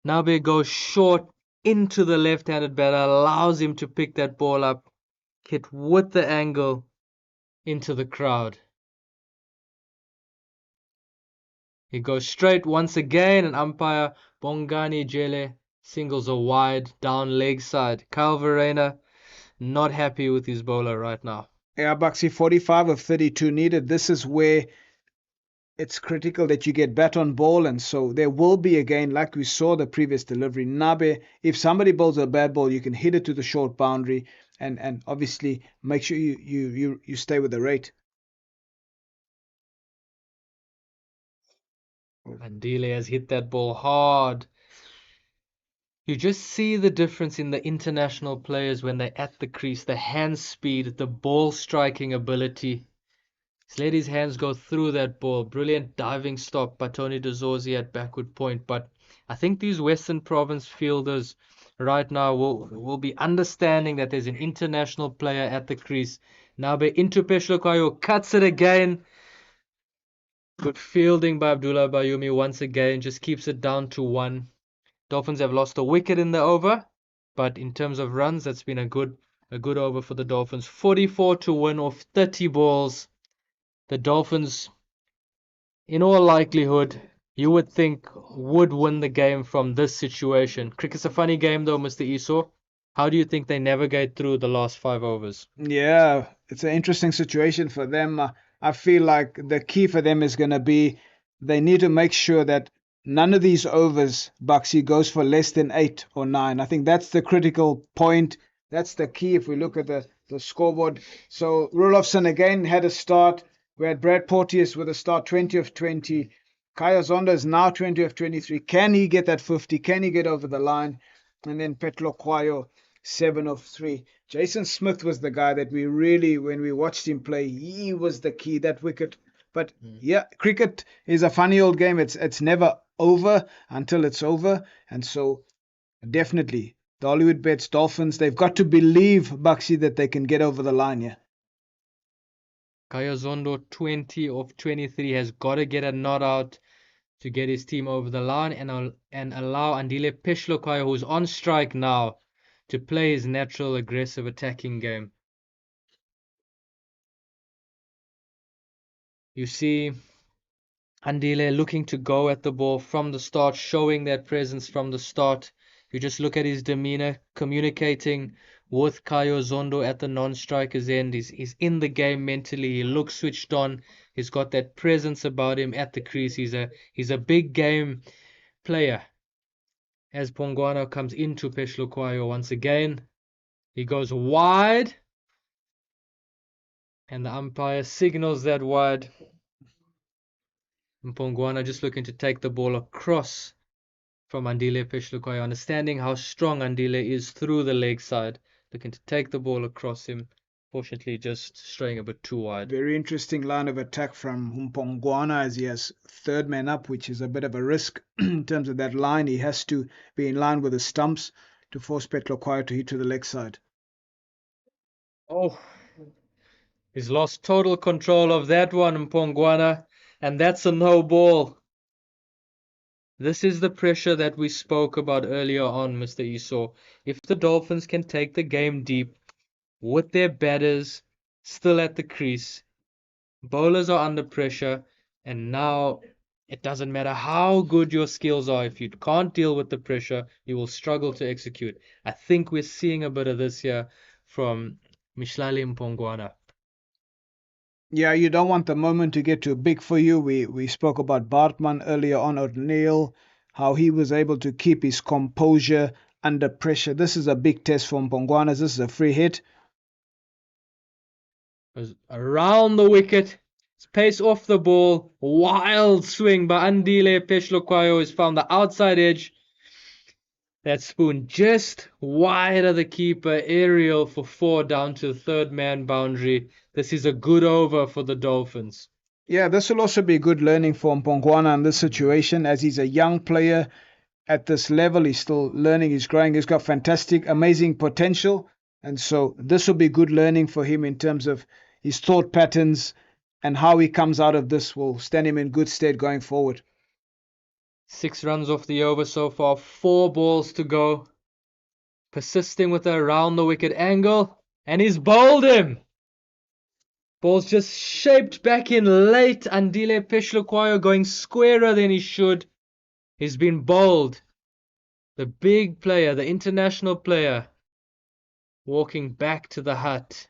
Nabe goes short into the left-handed batter, allows him to pick that ball up, hit with the angle into the crowd. He goes straight once again, and umpire Bongani Jele singles a wide down leg side. Kyle Verreynne not happy with his bowler right now. Yeah, Buxy, 45 of 32 needed. This is where it's critical that you get bat on ball, and so there will be again, like we saw the previous delivery, Nabe, if somebody bowls a bad ball, you can hit it to the short boundary, and obviously make sure you stay with the rate. Andile has hit that ball hard. You just see the difference in the international players when they're at the crease, the hand speed, the ball striking ability. He's let his hands go through that ball. Brilliant diving stop by Tony de Zorzi at backward point. But I think these Western Province fielders right now will be understanding that there's an international player at the crease. Nabe into Peshloquayo, cuts it again. Good fielding by Abdullah Bayumi once again, just keeps it down to 1. Dolphins have lost a wicket in the over, but in terms of runs, that's been a good over for the Dolphins. 44 to win off 30 balls. The Dolphins, in all likelihood, you would think would win the game from this situation. Cricket's a funny game though, Mr. Esau. How do you think they navigate through the last 5 overs? Yeah, it's an interesting situation for them. I feel like the key for them is going to be they need to make sure that none of these overs, Buxy, goes for less than 8 or 9. I think that's the critical point. That's the key if we look at the scoreboard. So Rulofsson again had a start. We had Brad Porteous with a start 20 of 20. Kaya Zondo is now 20 of 23. Can he get that 50? Can he get over the line? And then Petlo Kwayo, 7 of 3. Jason Smith was the guy that we really, when we watched him play, he was the key, that wicket. But yeah, cricket is a funny old game. It's never over until it's over. And so definitely the Hollywoodbets Dolphins, they've got to believe, Buxy, that they can get over the line here. Kaya Zondo, 20 of 23, has got to get a not out to get his team over the line and allow Andile Peshloquayo, who's on strike now, to play his natural aggressive attacking game. You see Andile looking to go at the ball from the start, showing that presence from the start. You just look at his demeanor, communicating with Kayo Zondo at the non-striker's end. He's in the game mentally. He looks switched on. He's got that presence about him at the crease. He's a big game player. As Pongwana comes into Peshloquayo once again, he goes wide, and the umpire signals that wide. Mpongwana just looking to take the ball across from Andile Peshloquayo, understanding how strong Andile is through the leg side, looking to take the ball across him. Fortunately, just straying a bit too wide. Very interesting line of attack from Mpongwana as he has third man up, which is a bit of a risk in terms of that line. He has to be in line with the stumps to force Petloquayo to hit to the leg side. Oh, he's lost total control of that one, Mpongwana, and that's a no ball. This is the pressure that we spoke about earlier on, Mr. Esau. If the Dolphins can take the game deep with their batters still at the crease, bowlers are under pressure, and now it doesn't matter how good your skills are. If you can't deal with the pressure, you will struggle to execute. I think we're seeing a bit of this here from Mishlali Mpongwana. Yeah, you don't want the moment to get too big for you. We spoke about Bartman earlier on, O'Neill, how he was able to keep his composure under pressure. This is a big test for Mpongwana. This is a free hit. Around the wicket, pace off the ball, wild swing by Andile Peshloquayo has found the outside edge. That spoon just wide of the keeper, aerial for 4 down to the third man boundary. This is a good over for the Dolphins. Yeah, this will also be good learning for Mpongwana in this situation, as he's a young player at this level. He's still learning, he's growing, he's got fantastic, amazing potential. And so this will be good learning for him in terms of his thought patterns, and how he comes out of this will stand him in good stead going forward. 6 runs off the over so far, 4 balls to go. Persisting with a round the wicket angle, and he's bowled him. Ball's just shaped back in late. Andile Peshluquayo going squarer than he should. He's been bowled. The big player, the international player, walking back to the hut.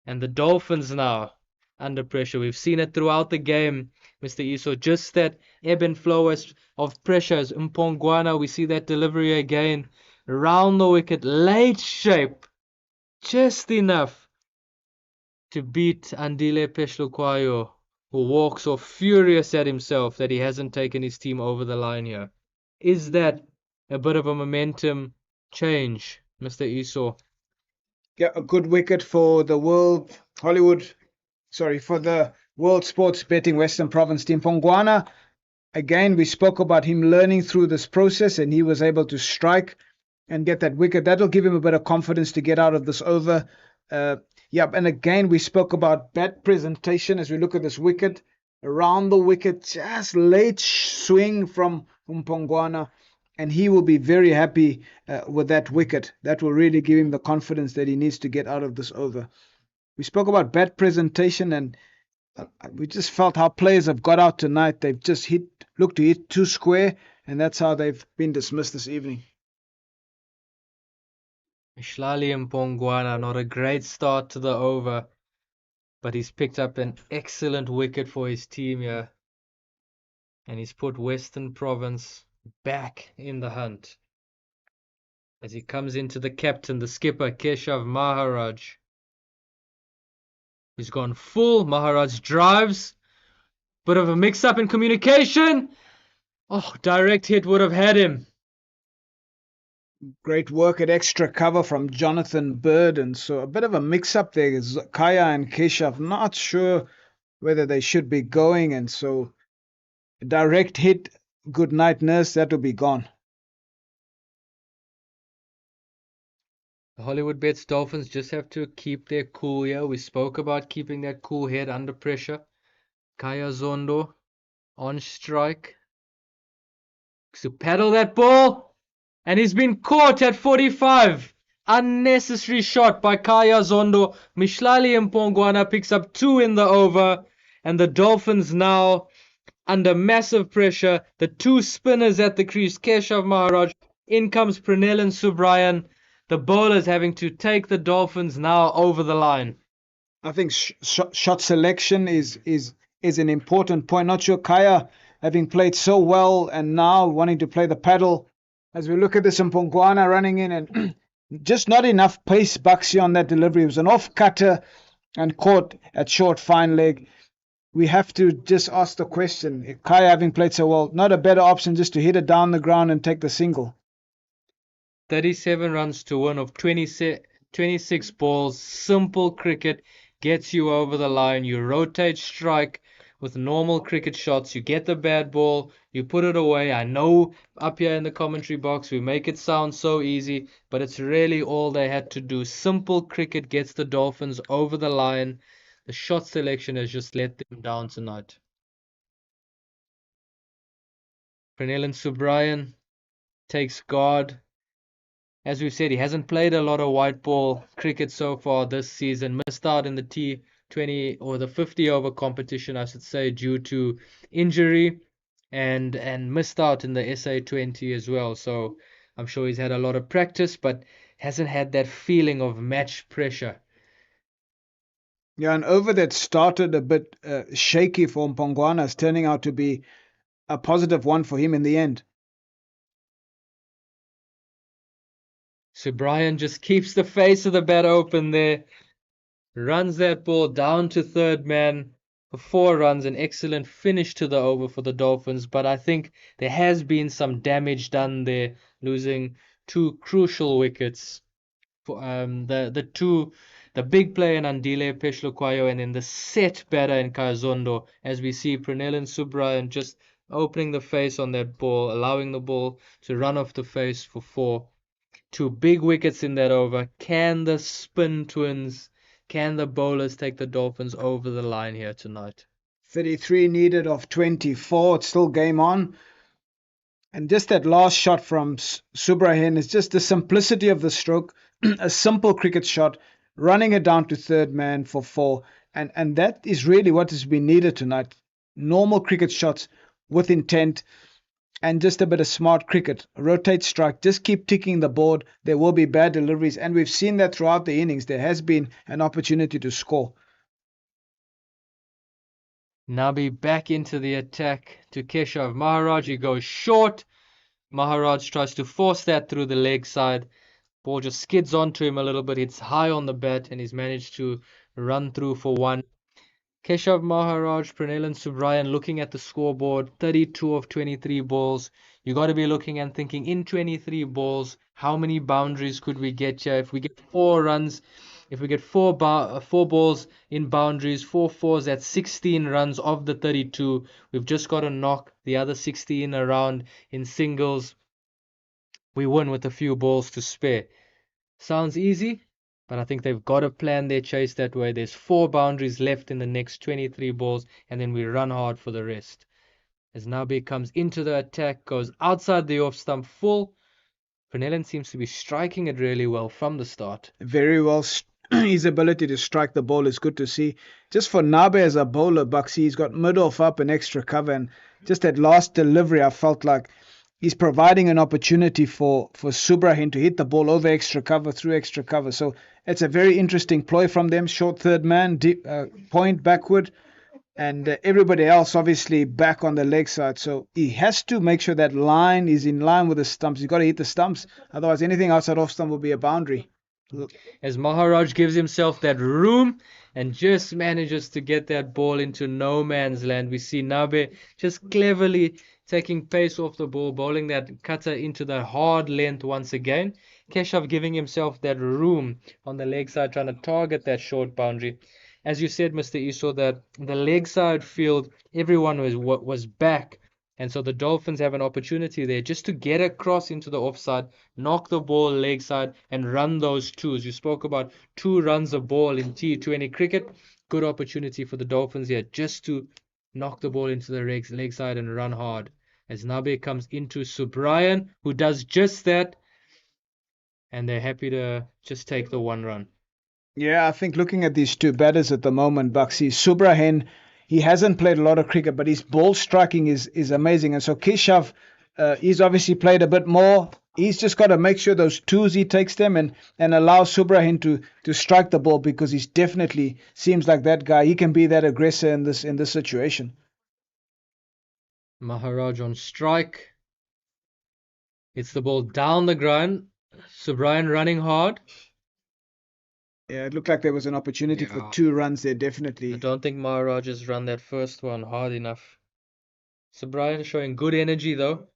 And the Dolphins now under pressure. We've seen it throughout the game, Mr. Iso. Just that ebb and flow of pressures. Mpongwana, we see that delivery again. Round the wicket, late shape. Just enough to beat Andile Peshluquayo, who walks off furious at himself that he hasn't taken his team over the line here. Is that a bit of a momentum change, Mr. Iso? Yeah, a good wicket for the for the World Sports Betting Western Province team. Mpongwana, again, we spoke about him learning through this process, and he was able to strike and get that wicket. That'll give him a bit of confidence to get out of this over. And again, we spoke about bat presentation as we look at this wicket. Around the wicket, just late swing from Mpongwana, and he will be very happy with that wicket. That will really give him the confidence that he needs to get out of this over. We spoke about bat presentation, and we just felt how players have got out tonight. They've just looked to hit 2 square, and that's how they've been dismissed this evening. Mishlali Mpongwana, not a great start to the over, but he's picked up an excellent wicket for his team here. And he's put Western Province back in the hunt. As he comes into the captain, the skipper, Keshav Maharaj. He's gone full. Maharaj drives. Bit of a mix-up in communication. Oh, direct hit would have had him. Great work at extra cover from Jonathan Bird, and so a bit of a mix-up there. Kaya and Keshav not sure whether they should be going, and so direct hit, good night nurse, that will be gone. The Hollywoodbets Dolphins just have to keep their cool here. We spoke about keeping that cool head under pressure. Kaya Zondo on strike. To paddle that ball, and he's been caught at 45. Unnecessary shot by Kaya Zondo. Mishlali Mpongwana picks up 2 in the over, and the Dolphins now under massive pressure. The 2 spinners at the crease, Keshav Maharaj. In comes Pranel Subrayan. The bowlers having to take the Dolphins now over the line. I think shot selection is an important point. Not sure Kaya, having played so well and now wanting to play the paddle. As we look at this, Mpongwana running in, and just not enough pace, Baxi, on that delivery. It was an off-cutter and caught at short fine leg. We have to just ask the question, Kaya having played so well, not a better option just to hit it down the ground and take the single? 37 runs to 1 of 26 balls. Simple cricket gets you over the line. You rotate strike with normal cricket shots. You get the bad ball, you put it away. I know up here in the commentary box we make it sound so easy, but it's really all they had to do. Simple cricket gets the Dolphins over the line. The shot selection has just let them down tonight. Pranel Subrayan takes guard. As we've said, he hasn't played a lot of white ball cricket so far this season. Missed out in the T20 or the 50 over competition, I should say, due to injury, and missed out in the SA20 as well. So I'm sure he's had a lot of practice, but hasn't had that feeling of match pressure. Yeah, an over that started a bit shaky for Mpongwana is turning out to be a positive one for him in the end. So Brian just keeps the face of the bat open there. Runs that ball down to third man for 4 runs. An excellent finish to the over for the Dolphins. But I think there has been some damage done there, losing two crucial wickets. For the big player in Andile Peshluquayo, and then the set batter in Kazondo, as we see Pranel and Subrayan just opening the face on that ball, allowing the ball to run off the face for four. Two big wickets in that over. Can the spin twins, can the bowlers take the Dolphins over the line here tonight? 33 needed of 24. It's still game on. And just that last shot from Subrahin is just the simplicity of the stroke, a simple cricket shot, running it down to third man for four. And that is really what has been needed tonight. Normal cricket shots with intent and just a bit of smart cricket. Rotate strike, just keep ticking the board. There will be bad deliveries. And we've seen that throughout the innings. There has been an opportunity to score. Nabi back into the attack to Keshav Maharaj. He goes short. Maharaj tries to force that through the leg side. Ball just skids onto him a little bit. It's high on the bat, and he's managed to run through for one. Keshav Maharaj, Pranel and Subrayan looking at the scoreboard. 32 of 23 balls. You got to be looking and thinking, in 23 balls, how many boundaries could we get here? If we get 4 runs, if we get four balls in boundaries, 4 fours, that's 16 runs of the 32. We've just got to knock the other 16 around in singles. We win with a few balls to spare. Sounds easy, but I think they've got to plan their chase that way. There's 4 boundaries left in the next 23 balls, and then we run hard for the rest. As Nabi comes into the attack, goes outside the off stump full. Pranellan seems to be striking it really well from the start. Very well. His ability to strike the ball is good to see. Just for Nabe as a bowler, Buxy, he's got mid-off up and extra cover. And just that last delivery, I felt like he's providing an opportunity for Subrahin to hit the ball over extra cover, through extra cover. So it's a very interesting ploy from them. Short third man, deep, point backward. And everybody else obviously back on the leg side. So he has to make sure that line is in line with the stumps. He's got to hit the stumps. Otherwise, anything outside off stump will be a boundary. As Maharaj gives himself that room and just manages to get that ball into no man's land. We see Nabe just cleverly taking pace off the ball, bowling that cutter into the hard length once again. Keshav giving himself that room on the leg side, trying to target that short boundary. As you said, Mr. Iso, that the leg side field, everyone was back. And so the Dolphins have an opportunity there just to get across into the offside, knock the ball leg side, and run those twos. You spoke about 2 runs a ball in T20 cricket. Good opportunity for the Dolphins here just to knock the ball into the leg side and run hard. As Nabe comes into Subrayan, who does just that, and they're happy to just take the 1 run. Yeah, I think looking at these 2 batters at the moment, Buxy, Subrahin, he hasn't played a lot of cricket, but his ball striking is amazing. And so Keshav, he's obviously played a bit more. He's just got to make sure those twos he takes them and allow Subrahin to strike the ball, because he's definitely seems like that guy. He can be that aggressor in this situation. Maharaj on strike. It's the ball down the ground. Subrayan running hard. Yeah, it looked like there was an opportunity for 2 runs there, definitely. I don't think Maharaj has run that first one hard enough. Subrayan showing good energy though.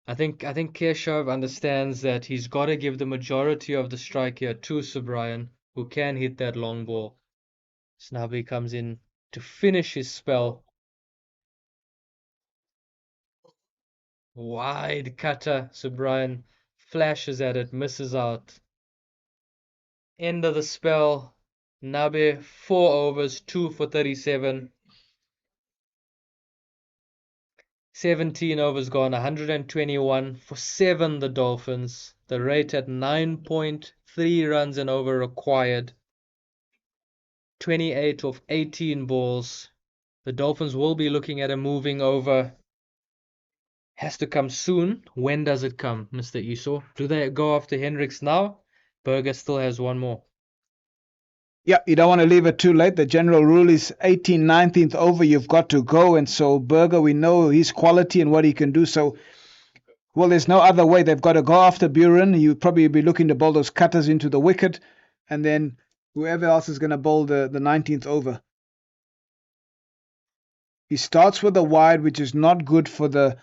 I think Keshav understands that he's got to give the majority of the strike here to Subrayan, who can hit that long ball. Snabi comes in to finish his spell. Wide cutter. Subrayan flashes at it, misses out. End of the spell. Nabe 4 overs, 2 for 37. 17 overs gone, 121 for 7 the Dolphins. The rate at 9.3 runs an over required. 28 of 18 balls. The Dolphins will be looking at a moving over. Has to come soon. When does it come, Mr. Iso? Do they go after Hendricks now? Berger still has 1 more. Yeah, you don't want to leave it too late. The general rule is 18th, 19th over, you've got to go. And so Berger, we know his quality and what he can do. So, well, there's no other way. They've got to go after Buren. You probably be looking to bowl those cutters into the wicket. And then whoever else is going to bowl the 19th over. He starts with a wide, which is not good for the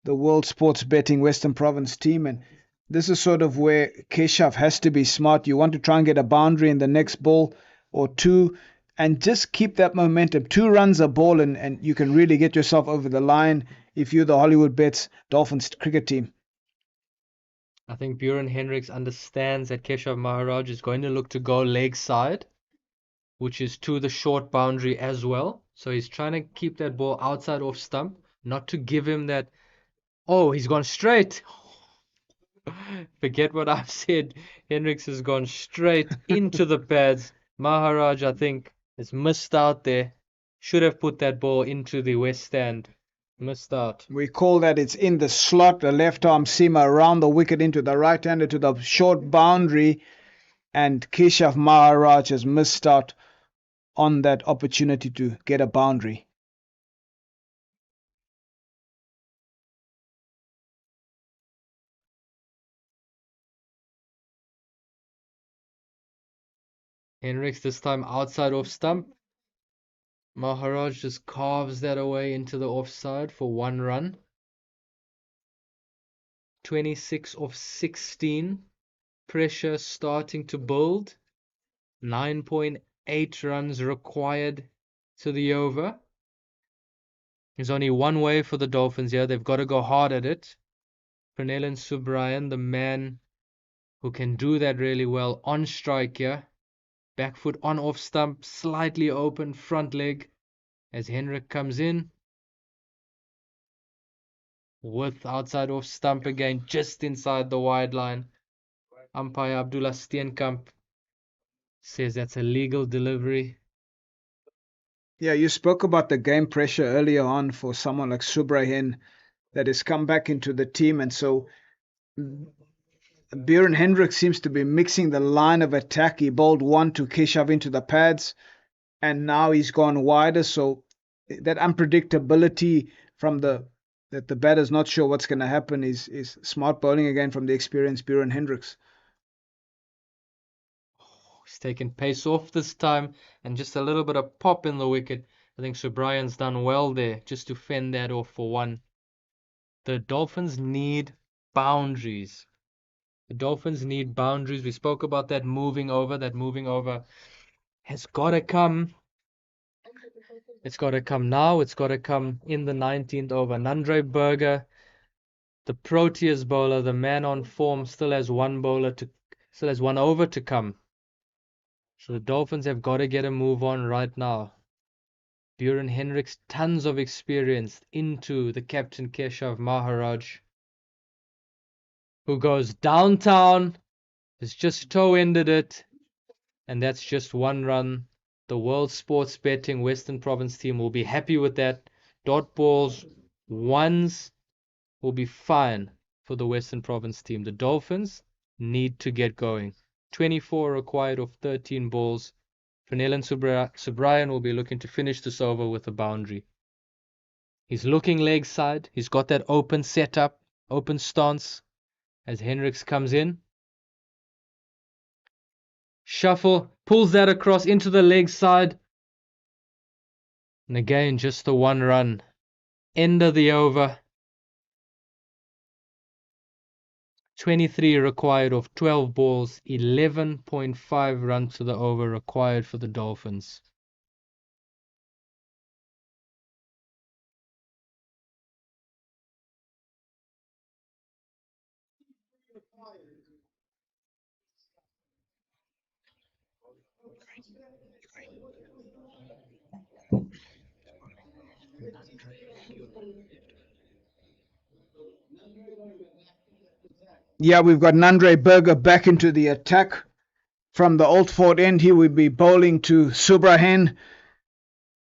World Sports Betting Western Province team. And This is sort of where Keshav has to be smart. You want to try and get a boundary in the next ball or two and just keep that momentum. 2 runs a ball and you can really get yourself over the line if you're the Hollywoodbets Dolphins cricket team. I think Buren Hendricks understands that Keshav Maharaj is going to look to go leg side, which is to the short boundary as well. So he's trying to keep that ball outside off stump, not to give him that, oh, he's gone straight. Forget what I've said. Hendricks has gone straight into the pads. Maharaj, I think, has missed out there. Should have put that ball into the west stand. Missed out. We call that it's in the slot, the left arm seamer around the wicket into the right hander to the short boundary. And Keshav Maharaj has missed out on that opportunity to get a boundary. Hendricks this time outside off stump. Maharaj just carves that away into the offside for 1 run. 26 off 16. Pressure starting to build. 9.8 runs required to the over. There's only one way for the Dolphins here. They've got to go hard at it. Pranellan Subrayan, the man who can do that really well on strike here. Back foot on off stump, slightly open front leg as Hendrick comes in. With outside off stump again, just inside the wide line. Umpire Abdullah Steenkamp says that's a legal delivery. Yeah, you spoke about the game pressure earlier on for someone like Subrayan that has come back into the team. And so Buren Hendricks seems to be mixing the line of attack. He bowled 1 to Keshav into the pads, and now he's gone wider. So that unpredictability from that the batter's not sure what's going to happen is smart bowling again from the experienced Buren Hendricks. He's taken pace off this time and just a little bit of pop in the wicket. I think Subrayan's done well there just to fend that off for 1. The Dolphins need boundaries. The Dolphins need boundaries. We spoke about that moving over. That moving over has got to come. It's got to come now. It's got to come in the 19th over. Nandre Berger, the Proteas bowler, the man on form, still has one over to come. So the Dolphins have got to get a move on right now. Buren Hendricks, tons of experience into the captain Keshav Maharaj, who goes downtown, has just toe-ended it, and that's just 1 run. The World Sports Betting Western Province team will be happy with that. Dot balls, 1s will be fine for the Western Province team. The Dolphins need to get going. 24 required of 13 balls. Pranellan Subrayan will be looking to finish this over with a boundary. He's looking leg side. He's got that open setup, open stance as Hendricks comes in. Shuffle, pulls that across into the leg side. And again, just the 1 run. End of the over. 23 required of 12 balls. 11.5 runs to the over required for the Dolphins. Yeah, we've got Nandre Berger back into the attack. From the Old Fort end, he will be bowling to Subrayan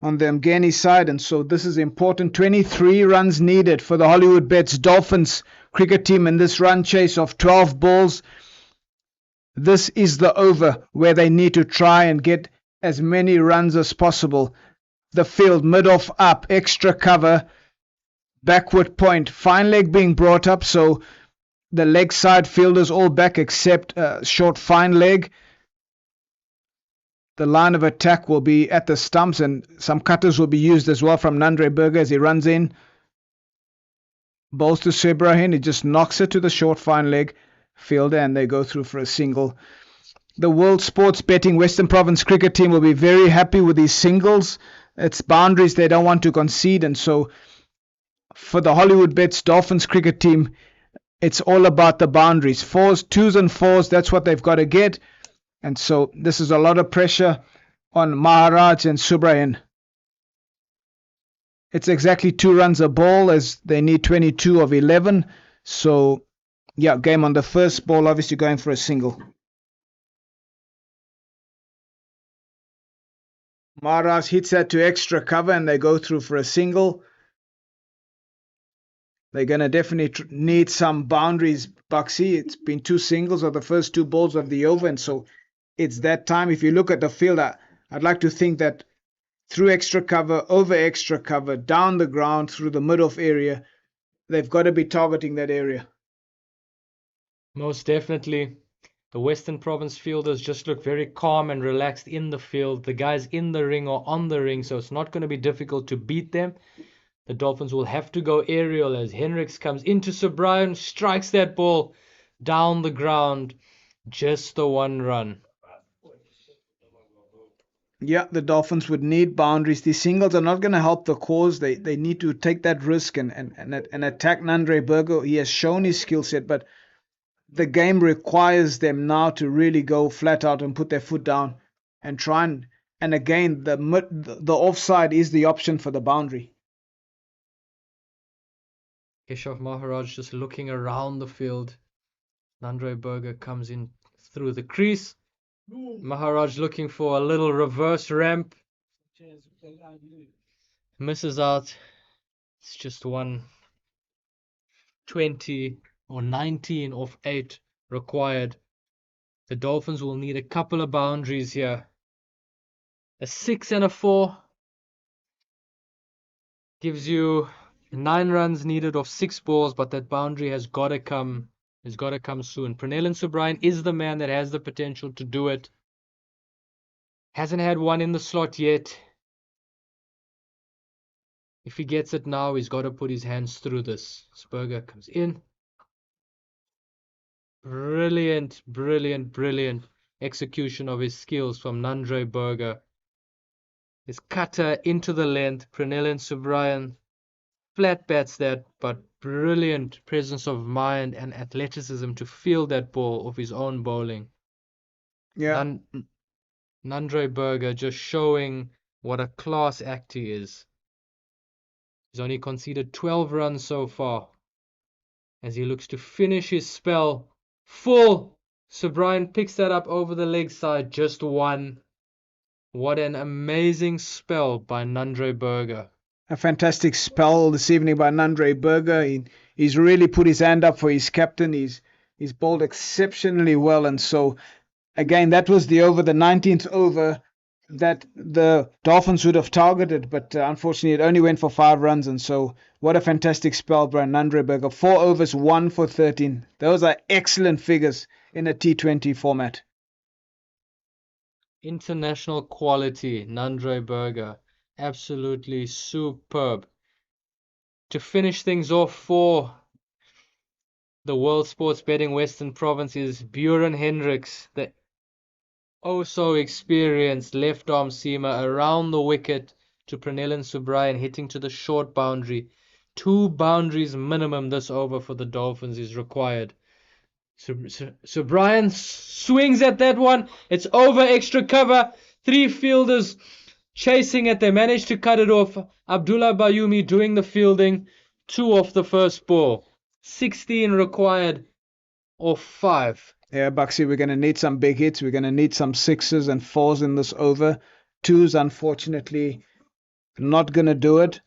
on the Mgeni side, and so this is important. 23 runs needed for the Hollywoodbets Dolphins cricket team in this run chase of 12 balls. This is the over where they need to try and get as many runs as possible. The field, mid-off up, extra cover, backward point, fine leg being brought up, so the leg side fielders all back except short fine leg. The line of attack will be at the stumps, and some cutters will be used as well from Nandre Berger as he runs in. Bowls to Subrayan, he just knocks it to the short fine leg. fielder, and they go through for a single. The World Sports Betting Western Province cricket team will be very happy with these singles. It's boundaries they don't want to concede, and so for the Hollywoodbets Dolphins cricket team, it's all about the boundaries. Fours, twos and fours, that's what they've got to get. And so this is a lot of pressure on Maharaj and Subrayan. It's exactly 2 runs a ball as they need 22 of 11. So, yeah, game on the first ball, obviously going for a single. Maharaj hits that to extra cover and they go through for a single. They're going to definitely need some boundaries, Buxy. It's been 2 singles of the first 2 balls of the over, and so it's that time. If you look at the field, I'd like to think that through extra cover, over extra cover, down the ground, through the mid-off area, they've got to be targeting that area. Most definitely. The Western Province fielders just look very calm and relaxed in the field. The guys in the ring are on the ring, so it's not going to be difficult to beat them. The Dolphins will have to go aerial as Hendricks comes into Subrayan, strikes that ball down the ground. Just the 1 run. Yeah, the Dolphins would need boundaries. These singles are not going to help the cause. They need to take that risk and attack Nandre Burger. He has shown his skill set, but the game requires them now to really go flat out and put their foot down and try and again, the offside is the option for the boundary. Keshav Maharaj just looking around the field. Nandre Burger comes in through the crease. Maharaj looking for a little reverse ramp. Misses out. It's just 120 or 19 off 8 required. The Dolphins will need a couple of boundaries here. A 6 and a 4 gives you 9 runs needed off 6 balls, but that boundary has got to come soon. Pranelin Subrayan is the man that has the potential to do it. Hasn't had one in the slot yet. If he gets it now, he's got to put his hands through this. Spurger comes in. Brilliant, brilliant, brilliant execution of his skills from Nandre Burger. His cutter into the length. Pranelin Subrayan flat bats that, but brilliant presence of mind and athleticism to field that ball off his own bowling. Yeah. Nandre Burger just showing what a class act he is. He's only conceded 12 runs so far as he looks to finish his spell full. Subrayan picks that up over the leg side, just 1. What an amazing spell by Nandre Burger. A fantastic spell this evening by Nandre Burger. He's really put his hand up for his captain. He's bowled exceptionally well, and so again, that was the 19th over that the Dolphins would have targeted, but unfortunately it only went for 5 runs, and so what a fantastic spell by Nandre Burger. 4 overs, 1 for 13. Those are excellent figures in a T20 format. International quality, Nandre Burger. Absolutely superb. To finish things off for the World Sports Betting Western Province is Buren Hendricks, the so experienced left arm seamer around the wicket to Pranelin Subrayan, hitting to the short boundary. 2 boundaries minimum this over for the Dolphins is required. Subrayan swings at that one. It's over extra cover. 3 fielders chasing it. They managed to cut it off. Abdullah Bayumi doing the fielding. 2 off the first ball. 16 required off 5. Yeah, Buxy, we're going to need some big hits. We're going to need some 6s and 4s in this over. 2s, unfortunately, not going to do it.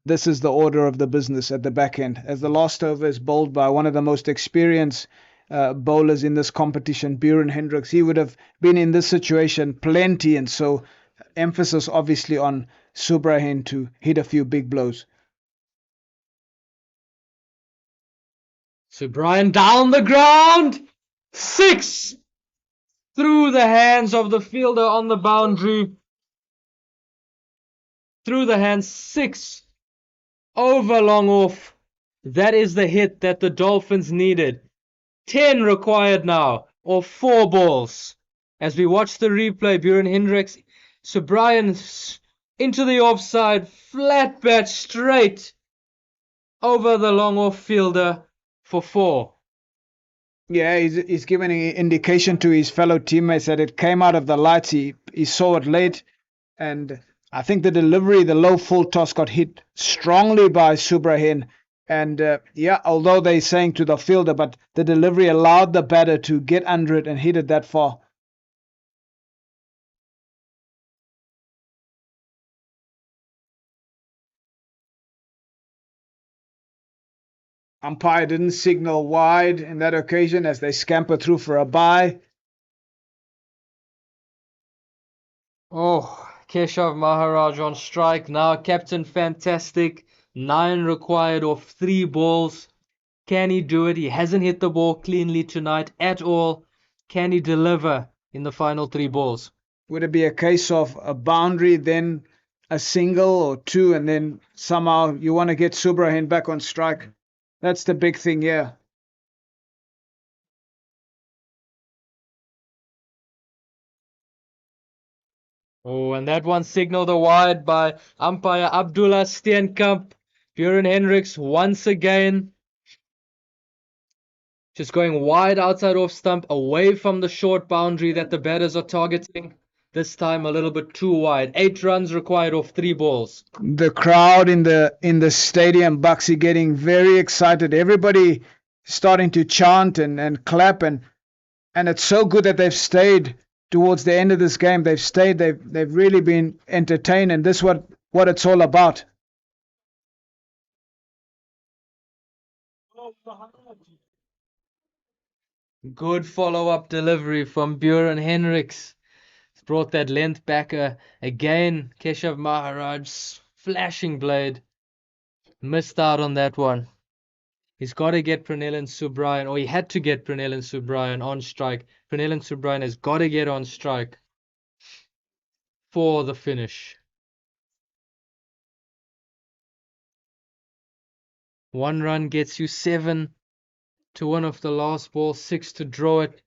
This is the order of the business at the back end. As the last over is bowled by one of the most experienced bowlers in this competition, Buren Hendricks. He would have been in this situation plenty, and so emphasis obviously on Subrayan to hit a few big blows. Subrayan down the ground. 6 through the hands of the fielder on the boundary. Through the hands, 6 over long off. That is the hit that the Dolphins needed. 10 required now, or 4 balls. As we watch the replay, Buren Hendricks, Sir Brian into the offside, flat bat straight over the long off fielder for 4. Yeah, he's given an indication to his fellow teammates that it came out of the lights. He saw it late, and I think the delivery, the low full toss, got hit strongly by Subrahin. And yeah, although they're saying to the fielder, but the delivery allowed the batter to get under it and hit it that far. Umpire didn't signal wide in that occasion as they scamper through for a bye. Oh, Keshav Maharaj on strike now. Captain Fantastic. 9 required off 3 balls. Can he do it? He hasn't hit the ball cleanly tonight at all. Can he deliver in the final 3 balls? Would it be a case of a boundary, then a single or 2, and then somehow you want to get Subrahin back on strike? That's the big thing here. Oh, and that one signaled a wide by umpire Abdullah Steenkamp. Buren Hendricks once again just going wide outside off stump, away from the short boundary that the batters are targeting. This time a little bit too wide. 8 runs required off 3 balls. The crowd in the stadium, Buxy, getting very excited. Everybody starting to chant and clap, and it's so good that they've stayed towards the end of this game. They've stayed. They've really been entertained, and this is what it's all about. Good follow-up delivery from Buren Hendricks. Brought that length back again. Keshav Maharaj, flashing blade. Missed out on that one. He's got to get Pranil and Subrayan, or he had to get Pranil and Subrayan on strike. Pranil and Subrayan has got to get on strike for the finish. 1 run gets you 7 to win off the last ball, 6 to draw it.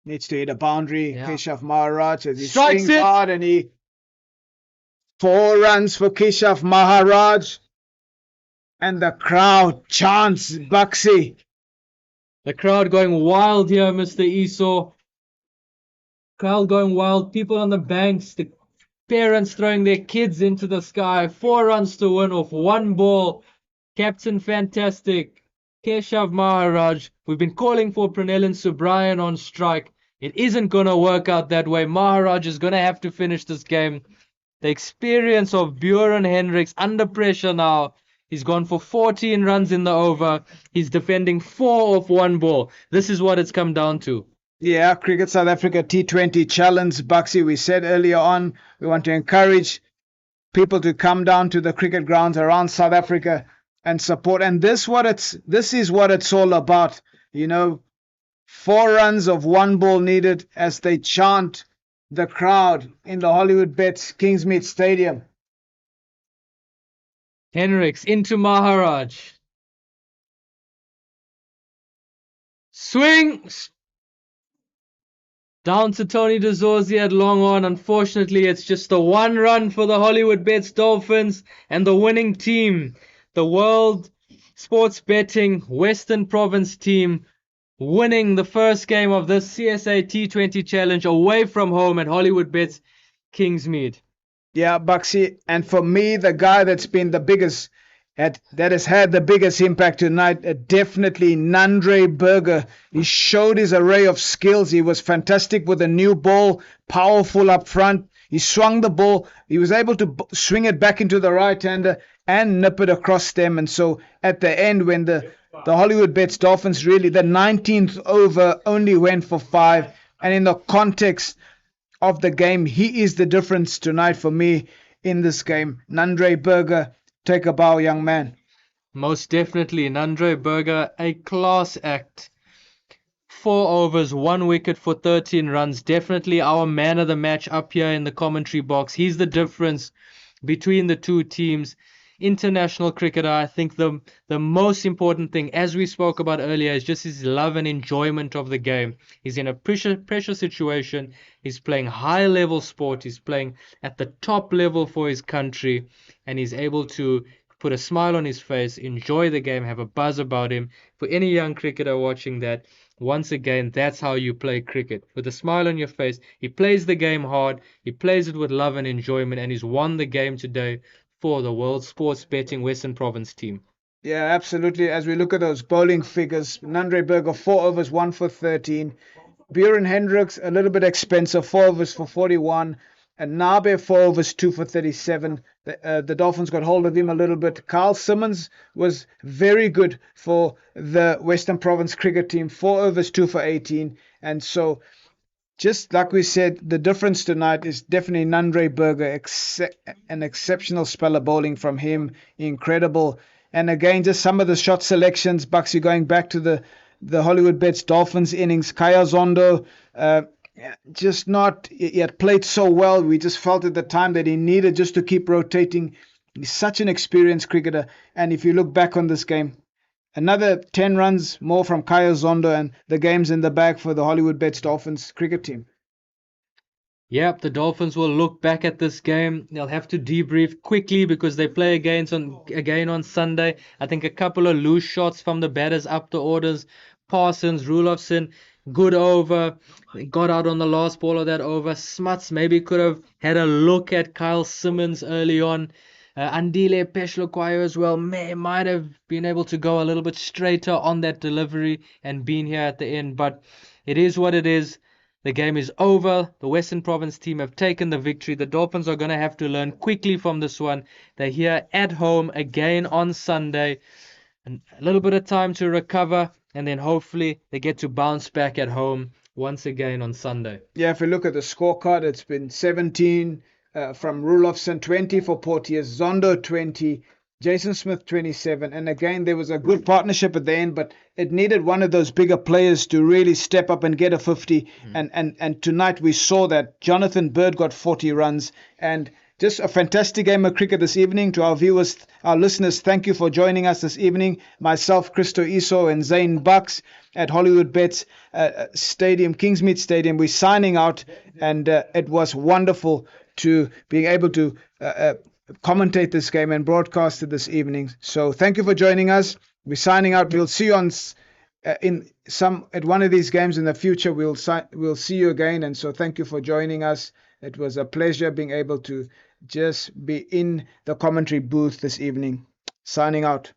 Needs to hit a boundary. Yeah. Keshav Maharaj as he Strikes swings it. hard, and he 4 runs for Keshav Maharaj. And the crowd chants Buxy. The crowd going wild here, Mr. Esau. Crowd going wild. People on the banks. The parents throwing their kids into the sky. 4 runs to win off 1 ball. Captain Fantastic. Keshav Maharaj. We've been calling for Pranil and Subrayan on strike. It isn't going to work out that way. Maharaj is going to have to finish this game. The experience of Buren Hendricks under pressure now. He's gone for 14 runs in the over. He's defending 4 off 1 ball. This is what it's come down to. Yeah, Cricket South Africa T20 Challenge, Buxy. We said earlier on, we want to encourage people to come down to the cricket grounds around South Africa and support. And this is what it's all about. 4 runs of 1 ball needed as they chant the crowd in the Hollywoodbets Kingsmead Stadium. Hendricks into Maharaj. Swings! Down to Tony DeZorzi at long on. Unfortunately, it's just the 1 run for the Hollywoodbets Dolphins and the winning team. The World Sports Betting Western Province team winning the first game of this CSA T20 challenge away from home at Hollywoodbets Kingsmead. Yeah, Buxy, and for me, the guy that's been the biggest, that has had the biggest impact tonight, definitely Nandre Berger. He showed his array of skills. He was fantastic with a new ball, powerful up front. He swung the ball. He was able to swing it back into the right-hander and nip it across them. And so at the end, when the Hollywoodbets Dolphins really, the 19th over only went for 5. And in the context of the game, he is the difference tonight for me in this game. Nandre Berger, take a bow, young man. Most definitely, Nandre Berger, a class act. 4 overs, 1 wicket for 13 runs. Definitely our man of the match up here in the commentary box. He's the difference between the two teams. international cricketer. I think the most important thing, as we spoke about earlier, is just his love and enjoyment of the game. He's in a pressure situation. He's playing high level sport. He's playing at the top level for his country, and he's able to put a smile on his face, enjoy the game, have a buzz about him. For any young cricketer watching that, once again, that's how you play cricket. With a smile on your face, he plays the game hard, he plays it with love and enjoyment, and he's won the game today for the World Sports Betting Western Province team. Yeah, absolutely. As we look at those bowling figures, Nandre Berger, 4 overs, 1 for 13. Buren Hendricks, a little bit expensive, 4 overs for 41. And Nabe, 4 overs, 2 for 37. The Dolphins got hold of him a little bit. Carl Simmons was very good for the Western Province cricket team, 4 overs, 2 for 18. And so, just like we said, the difference tonight is definitely Nandre Berger, an exceptional spell of bowling from him, incredible. And again, just some of the shot selections, Buxy, going back to the Hollywoodbets Dolphins innings. Kaya Zondo, just not, he had played so well. We just felt at the time that he needed just to keep rotating. He's such an experienced cricketer. And if you look back on this game, another 10 runs more from Kaya Zondo, and the game's in the bag for the Hollywoodbets Dolphins cricket team. Yep, the Dolphins will look back at this game. They'll have to debrief quickly because they play again on Sunday. I think a couple of loose shots from the batters up the orders. Parsons, Rulofson, good over. Got out on the last ball of that over. Smuts maybe could have had a look at Kyle Simmons early on. Andile Peshloquayo as well might have been able to go a little bit straighter on that delivery and been here at the end. But it is what it is. The game is over. The Western Province team have taken the victory. The Dolphins are going to have to learn quickly from this one. They're here at home again on Sunday. And a little bit of time to recover, and then hopefully they get to bounce back at home once again on Sunday. Yeah, if you look at the scorecard, it's been 17 from Rulofson, 20 for Porteous, Zondo 20, Jason Smith 27. And again, there was a good partnership at the end, but it needed one of those bigger players to really step up and get a 50. And tonight we saw that Jonathan Bird got 40 runs. And just a fantastic game of cricket this evening. To our viewers, our listeners, thank you for joining us this evening. Myself, Christo Iso, and Zane Bucks at Hollywoodbets Stadium, Kingsmead Stadium. We're signing out, and it was wonderful to being able to commentate this game and broadcast it this evening. So thank you for joining us. We're signing out. We'll see you on at one of these games in the future. We'll see you again. And so thank you for joining us. It was a pleasure being able to just be in the commentary booth this evening. Signing out.